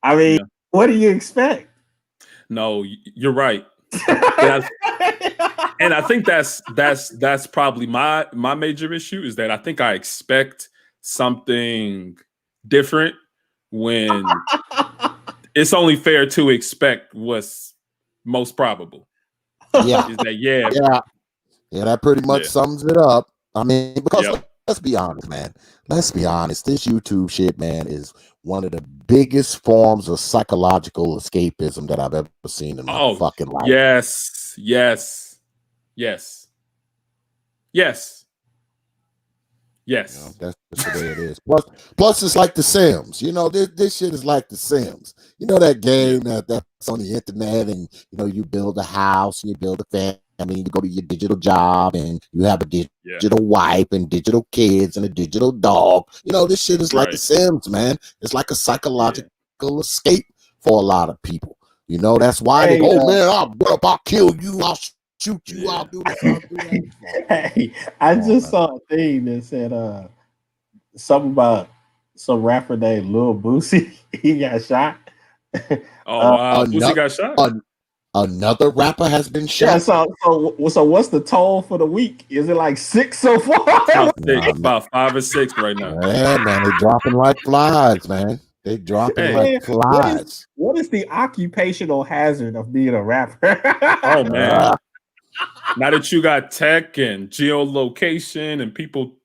[SPEAKER 6] I mean, what do you expect?
[SPEAKER 7] No, you're right. And I think that's probably my major issue is that I think I expect something different when it's only fair to expect what's most probable.
[SPEAKER 2] Yeah.
[SPEAKER 7] Is that
[SPEAKER 2] that pretty much sums it up. I mean, because let's be honest, man. Let's be honest. This YouTube shit, man, is one of the biggest forms of psychological escapism that I've ever seen in my fucking life.
[SPEAKER 7] Yes.
[SPEAKER 2] You know, that's just the way it is. Plus, it's like The Sims. You know, this shit is like The Sims. You know that game that's on the internet, and you know you build a house and you build a family. You go to your digital job and you have a digital wife and digital kids and a digital dog. You know, this shit is like The Sims, man. It's like a psychological escape for a lot of people. You know, that's why they go, man, I'll kill you. I'll shoot you. I'll do this. I'll do that.
[SPEAKER 6] Hey, I just saw a thing that said something about some rapper named Lil Boosie. He got shot.
[SPEAKER 7] Oh wow, Boosie got shot.
[SPEAKER 2] Another rapper has been shot.
[SPEAKER 6] Yeah, so what's the toll for the week? Is it like 6 so far?
[SPEAKER 7] About 5 or 6 right now.
[SPEAKER 2] Yeah, man, they're dropping like flies, man. They dropping like flies.
[SPEAKER 6] What is the occupational hazard of being a rapper?
[SPEAKER 7] Oh man. Now that you got tech and geolocation and people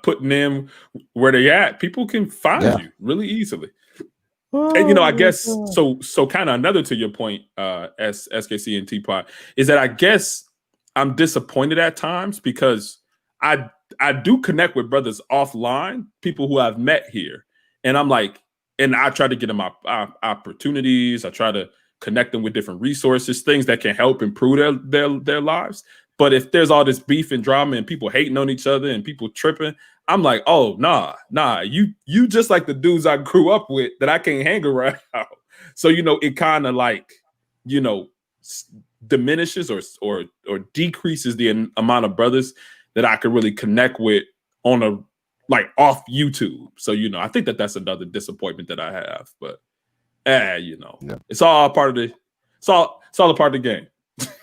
[SPEAKER 7] putting them where they at, people can find you really easily. And you know, I guess so kind of another to your point, as SKC and T.P.O.T, is that I guess I'm disappointed at times because I do connect with brothers offline, people who I've met here, and I'm like, and I try to get them opportunities. I try to connect them with different resources, things that can help improve their lives. But if there's all this beef and drama and people hating on each other and people tripping, I'm like, oh, nah, you just like the dudes I grew up with that I can't hang around. So, it kind of like, diminishes or decreases the amount of brothers that I could really connect with on a like off YouTube. So, I think that's another disappointment that I have. But it's all part of it's all a part of the game.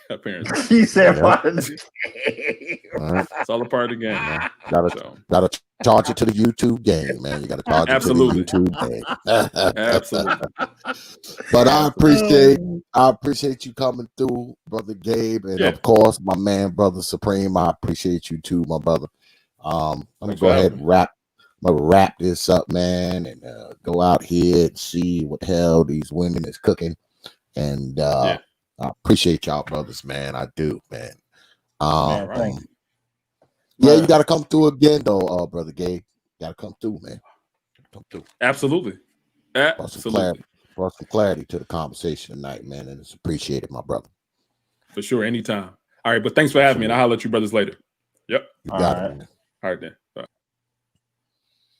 [SPEAKER 7] Apparently,
[SPEAKER 4] he said part of the game.
[SPEAKER 7] It's all a part of the game.
[SPEAKER 2] Gotta charge it to the YouTube game, man. You gotta charge it to the YouTube game.
[SPEAKER 7] Absolutely.
[SPEAKER 2] But I appreciate you coming through, Brother Gabe, and of course my man, Brother Supreme. I appreciate you too, my brother. Let me go ahead and wrap this up, man, and go out here and see what the hell these women is cooking. And I appreciate y'all, brothers, man. I do, man.
[SPEAKER 4] Thank you.
[SPEAKER 2] Yeah, you gotta come through again, though, Brother Gabe. You gotta come through, man. Come through.
[SPEAKER 7] Absolutely.
[SPEAKER 2] Brought some clarity to the conversation tonight, man, and it's appreciated, my brother.
[SPEAKER 7] For sure, anytime. All right, but thanks for having me, and I'll holler at you brothers later. Yep.
[SPEAKER 2] You got it, man.
[SPEAKER 7] All right, then. Bye.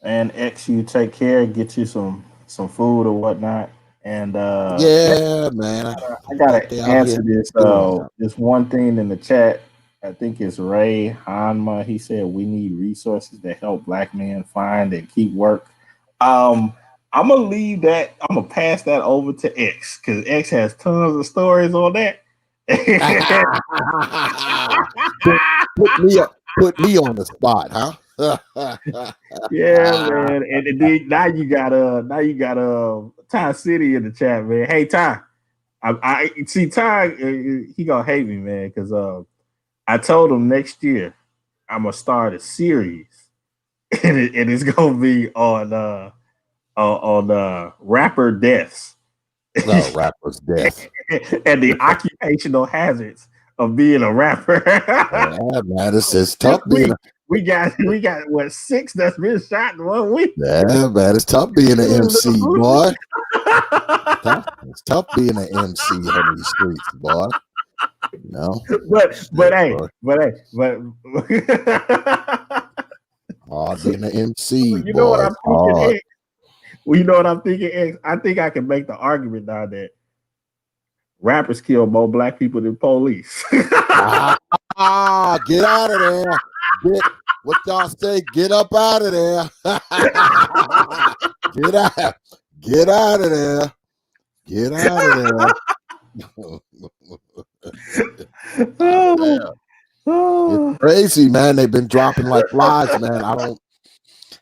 [SPEAKER 6] And X, you take care, get you some food or whatnot. And
[SPEAKER 2] man,
[SPEAKER 6] I gotta answer this. This one thing in the chat. I think it's Ray Hanma. He said we need resources that help Black men find and keep work. I'm gonna leave that. I'm gonna pass that over to X because X has tons of stories on that.
[SPEAKER 2] put me on the spot, huh?
[SPEAKER 6] Yeah, man. And now you got Ty City in the chat, man. Hey Ty, I see Ty. He gonna hate me, man, because I told him next year I'm gonna start a series, and it's gonna be on rapper deaths.
[SPEAKER 2] No, rapper's death.
[SPEAKER 6] And the occupational hazards of being a rapper.
[SPEAKER 2] Yeah, man, it's tough being
[SPEAKER 6] we got what 6 that's been shot in 1 week.
[SPEAKER 2] Yeah, man, it's tough being an MC, boy. It's tough being an MC on these streets, boy. No,
[SPEAKER 6] but hey,
[SPEAKER 2] being an MC,
[SPEAKER 6] you know what I'm thinking? Well, you know what I'm thinking? X? I think I can make the argument now that rappers kill more Black people than police.
[SPEAKER 2] Get out of there! What y'all say? Get up out of there! Get out of there! Get out of there! It's crazy, man. They've been dropping like flies, man.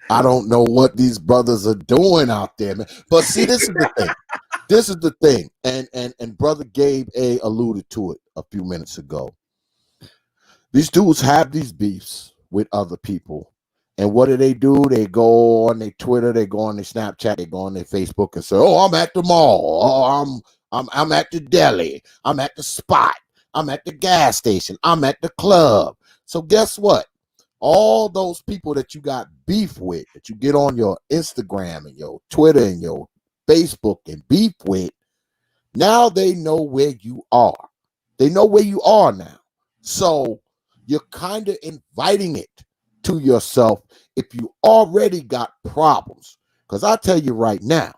[SPEAKER 2] I don't know what these brothers are doing out there, man. But see, this is the thing. And Brother Gabe A alluded to it a few minutes ago. These dudes have these beefs with other people. And what do? They go on their Twitter, they go on their Snapchat, they go on their Facebook and say, oh, I'm at the mall. Oh, I'm at the deli. I'm at the spot. I'm at the gas station. I'm at the club. So guess what? All those people that you got beef with, that you get on your Instagram and your Twitter and your Facebook and beef with, now they know where you are. They know where you are now. So you're kind of inviting it to yourself if you already got problems. Because I tell you right now,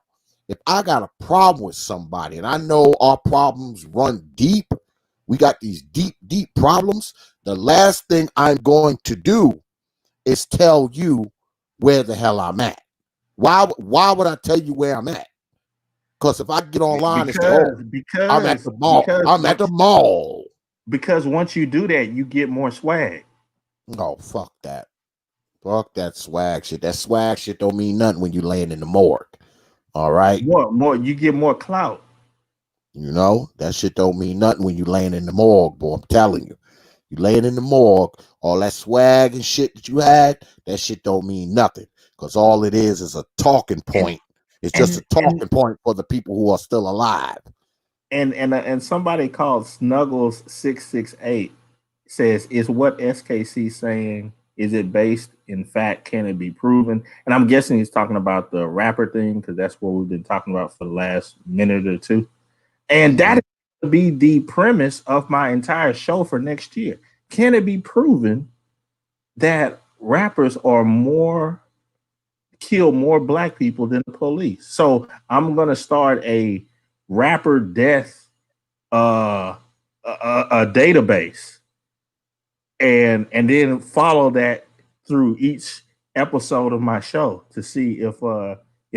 [SPEAKER 2] if I got a problem with somebody and I know our problems run deep, we got these deep problems, the last thing I'm going to do is tell you where the hell I'm at. Why would I tell you where I'm at? Because if I get online and say, I'm at the mall. I'm at the mall.
[SPEAKER 6] Because once you do that, you get more swag.
[SPEAKER 2] Oh, fuck that. Fuck that swag shit. That swag shit don't mean nothing when you laying in the morgue. All right?
[SPEAKER 6] More, you get more clout.
[SPEAKER 2] You know, that shit don't mean nothing when you laying in the morgue, boy. I'm telling you. You laying in the morgue, all that swag and shit that you had, that shit don't mean nothing. Because all it is a talking point. It's just a talking point for the people who are still alive.
[SPEAKER 6] And somebody called Snuggles668 says, is what SKC saying, is it based in fact? Can it be proven? And I'm guessing he's talking about the rapper thing, because that's what we've been talking about for the last minute or two. And that is to be the premise of my entire show for next year. Can it be proven that rappers are kill more black people than the police? So I'm gonna start a rapper death a database, and then follow that through each episode of my show to see if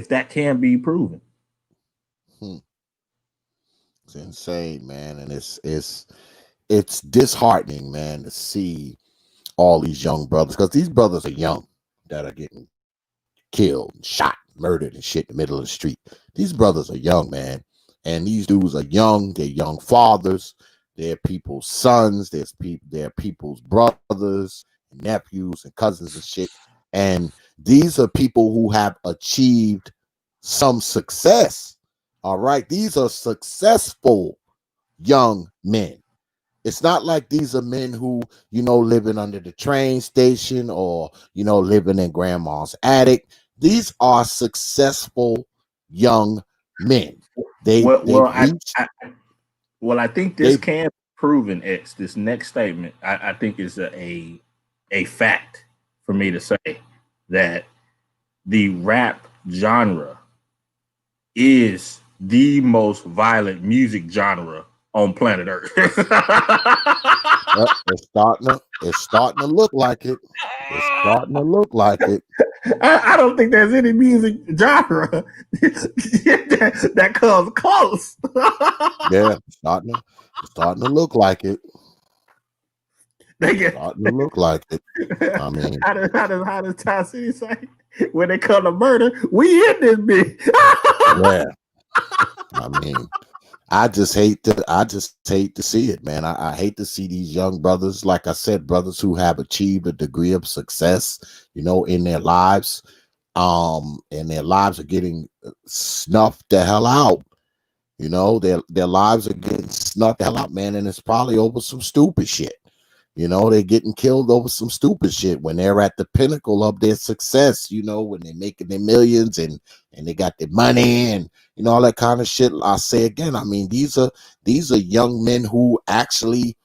[SPEAKER 6] that can be proven.
[SPEAKER 2] It's insane, man, and it's disheartening, man, to see all these young brothers, because these brothers are young that are getting killed, shot, murdered, and shit in the middle of the street. These brothers are young, man, and these dudes are young. They're young fathers. They're people's sons. They're people's brothers, nephews, and cousins and shit. And these are people who have achieved some success. All right, these are successful young men. It's not like these are men who, living under the train station or, living in grandma's attic. These are successful young men.
[SPEAKER 6] I think this can be proven. This next statement, I think is a fact for me to say that the rap genre is the most violent music genre on planet Earth.
[SPEAKER 2] It's starting to look like it. It's starting to look like it.
[SPEAKER 6] I don't think there's any music genre that comes close.
[SPEAKER 2] Yeah, it's starting to look like it. Starting to look like it. I mean,
[SPEAKER 6] how does Ty City say? When they come to murder, we in this bitch.
[SPEAKER 2] Yeah. I mean, I just hate to see it, man. I hate to see these young brothers, like I said, brothers who have achieved a degree of success, in their lives. And their lives are getting snuffed the hell out. Their lives are getting snuffed the hell out, man. And it's probably over some stupid shit. They're getting killed over some stupid shit when they're at the pinnacle of their success, when they're making their millions and they got their money and, all that kind of shit. I say again, I mean, these are young men who actually,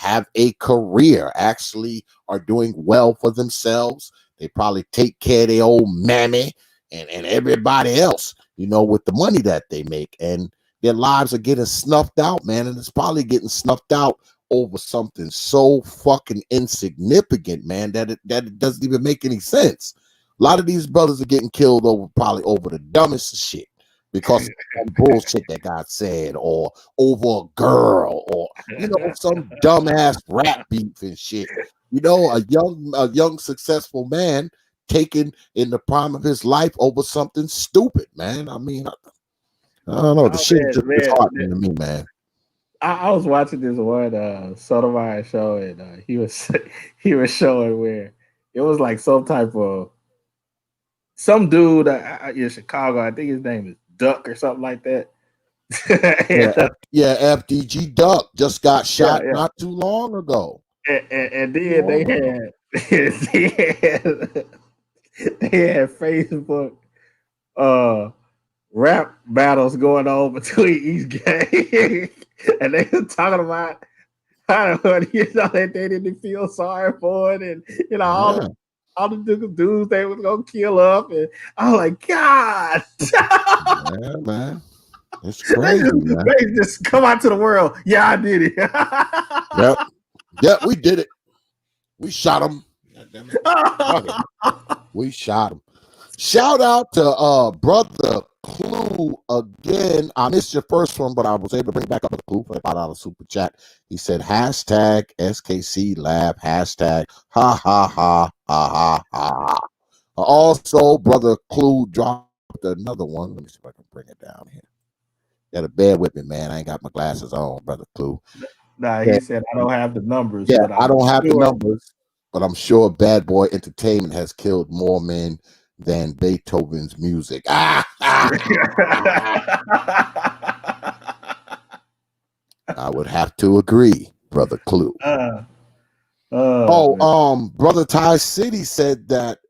[SPEAKER 2] have a career, actually are doing well for themselves. They probably take care of their old mammy and everybody else, with the money that they make. And their lives are getting snuffed out, man. And it's probably getting snuffed out over something so fucking insignificant, man, that it doesn't even make any sense. A lot of these brothers are getting killed probably over the dumbest shit, because of some bullshit that got said, or over a girl, or some dumbass rap beef and shit. A young successful man taken in the prime of his life over something stupid, man. I mean, I don't know. The shit is just disheartening to me, man.
[SPEAKER 6] I was watching this one Sotomayor show, and he was showing where it was like some dude in Chicago. I think his name is Duck or something like that.
[SPEAKER 2] FDG Duck just got shot not too long ago.
[SPEAKER 6] And then they had Facebook rap battles going on between each gang. And they were talking about how that they didn't feel sorry for it, and all the dudes they was gonna kill up, and I was like, God,
[SPEAKER 2] yeah, man, it's crazy.
[SPEAKER 6] They just come out to the world. Yeah, I did it.
[SPEAKER 2] Yep, we did it. We shot him. We shot him. Shout out to brother Clue again. I missed your first one, but I was able to bring back up the Clue for $5 super chat. He said hashtag SKC Lab, hashtag ha ha ha ha ha ha. Also, brother Clue dropped another one. Let me see if I can bring it down here. You gotta bear with me, man. I ain't got my glasses on, brother Clue.
[SPEAKER 6] Nah, he said I don't have the numbers.
[SPEAKER 2] Yeah, I don't have the numbers, but I'm sure Bad Boy Entertainment has killed more men than Beethoven's music. I would have to agree, brother Clue. Brother Ty City said that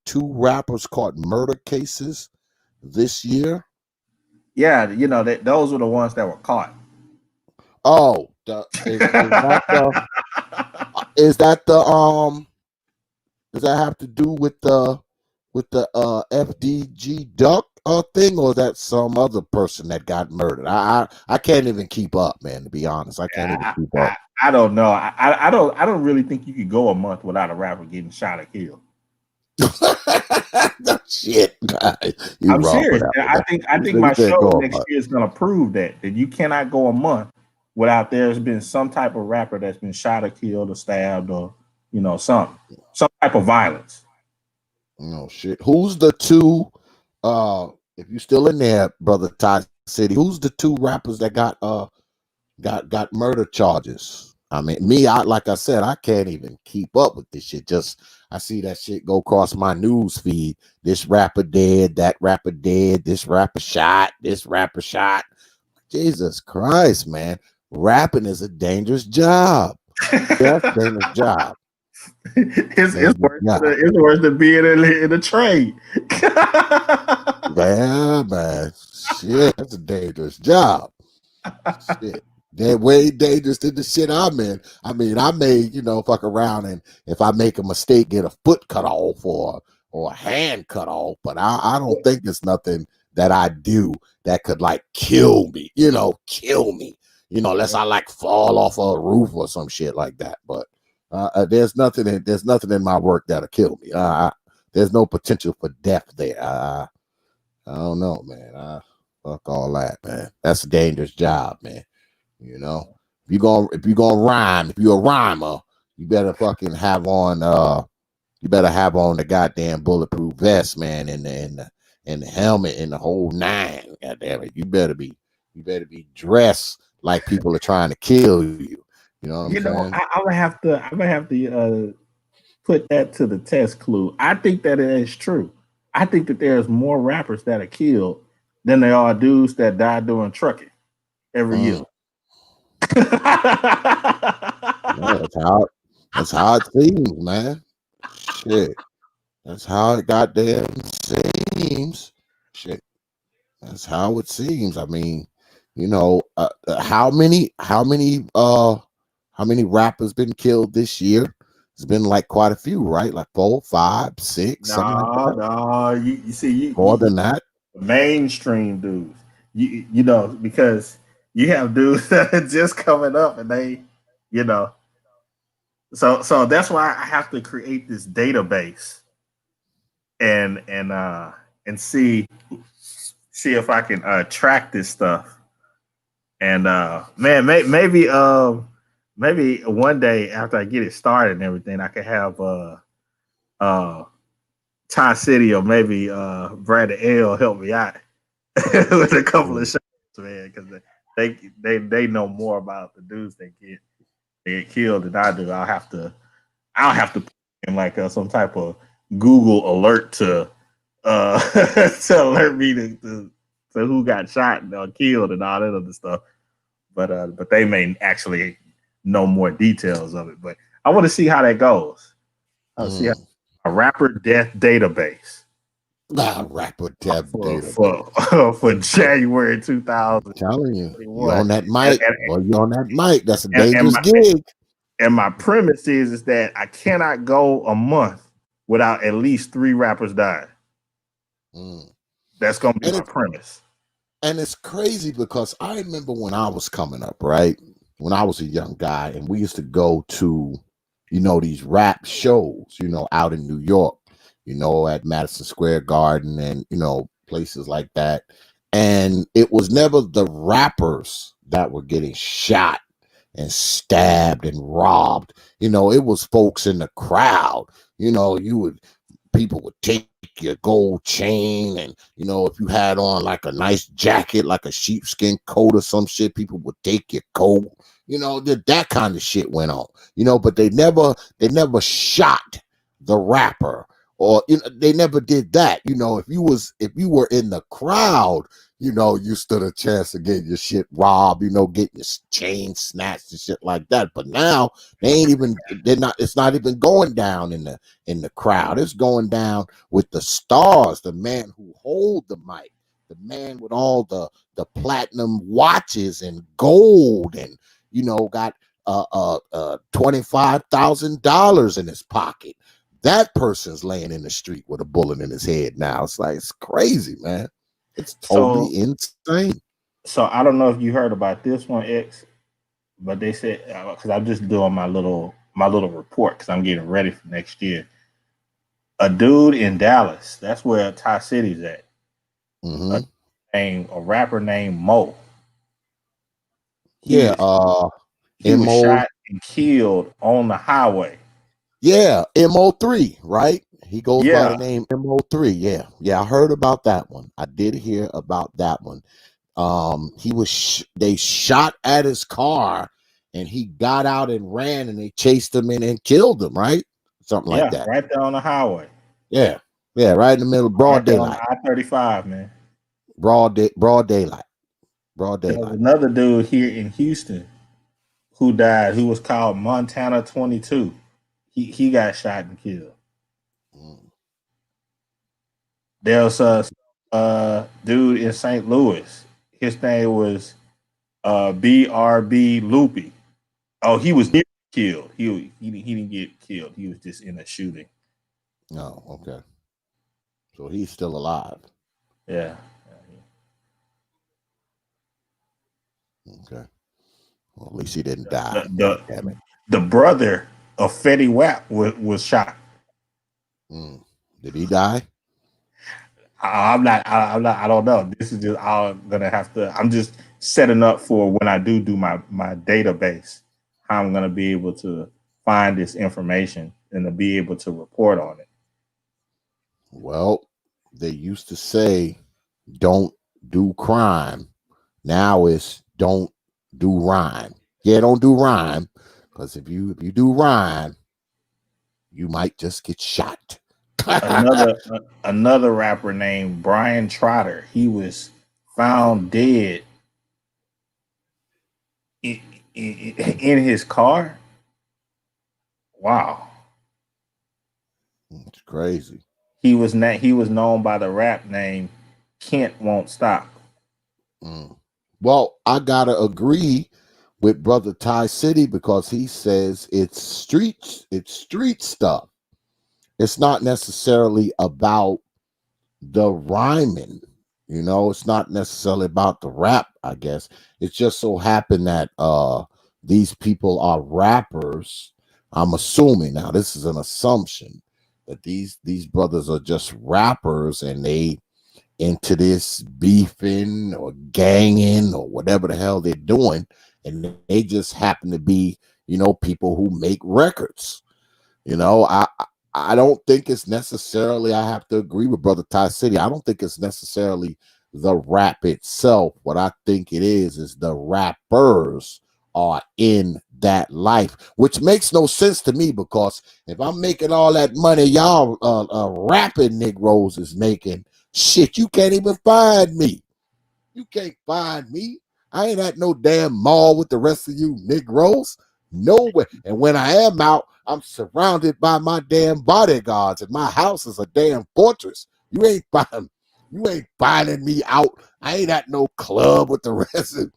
[SPEAKER 2] 2 rappers caught murder cases this year.
[SPEAKER 6] Yeah, you know that those were the ones that were caught.
[SPEAKER 2] Oh, is that the does that have to do with the FDG duck thing, or is that some other person that got murdered? I can't even keep up, man. To be honest, I can't even
[SPEAKER 6] I,
[SPEAKER 2] keep
[SPEAKER 6] I,
[SPEAKER 2] up.
[SPEAKER 6] I don't know. I don't really think you could go a month without a rapper getting shot or killed.
[SPEAKER 2] No shit, you
[SPEAKER 6] I'm
[SPEAKER 2] wrong for
[SPEAKER 6] serious.
[SPEAKER 2] that
[SPEAKER 6] And
[SPEAKER 2] one.
[SPEAKER 6] I think
[SPEAKER 2] Nigga
[SPEAKER 6] my
[SPEAKER 2] said
[SPEAKER 6] show
[SPEAKER 2] go
[SPEAKER 6] next
[SPEAKER 2] up.
[SPEAKER 6] year is gonna prove that you cannot go a month without there's been some type of rapper that's been shot or killed or stabbed or some type of violence.
[SPEAKER 2] No shit. Who's the two? If you still in there, brother Ty City, who's the two rappers that got murder charges? I mean, me, like I said, I can't even keep up with this shit. Just I see that shit go across my news feed. This rapper dead, that rapper dead, this rapper shot, this rapper shot. Jesus Christ, man. Rapping is a dangerous job. That's a dangerous job.
[SPEAKER 6] it's
[SPEAKER 2] Dangerous job.
[SPEAKER 6] it's worse than being in a trade.
[SPEAKER 2] Yeah, man. Shit, that's a dangerous job. Shit. They're way dangerous than the shit I'm in. I mean, I may, fuck around and if I make a mistake, get a foot cut off or a hand cut off, but I don't think it's nothing that I do that could like kill me, kill me, unless I like fall off a roof or some shit like that. But there's nothing in my work that'll kill me. There's no potential for death there. I don't know, man. Fuck all that, man. That's a dangerous job, man. If you're gonna rhyme, if you're a rhymer, you better fucking have on the goddamn bulletproof vest, man, and the helmet and the whole nine. Goddamn it. You better be dressed like people are trying to kill you. You know what I'm saying?
[SPEAKER 6] I'm gonna have to put that to the test. Clue. I think that it is true. I think that there's more rappers that are killed than there are dudes that die doing trucking every year.
[SPEAKER 2] Yeah, that's how it seems, man. Shit. That's how it goddamn seems. Shit. That's how it seems. I mean, how many rappers been killed this year? It's been like quite a few, right? Like 4, 5, 6, something like
[SPEAKER 6] No,
[SPEAKER 2] that.
[SPEAKER 6] no. You see,
[SPEAKER 2] More than that.
[SPEAKER 6] mainstream dudes. Because you have dudes that are just coming up and they, you know, so that's why I have to create this database and see if I can track this stuff. And man, maybe one day after I get it started and everything, I could have uh Ty City or maybe Brandon L help me out with a couple of shows, man, because they know more about the dudes that get killed than I do. I'll have to put in like some type of Google alert to to alert me to who got shot or killed and all that other stuff. But they may actually know more details of it. But I want to see how that goes. I'll see how a rapper death database.
[SPEAKER 2] Rapper death
[SPEAKER 6] for
[SPEAKER 2] database.
[SPEAKER 6] for January 2000.
[SPEAKER 2] I'm telling you, you on that mic, boy, you on that mic. That's a dangerous
[SPEAKER 6] my,
[SPEAKER 2] gig.
[SPEAKER 6] and my premise is that I cannot go a month without at least 3 rappers dying. That's gonna be my premise.
[SPEAKER 2] And it's crazy because I remember when I was coming up, right? When I was a young guy, and we used to go to, these rap shows, out in New York, at Madison Square Garden and, places like that. And it was never the rappers that were getting shot and stabbed and robbed. It was folks in the crowd. People would take your gold chain, and if you had on like a nice jacket, like a sheepskin coat or some shit, people would take your coat. That kind of shit went on. But they never shot the rapper, or they never did that. If you were in the crowd, you stood a chance to get your shit robbed, getting your chain snatched and shit like that. But now it's not even going down in the crowd. It's going down with the stars, the man who hold the mic, the man with all the platinum watches and gold, and got $25,000 in his pocket. That person's laying in the street with a bullet in his head now. It's like, it's crazy, man. It's totally insane.
[SPEAKER 6] So I don't know if you heard about this one, X, but they said, because I'm just doing my little report because I'm getting ready for next year. A dude in Dallas, that's where Ty City's at. A rapper named Mo. He was shot and killed on the highway.
[SPEAKER 2] Yeah, MO3, right? He goes by the name MO3. Yeah, I heard about that one. I did hear about that one. They shot at his car, and he got out and ran, and they chased him in and killed him, right? Something like that.
[SPEAKER 6] Right there on the highway.
[SPEAKER 2] Yeah, right in the middle, broad daylight.
[SPEAKER 6] I-35, man.
[SPEAKER 2] Broad daylight.
[SPEAKER 6] There was another dude here in Houston who died, who was called Montana 22. He got shot and killed. There was a dude in St. Louis. His name was BRB Loopy. Oh, he was nearly killed. He didn't get killed. He was just in a shooting.
[SPEAKER 2] Oh, okay. So he's still alive.
[SPEAKER 6] Yeah.
[SPEAKER 2] Okay. Well, at least he didn't die.
[SPEAKER 6] Damn it. The brother of Fetty Wap was shot.
[SPEAKER 2] Did he die?
[SPEAKER 6] I don't know. This is just all gonna have to. I'm just setting up for when I do my database, how I'm gonna be able to find this information and to be able to report on it.
[SPEAKER 2] Well, they used to say, "Don't do crime." Now it's don't do rhyme. Yeah, don't do rhyme, because if you do rhyme, you might just get shot.
[SPEAKER 6] Another rapper named Brian Trotter. He was found dead in his car. Wow,
[SPEAKER 2] it's crazy.
[SPEAKER 6] He was known by the rap name Kent Won't Stop.
[SPEAKER 2] Well, I gotta agree with Brother Ty City, because he says it's street stuff. It's not necessarily about the rhyming, it's not necessarily about the rap, I guess. It just so happened that these people are rappers. I'm assuming, now this is an assumption, that these brothers are just rappers, and they into this beefing or ganging or whatever the hell they're doing, and they just happen to be people who make records. I don't think it's necessarily, I have to agree with Brother Ty City, I don't think it's necessarily the rap itself. What I think it is the rappers are in that life, which makes no sense to me, because if I'm making all that money y'all rapping Negroes is making, shit, you can't even find me. You can't find me. I ain't at no damn mall with the rest of you Negroes. Nowhere. And when I am out, I'm surrounded by my damn bodyguards, and my house is a damn fortress. You ain't finding me out. I ain't at no club with the rest of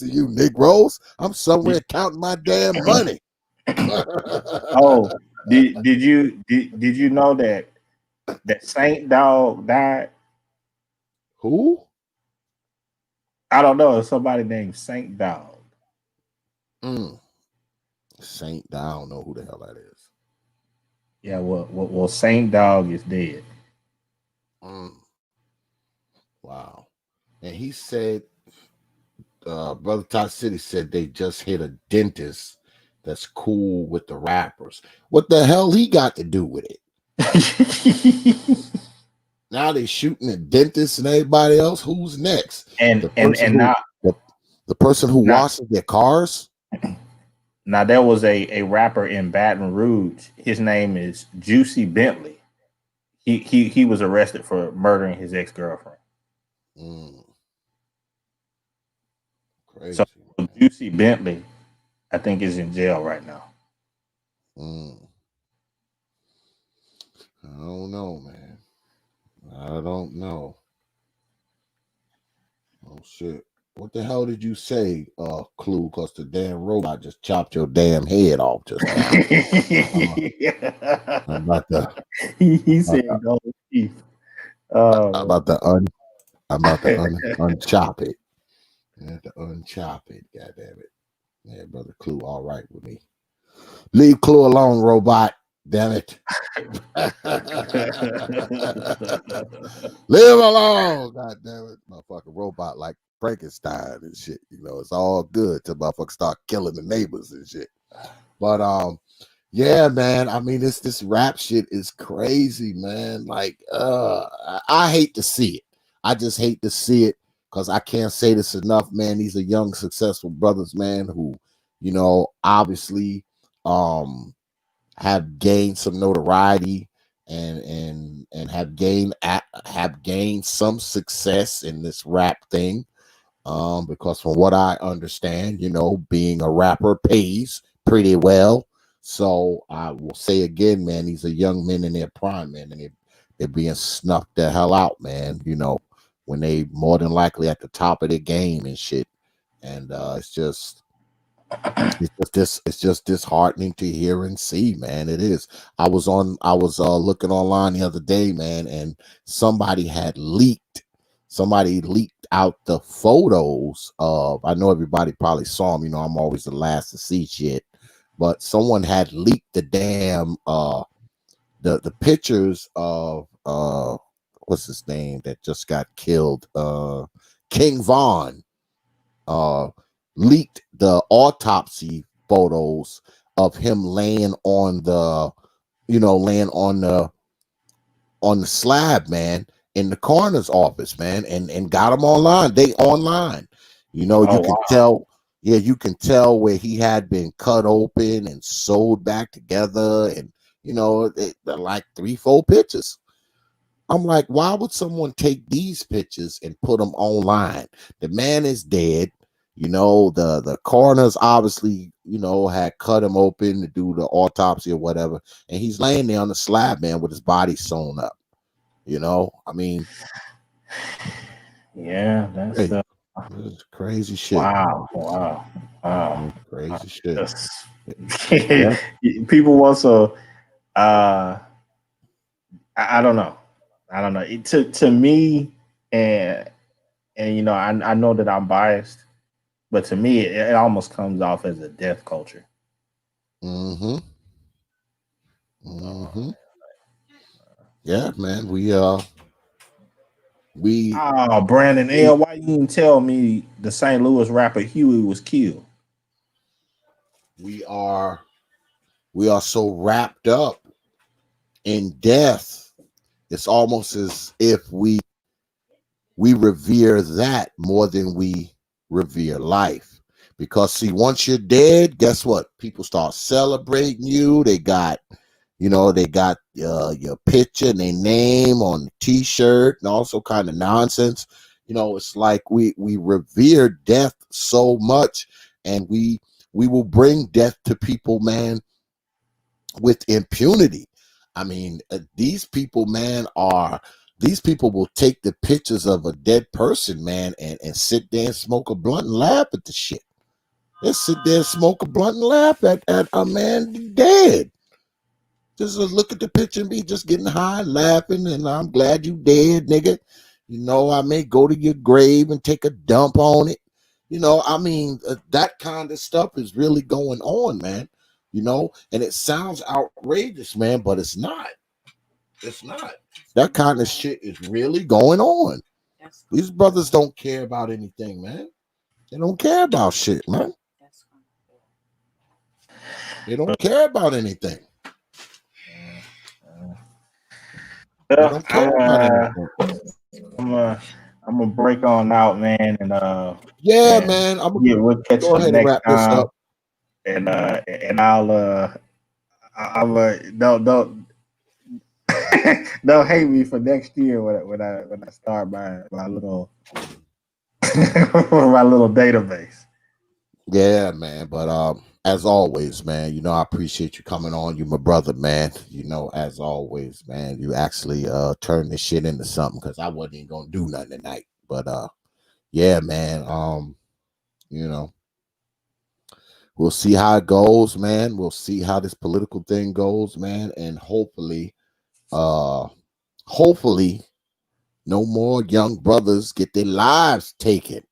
[SPEAKER 2] you Negroes. I'm somewhere counting my damn money.
[SPEAKER 6] Oh, did you know that Saint Dog died?
[SPEAKER 2] Who?
[SPEAKER 6] I don't know. It's somebody named Saint Dog.
[SPEAKER 2] Saint Dog, I don't know who the hell that is.
[SPEAKER 6] Yeah, well, Saint Dog is dead.
[SPEAKER 2] Wow. And he said, Brother Ty City said they just hit a dentist that's cool with the rappers. What the hell he got to do with it? Now they shooting at dentists and everybody else. Who's next? The person who washes their cars.
[SPEAKER 6] Now there was a rapper in Baton Rouge. His name is Juicy Bentley. He was arrested for murdering his ex-girlfriend.
[SPEAKER 2] Crazy.
[SPEAKER 6] So Juicy Bentley, I think, is in jail right now.
[SPEAKER 2] I don't know, man. I don't know. shit. What the hell did you say, Clue? Because the damn robot just chopped your damn head off just now. I'm about to
[SPEAKER 6] he said gold teeth. Oh,
[SPEAKER 2] I'm about to unchop it. I have to unchop it, god damn it. Yeah, brother Clue, all right with me. Leave Clue alone, robot. Damn it. Leave him alone. God damn it. Motherfucking robot like Frankenstein and shit. You know, it's all good till motherfuckers start killing the neighbors and shit. But yeah, man. I mean, this rap shit is crazy, man. Like, I hate to see it. I just hate to see it because I can't say this enough, man. These are young, successful brothers, man, who, you know, obviously have gained some notoriety and have gained some success in this rap thing. Because from what I understand, you know, being a rapper pays pretty well. So I will say again, man, these are young men in their prime, man, and they're being snuffed the hell out, man. You know, when they more than likely at the top of their game and shit. And it's just disheartening to hear and see, man. It is. I was looking online the other day, man, and somebody leaked out the photos of, I know everybody probably saw them, you know, I'm always the last to see shit, but someone had leaked the damn the pictures of what's his name that just got killed, King Von. Leaked the autopsy photos of him laying on the slab, man, in the coroner's office, man, and got him online. They online. You know, you can tell, you can tell where he had been cut open and sewed back together, and you know, they're like 3-4 pictures. I'm like, why would someone take these pictures and put them online? The man is dead. You know, the coroners obviously, you know, had cut him open to do the autopsy or whatever, and he's laying there on the slab, man, with his body sewn up. You know, I mean,
[SPEAKER 6] yeah, that's
[SPEAKER 2] crazy shit.
[SPEAKER 6] Wow.
[SPEAKER 2] Crazy shit.
[SPEAKER 6] Yeah. People want to. I don't know. It to me, and you know, I know that I'm biased, but to me, it almost comes off as a death culture.
[SPEAKER 2] Mm-hmm. Yeah, man. Oh,
[SPEAKER 6] Brandon L, why you didn't tell me the St. Louis rapper Huey was killed?
[SPEAKER 2] We are so wrapped up in death. It's almost as if we revere that more than we revere life. Because see, once you're dead, guess what? People start celebrating you. They got your picture and their name on the t-shirt and also kind of nonsense. You know, it's like we revere death so much, and we will bring death to people, man, with impunity. I mean, these people will take the pictures of a dead person, man, and sit there and smoke a blunt and laugh at the shit. They sit there and smoke a blunt and laugh at a man dead. Just look at the picture and be just getting high, laughing, and I'm glad you dead, nigga. You know, I may go to your grave and take a dump on it. You know, I mean, that kind of stuff is really going on, man. You know, and it sounds outrageous, man, but it's not. It's not. That kind of shit is really going on. These brothers don't care about anything, man. They don't care about shit, man. They don't care about anything. They don't care about anything.
[SPEAKER 6] I'm gonna break on out, man, and
[SPEAKER 2] man.
[SPEAKER 6] we'll catch
[SPEAKER 2] go ahead and wrap this up.
[SPEAKER 6] And I'll don't hate me for next year when I start my little my little database.
[SPEAKER 2] Yeah, man. But as always, man, you know, I appreciate you coming on. You my brother, man. You know, as always, man, you actually turned this shit into something, because I wasn't even gonna do nothing tonight. But yeah, man. You know, we'll see how it goes, man. We'll see how this political thing goes, man, and uh, hopefully, no more young brothers get their lives taken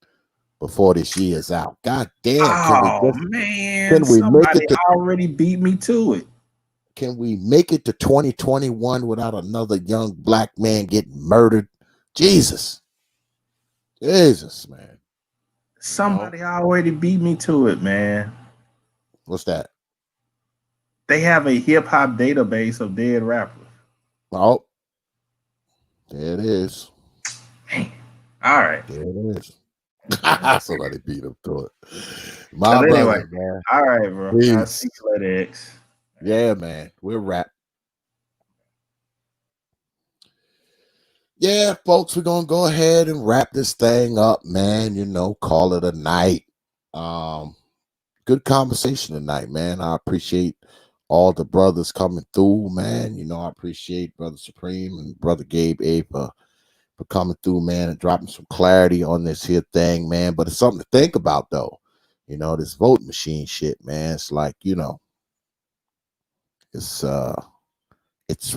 [SPEAKER 2] before this year's out. God damn,
[SPEAKER 6] Oh man,
[SPEAKER 2] can we make
[SPEAKER 6] somebody
[SPEAKER 2] it to
[SPEAKER 6] already beat me to it.
[SPEAKER 2] can we make it to 2021 without another young black man getting murdered? Jesus. Jesus, man.
[SPEAKER 6] Somebody already beat me to it, man.
[SPEAKER 2] What's that?
[SPEAKER 6] They have a hip hop database of dead rappers.
[SPEAKER 2] Oh, there it is.
[SPEAKER 6] Man. All right.
[SPEAKER 2] There it is. Somebody beat him to it. My
[SPEAKER 6] But anyway,
[SPEAKER 2] brother, man.
[SPEAKER 6] all right, bro. I'll
[SPEAKER 2] Peace.
[SPEAKER 6] see you later, X.
[SPEAKER 2] Yeah, man. We're wrapped. Yeah, folks, we're gonna go ahead and wrap this thing up, man. You know, call it a night. Good conversation tonight, man. I appreciate all the brothers coming through, man. You know, I appreciate Brother Supreme and Brother Gabe A for coming through, man, and dropping some clarity on this here thing, man. But it's something to think about, though. You know, this voting machine shit, man. It's like, you know, it's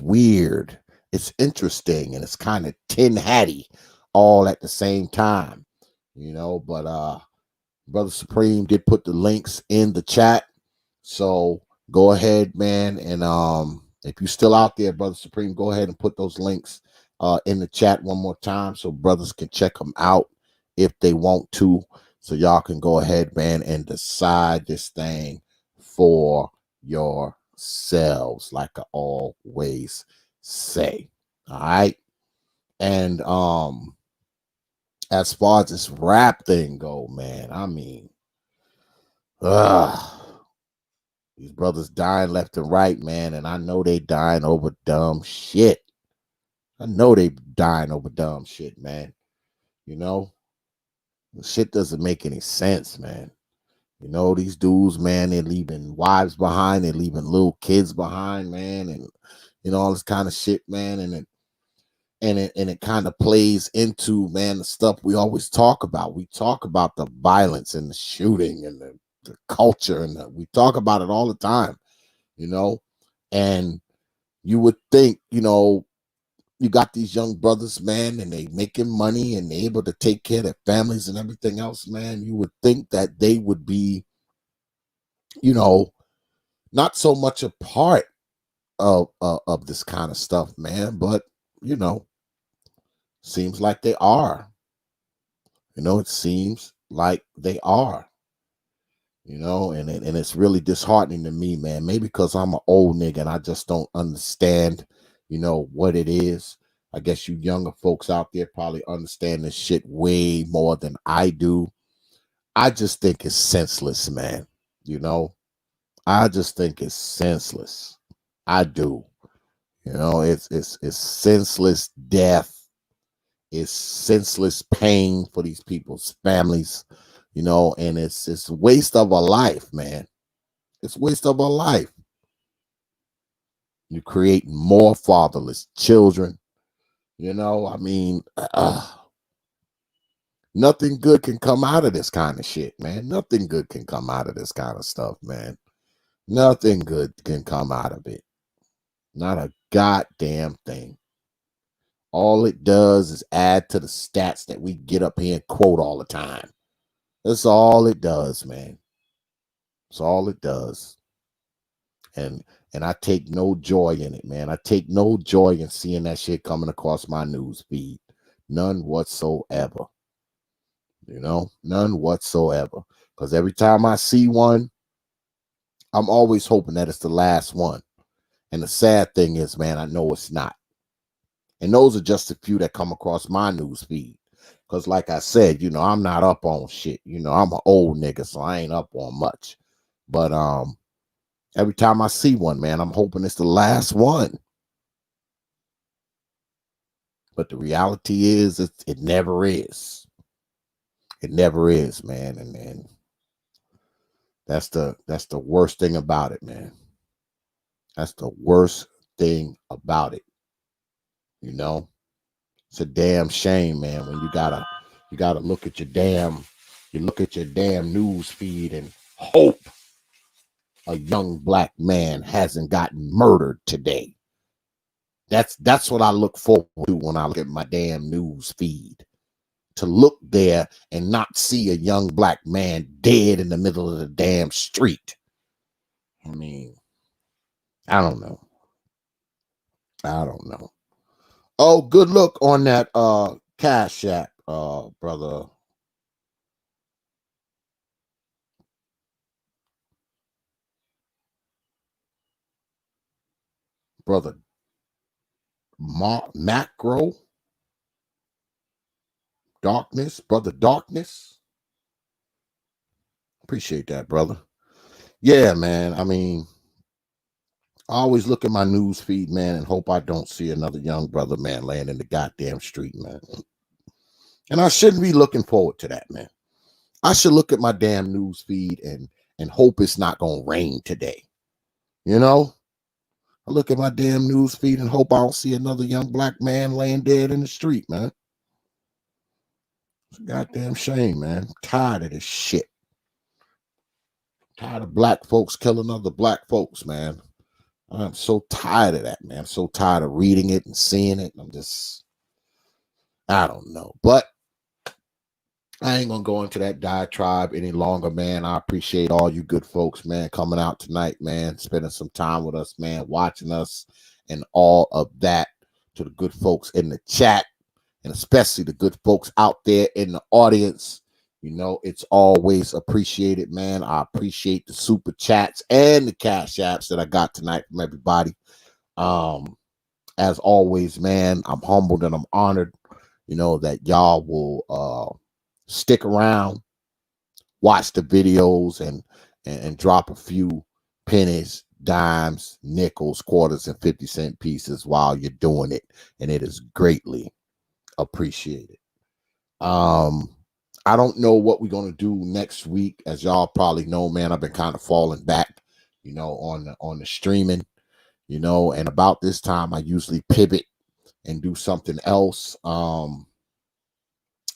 [SPEAKER 2] weird, it's interesting, and it's kind of tin hatty all at the same time, you know. But Brother Supreme did put the links in the chat, so go ahead, man, and if you're still out there, Brother Supreme, go ahead and put those links in the chat one more time so brothers can check them out if they want to, so y'all can go ahead, man, and decide this thing for yourselves, like I always say. All right. And as far as this rap thing go, man, I mean, these brothers dying left and right, man, and I know they dying over dumb shit. I know they dying over dumb shit, man. You know, the shit doesn't make any sense, man. You know, these dudes, man, they're leaving wives behind, they're leaving little kids behind, man, and you know, all this kind of shit, man, and it kind of plays into, man, the stuff we always talk about. We talk about the violence and the shooting and the culture, and we talk about it all the time, you know. And you would think, you know, you got these young brothers, man, and they making money and they able to take care of their families and everything else, man. You would think that they would be, you know, not so much a part of this kind of stuff, man. But you know, seems like they are. You know, it seems like they are. You know, and it's really disheartening to me, man. Maybe because I'm an old nigga and I just don't understand, you know, what it is. I guess you younger folks out there probably understand this shit way more than I do. I just think it's senseless, man. You know, I just think it's senseless. I do. You know, it's senseless death. It's senseless pain for these people's families, you know, and it's a waste of a life, man. It's a waste of a life. You create more fatherless children, you know. I mean, nothing good can come out of this kind of shit, man. Nothing good can come out of this kind of stuff, man. Nothing good can come out of it. Not a goddamn thing. All it does is add to the stats that we get up here and quote all the time. That's all it does, man. That's all it does. And I take no joy in it, man. I take no joy in seeing that shit coming across my news feed. None whatsoever. You know, none whatsoever. Because every time I see one, I'm always hoping that it's the last one. And the sad thing is, man, I know it's not. And those are just a few that come across my news feed. Because like I said, you know, I'm not up on shit. You know, I'm an old nigga, so I ain't up on much. But every time I see one, man, I'm hoping it's the last one. But the reality is, it never is. It never is, man. And that's the worst thing about it, man. That's the worst thing about it. You know, it's a damn shame, man, when you got a You got to look at your damn news feed and hope a young black man hasn't gotten murdered today. That's what I look forward to when I look at my damn news feed. To look there and not see a young black man dead in the middle of the damn street. I mean, I don't know. Oh, good look on that Cash App, brother. Brother Macro Darkness, brother Darkness. Appreciate that, brother. Yeah, man. I mean, I always look at my news feed, man, and hope I don't see another young brother, man, laying in the goddamn street, man. And I shouldn't be looking forward to that, man. I should look at my damn news feed and hope it's not gonna rain today. You know? I look at my damn news feed and hope I don't see another young black man laying dead in the street, man. It's a goddamn shame, man. I'm tired of this shit. I'm tired of black folks killing other black folks, man. I'm so tired of that, man. I'm so tired of reading it and seeing it. I don't know. But I ain't gonna go into that diatribe any longer, man. I appreciate all you good folks, man, coming out tonight, man, spending some time with us, man, watching us and all of that. To the good folks in the chat, and especially the good folks out there in the audience. You know, it's always appreciated, man. I appreciate the super chats and the cash apps that I got tonight from everybody. As always, man, I'm humbled and I'm honored, you know, that y'all will stick around, watch the videos, and drop a few pennies, dimes, nickels, quarters, and 50-cent pieces while you're doing it. And it is greatly appreciated. I don't know what we're going to do next week. As y'all probably know, man, I've been kind of falling back, you know, on the streaming, you know, and about this time I usually pivot and do something else.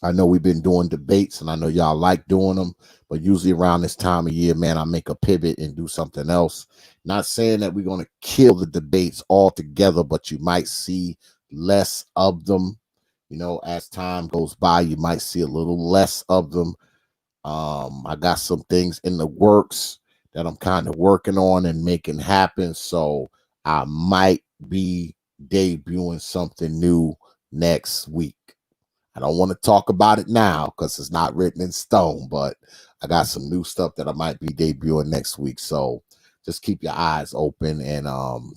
[SPEAKER 2] I know we've been doing debates and I know y'all like doing them, but usually around this time of year, man, I make a pivot and do something else. Not saying that we're going to kill the debates altogether, but you might see less of them. You know, as time goes by, you might see a little less of them. I got some things in the works that I'm kind of working on and making happen. So I might be debuting something new next week. I don't want to talk about it now because it's not written in stone, but I got some new stuff that I might be debuting next week. So just keep your eyes open and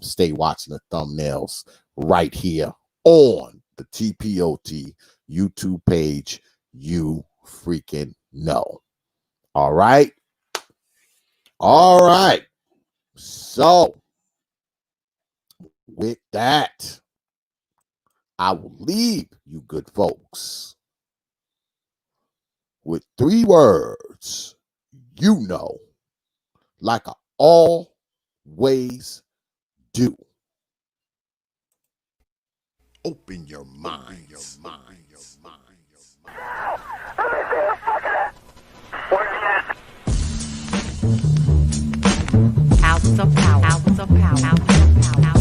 [SPEAKER 2] stay watching the thumbnails right here on the T.P.O.T YouTube page. You freaking know. All right. So with that, I will leave you good folks with 3 words, you know, like I always do. Open your mind.
[SPEAKER 3] House of power. House of power. House of power. House of power.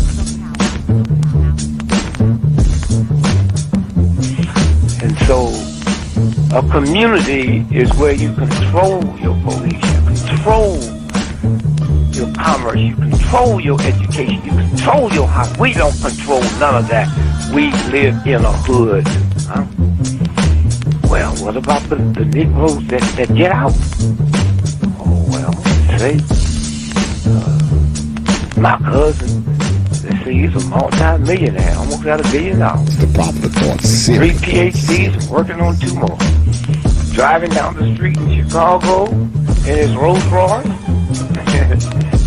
[SPEAKER 4] And so a community is where you control your police, you control your commerce, you control your education, you control your house. We don't control none of that. We live in a hood. Huh? Well, what about the Negroes that get out? Oh, well, say, my cousin, they say he's a multi-millionaire, almost got $1 billion.
[SPEAKER 2] The proper thought.
[SPEAKER 4] 3 PhDs, working on 2 more. Driving down the street in Chicago in his Rolls Royce,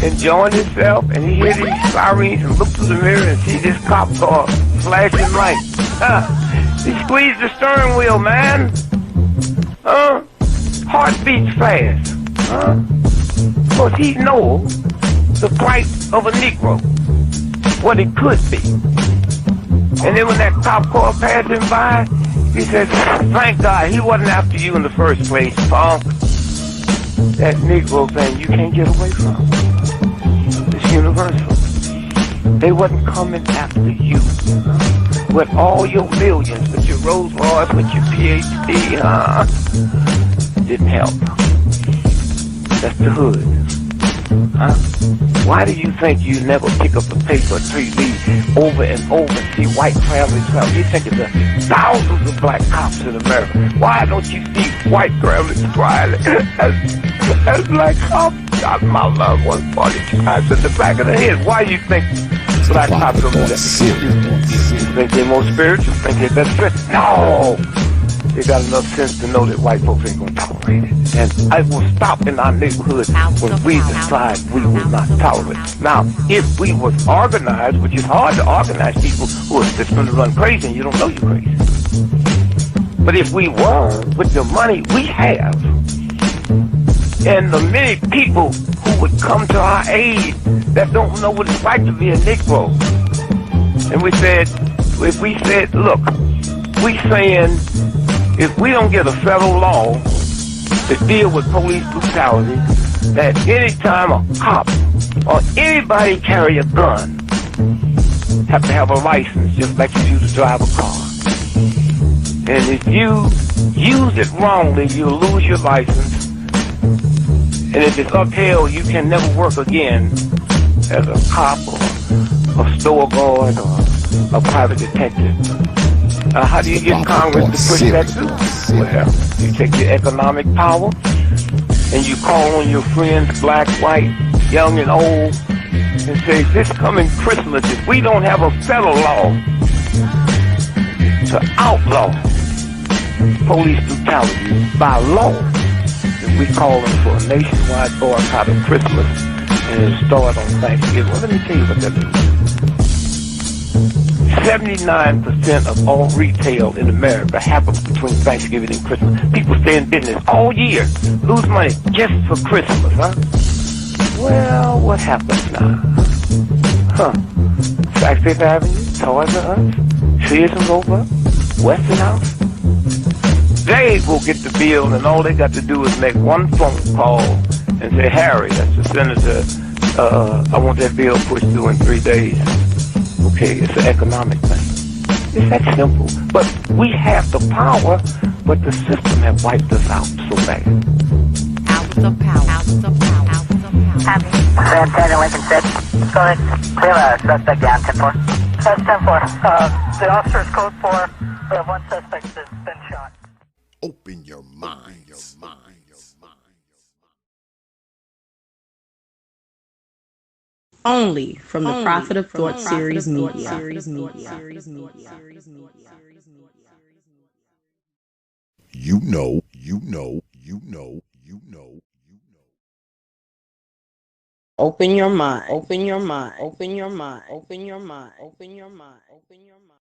[SPEAKER 4] enjoying himself, and he hears these sirens and looks through the mirror and sees this cop car flashing lights. He squeezed the steering wheel, man. Heart beats fast. Because he knows the price of a Negro, what it could be. And then when that cop car passed him by, He said, thank God he wasn't after you in the first place, punk. That Negro thing you can't get away from. It's universal. They wasn't coming after you. With all your millions, with your Rolls Royce, with your PhD, didn't help. That's the hood. Huh? Why do you think you never pick up a paper or read over and over and see white families travel? You think it's thousands of black cops in America. Why don't you see white families crying as black cops shot my loved one 40 times in the back of the head? Why do you think black cops don't do that? You think they're more spiritual? Think they're better? No! They got enough sense to know that white folks ain't gonna tolerate it. And I will stop in our neighborhood when we decide we will not tolerate it. Now, if we was organized, which is hard to organize people who are just gonna run crazy and you don't know you're crazy. But if we were, with the money we have, and the many people who would come to our aid that don't know what it's like to be a Negro, and we said, look, we saying, if we don't get a federal law to deal with police brutality, that any time a cop or anybody carry a gun, have to have a license, just like you do to drive a car. And if you use it wrongly, you'll lose your license. And if it's upheld, you can never work again as a cop or a store guard or a private detective. How do you get Congress to push that through? Well, you take your economic power and you call on your friends, black, white, young and old, and say, this coming Christmas, if we don't have a federal law to outlaw police brutality by law, then we call them for a nationwide boycott of Christmas and it'll start on Thanksgiving. Well, let me tell you what that means. 79% of all retail in America happens between Thanksgiving and Christmas. People stay in business all year, lose money just for Christmas, huh? Well, what happens now? Saks Fifth Avenue, Toys R Us, Sears and Roebuck, Weston House. They will get the bill, and all they got to do is make one phone call and say, Harry, that's the senator, I want that bill pushed through in 3 days. Okay, it's an economic thing. It's that simple. But we have the power, but the system has wiped us out so bad.
[SPEAKER 3] Hours of power. Hours of power. Hours of power.
[SPEAKER 5] Santana Lincoln 6. Go ahead. Clear suspect down 10-4. That's 10-4. The officer's code 4. We have one suspect that's been shot.
[SPEAKER 2] Open your mind.
[SPEAKER 1] Only from the Prophet of Thought series media.
[SPEAKER 2] You know.
[SPEAKER 1] Open your mind. Open your mind. Open your mind. Open your mind. Open your mind. Open your mind.